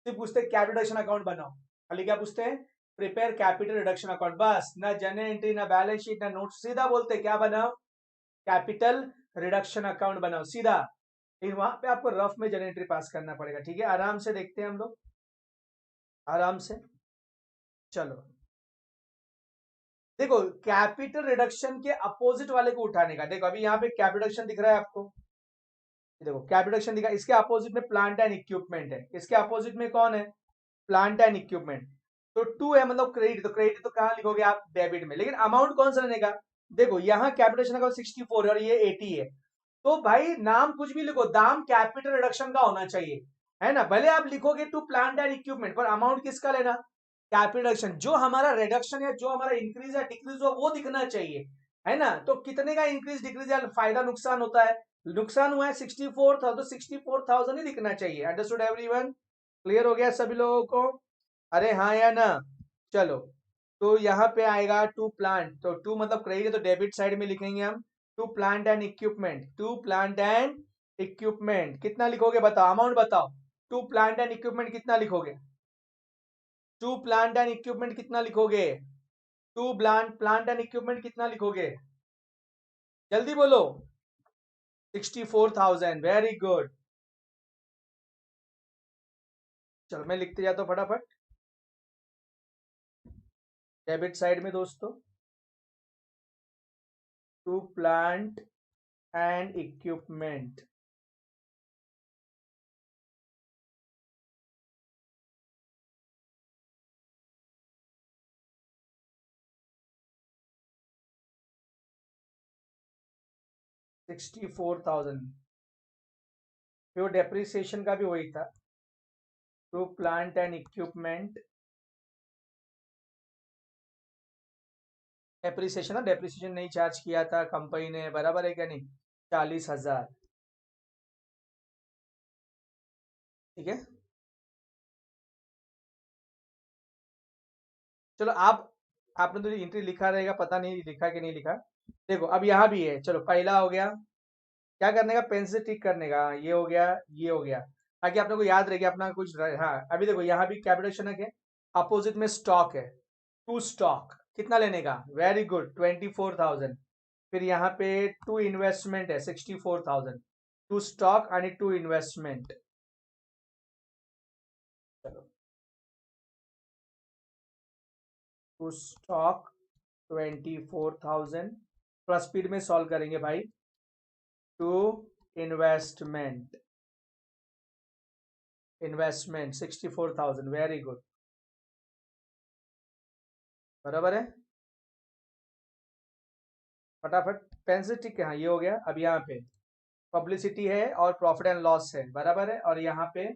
सिर्फ पूछते कैपिटल रिडक्शन अकाउंट बनाओ। खाली क्या पूछते हैं, प्रिपेयर कैपिटल रिडक्शन अकाउंट, बस। ना जर्नल एंट्री, ना बैलेंस शीट, ना नोट, सीधा बोलते क्या बनाओ, कैपिटल रिडक्शन अकाउंट बनाओ सीधा। फिर वहां पे आपको रफ में जर्नल एंट्री पास करना पड़ेगा, ठीक है। आराम से देखते हैं हम लोग, आराम से। चलो देखो कैपिटल रिडक्शन के अपोजिट वाले को उठाने का, देखो अभी यहाँ पे कैपिटल रिडक्शन दिख रहा है आपको, देखो कैपिटल रिडक्शन दिखा, इसके अपोजिट में प्लांट एंड इक्विपमेंट है, इसके अपोजिट में कौन है, प्लांट एंड इक्विपमेंट। तो टू है मतलब क्रेडिट, तो क्रेडिट तो कहां लिखोगे आप, डेबिट में। लेकिन अमाउंट कौन सा लेने का, देखो यहाँ कैपिटल का 64 है और ये 80 है, तो भाई नाम कुछ भी लिखो, दाम कैपिटल रिडक्शन का होना चाहिए, है ना। भले आप लिखोगे टू प्लांट एंड इक्विपमेंट, पर अमाउंट किसका लेना, कैपिटल रिडक्शन। जो हमारा रिडक्शन या जो हमारा इंक्रीज या डिक्रीज हो वो दिखना चाहिए, है ना। तो कितने का इंक्रीज डिक्रीज या फायदा नुकसान होता है, नुकसान हुआ है 64,000, तो 64,000 ही दिखना चाहिए। अंडरस्टूड एवरीवन, क्लियर हो गया सभी लोगों को, अरे हाँ या ना। चलो तो यहाँ पे आएगा टू प्लांट, तो टू मतलब क्रेडिट, तो डेबिट साइड में लिखेंगे हम to plant and equipment, to plant and equipment. कितना लिखोगे बताओ, अमाउंट बताओ, टू प्लांट एंड इक्विपमेंट कितना लिखोगे, टू प्लांट एंड इक्विपमेंट कितना लिखोगे, to plant plant and equipment कितना लिखोगे, जल्दी बोलो। 64,000, वेरी गुड। चलो मैं लिखते जाता हूँ फटाफट, डेबिट साइड में दोस्तों, टू प्लांट एंड इक्विपमेंट, $64,000। फिर वो डेप्रिसिएशन का भी वही था, to plant and equipment, depreciation ना, डेप्रिसिएशन नहीं चार्ज किया था कंपनी ने, बराबर है क्या नहीं, 40,000, ठीक है। चलो आप, आपने तो एंट्री लिखा रहेगा, पता नहीं लिखा कि नहीं लिखा। देखो अब यहाँ भी है, चलो पहला हो गया, क्या करने का, पेन से टिक करने का, ये हो गया, ये हो गया, ताकि अपने को याद रहे कि अपना कुछ हाँ अभी देखो यहाँ भी कैपिटल है, अपोजिट में स्टॉक है, टू स्टॉक कितना लेने का, वेरी गुड 24,000। फिर यहाँ पे टू इन्वेस्टमेंट है 64,000, टू स्टॉक आणि टू इन्वेस्टमेंट। चलो टू स्टॉक 24,000, थोड़ा स्पीड में सॉल्व करेंगे भाई, to investment, investment 64,000, very good, बराबर है। फटाफट पेन से टिक, हाँ ये हो गया। अब यहाँ पे पब्लिसिटी है और प्रॉफिट एंड लॉस है, बराबर है, और यहाँ पे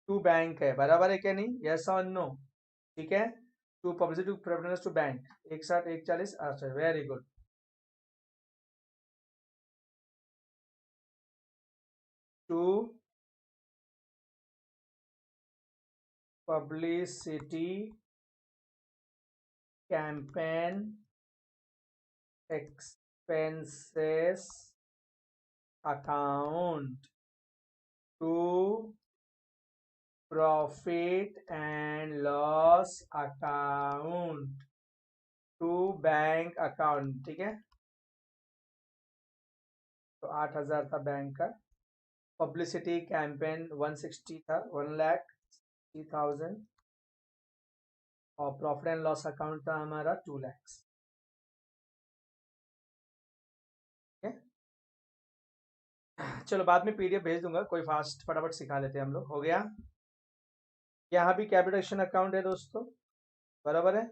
टू बैंक है, बराबर है क्या नहीं, यस और नो, ठीक है। To publicity, to preference, to bank, 160 140, अच्छा very good. To publicity campaign expenses account to profit and loss account to bank account. ठीक है, तो 8,000 था बैंक का। पब्लिसिटी कैंपेन 160 था, 1,60,000। और प्रॉफिट एंड लॉस अकाउंट था हमारा 2 लाख। चलो बाद में पीडीएफ भेज दूंगा, कोई फास्ट फटाफट सिखा लेते हैं हम लोग। हो गया। यहाँ भी कैपिटल अकाउंट है दोस्तों, बराबर है,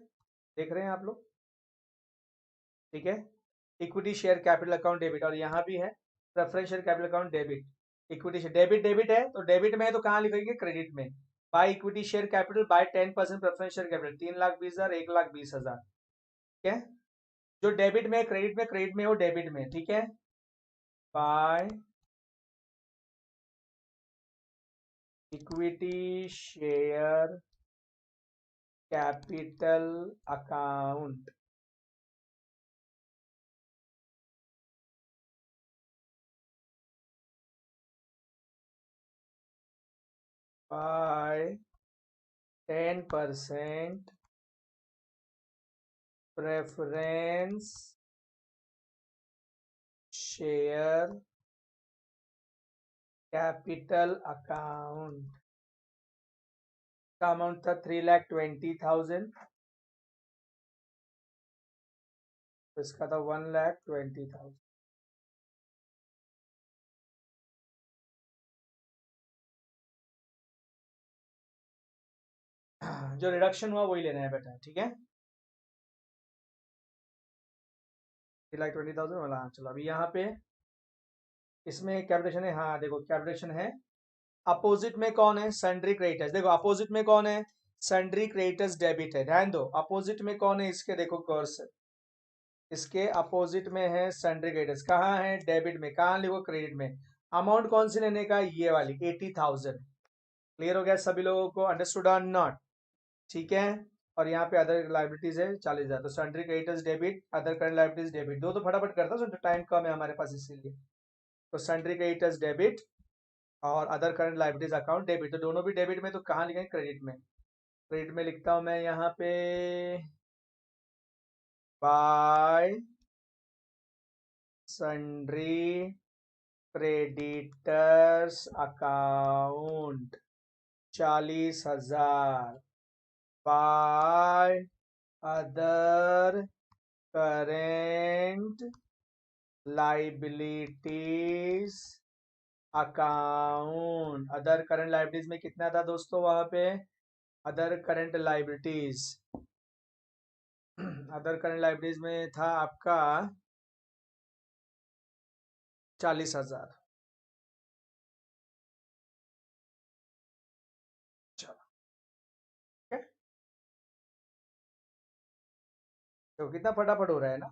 देख रहे हैं आप लोग। ठीक है, equity share capital account debit, और यहाँ भी है preference share capital account debit. Equity share debit debit है, तो डेबिट में है तो कहाँ लिखेंगे, क्रेडिट में। By equity share capital by 10% preference share capital 3,20,000 1,20,000। ठीक है, जो डेबिट में क्रेडिट में हो डेबिट में। ठीक है, by equity share capital account by 10% preference share capital account का अमाउंट था 3,20,000, तो इसका था 1,20,000। जो रिडक्शन हुआ वही लेना है बेटा। ठीक है, 3,20,000 वाला। हाँ चलो, अभी यहाँ पे इसमें कैपिटेशन है। हाँ देखो कैपिटेशन है, अपोजिट में कौन है, सन्ड्री क्रेडिटर्स। देखो अपोजिट में कौन है, सन्ड्री क्रेडिटर्स डेबिट है, ध्यान दो। अपोजिट में कौन है इसके, देखो गौर से, इसके अपोजिट में है सन्ड्री क्रेडिटर्स। कहाँ है, डेबिट में। कहाँ लिखो, क्रेडिट में। अमाउंट कौन सी लेने का, ये वाली 80,000। क्लियर हो गया सभी लोगों को, अंडरस्टूड और नॉट। ठीक है, और यहाँ पे अदर लाइबिलिटीज है 40,000, तो sundry creditors debit, other current liabilities debit. दो तो फटाफट करता हूँ, टाइम कम है हमारे पास इसीलिए। तो सन्ड्री क्रेडिटर्स डेबिट और other current liabilities account debit, तो दोनों भी डेबिट में, तो कहाँ लिखेंगे, क्रेडिट में। क्रेडिट में लिखता हूँ मैं यहाँ पे bye sundry creditors account 40,000 by other current liabilities account. Other current liabilities में कितना था दोस्तों वहां पे, other current liabilities other current liabilities में था आपका 40,000। चलो ठीक है, तो कितना फटाफट हो रहा है ना।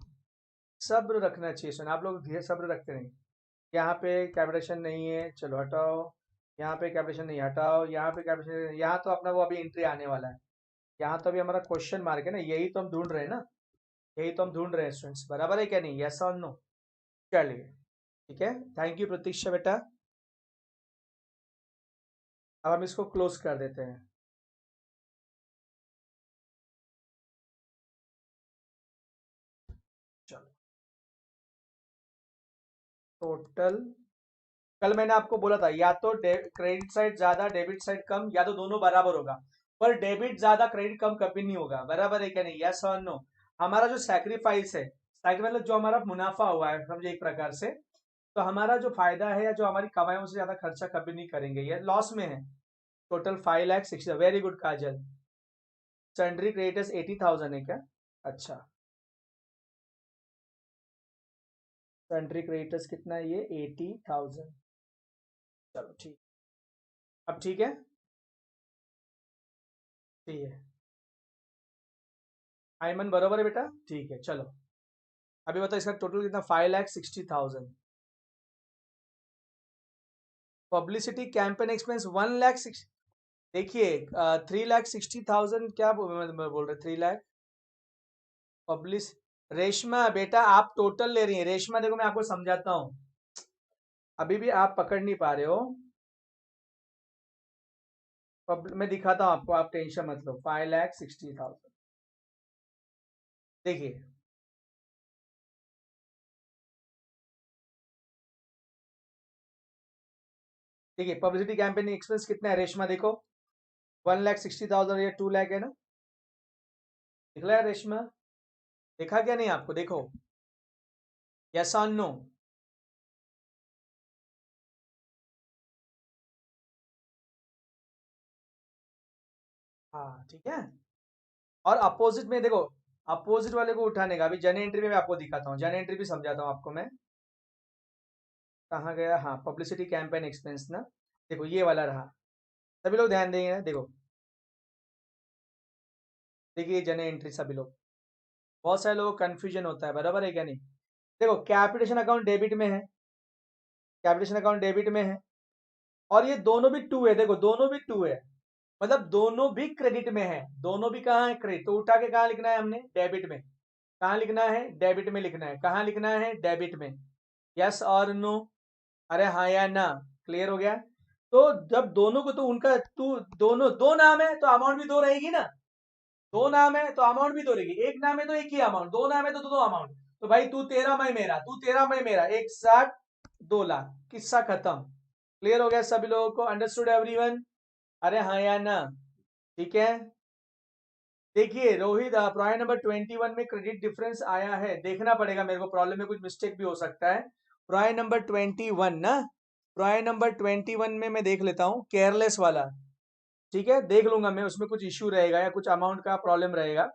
सब्र रखना चाहिए, सुन आप लोग धीरे सब्र रखते नहीं। यहाँ पे कैपिटेशन नहीं है, चलो हटाओ। यहाँ पे कैपिटेशन नहीं, हटाओ। यहाँ पे कैपिटेशन, यहाँ तो अपना वो अभी एंट्री आने वाला है। यहाँ तो अभी हमारा क्वेश्चन मार्क है ना, यही तो हम ढूंढ रहे हैं ना, यही तो हम ढूंढ रहे हैं स्टूडेंट्स, बराबर है क्या नहीं, यस और नो। चलिए ठीक है, थैंक यू प्रतीक्षा बेटा। अब हम इसको क्लोज कर देते हैं। चलो, टोटल, कल मैंने आपको बोला था या तो क्रेडिट साइड ज्यादा डेबिट साइड कम, या तो दोनों बराबर होगा। पर डेबिट ज्यादा क्रेडिट कम कभी नहीं होगा, बराबर है क्या नहीं, यस और नो। हमारा जो सैक्रिफाइस है, मतलब जो हमारा मुनाफा हुआ है समझे एक प्रकार से, तो हमारा जो फायदा है या जो हमारी कमाई उससे ज्यादा खर्चा कभी नहीं करेंगे, ये लॉस में है। टोटल 5,60,000, वेरी गुड काजल। सन्ड्री क्रेडिटर्स 80,000 है क्या, अच्छा। सन्ड्री क्रेडिटर्स कितना है ये, 80,000। चलो ठीक, अब ठीक है, ठीक है आयमन, बरोबर है बेटा, ठीक है। चलो अभी बताओ इसका टोटल कितना, 5,60,000। Publicity campaign expense 1,60,000। देखिए 3,60,000 क्या बोल रहे, 3 लाख पब्लिश, रेशमा बेटा आप टोटल ले रही हैं। रेशमा देखो मैं आपको समझाता हूँ, अभी भी आप पकड़ नहीं पा रहे हो। मैं दिखाता हूँ आपको, आप टेंशन मत लो। 5,60,000 देखिए, देखिए पब्लिसिटी कैंपेन एक्सपेंस कितना है रेशमा देखो, 1,60,000 या 2 लाख है ना, दिखला है रेशमा? देखा क्या नहीं आपको? देखो, यस और नो? हाँ ठीक है। और अपोजिट में देखो, अपोजिट वाले को उठाने का, अभी जन एंट्री में मैं आपको दिखाता हूँ, जन एंट्री भी समझाता हूँ आपको मैं। कहाँ गया? हाँ, पब्लिसिटी कैंपेन एक्सपेंस ना, देखो ये वाला रहा। सभी लोग ध्यान देंगे ना, देखो देखिए जन एंट्री, सभी लोग, बहुत सारे लोगों को कंफ्यूजन होता है, बराबर है क्या नहीं? देखो कैपिटेशन अकाउंट डेबिट में है, कैपिटेशन अकाउंट डेबिट में है, और ये दोनों भी टू है, देखो दोनों भी टू है, मतलब दोनों भी क्रेडिट में है, दोनों भी कहाँ है? क्रेडिट। तो उठा के कहाँ लिखना है हमने? डेबिट में। कहाँ लिखना है? डेबिट में लिखना है। कहाँ लिखना है? डेबिट में। यस और नो? अरे हाँ या ना? क्लियर हो गया? तो जब दोनों को, तो उनका तू, दोनों दो नाम है तो अमाउंट भी दो रहेगी ना, दो नाम है तो अमाउंट भी दो रहेगी, एक नाम है तो एक ही अमाउंट, दो नाम है तो दो अमाउंट। तो भाई तू तेरा मैं मेरा, तू तेरा मैं मेरा, 1,60,000 2 लाख, किस्सा खत्म। क्लियर हो गया सभी लोगों को? Understood everyone? अरे हाँ या ना? ठीक है। देखिए रोहित, प्राय नंबर 21 में क्रेडिट डिफरेंस आया है, देखना पड़ेगा मेरे को, प्रॉब्लम में कुछ मिस्टेक भी हो सकता है। प्राय नंबर 21 ना, प्राय नंबर 21 में मैं देख लेता हूँ, केयरलेस वाला। ठीक है, देख लूंगा मैं, उसमें कुछ इश्यू रहेगा या कुछ अमाउंट का प्रॉब्लम रहेगा।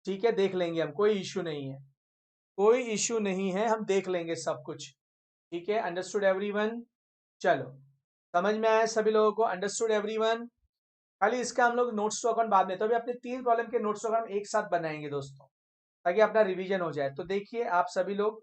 ठीक है, देख लेंगे हम, कोई इश्यू नहीं है, कोई इश्यू नहीं है, हम देख लेंगे सब कुछ। ठीक है, अंडरस्टूड एवरीवन? चलो, समझ में आया सभी लोगों को? Understood everyone? खाली इसका हम लोग नोट्स टू अकाउंट बाद में, तो अभी अपने 3 प्रॉब्लम के नोट्स टू अकाउंट एक साथ बनाएंगे दोस्तों, ताकि अपना रिवीजन हो जाए। तो देखिए आप सभी लोग,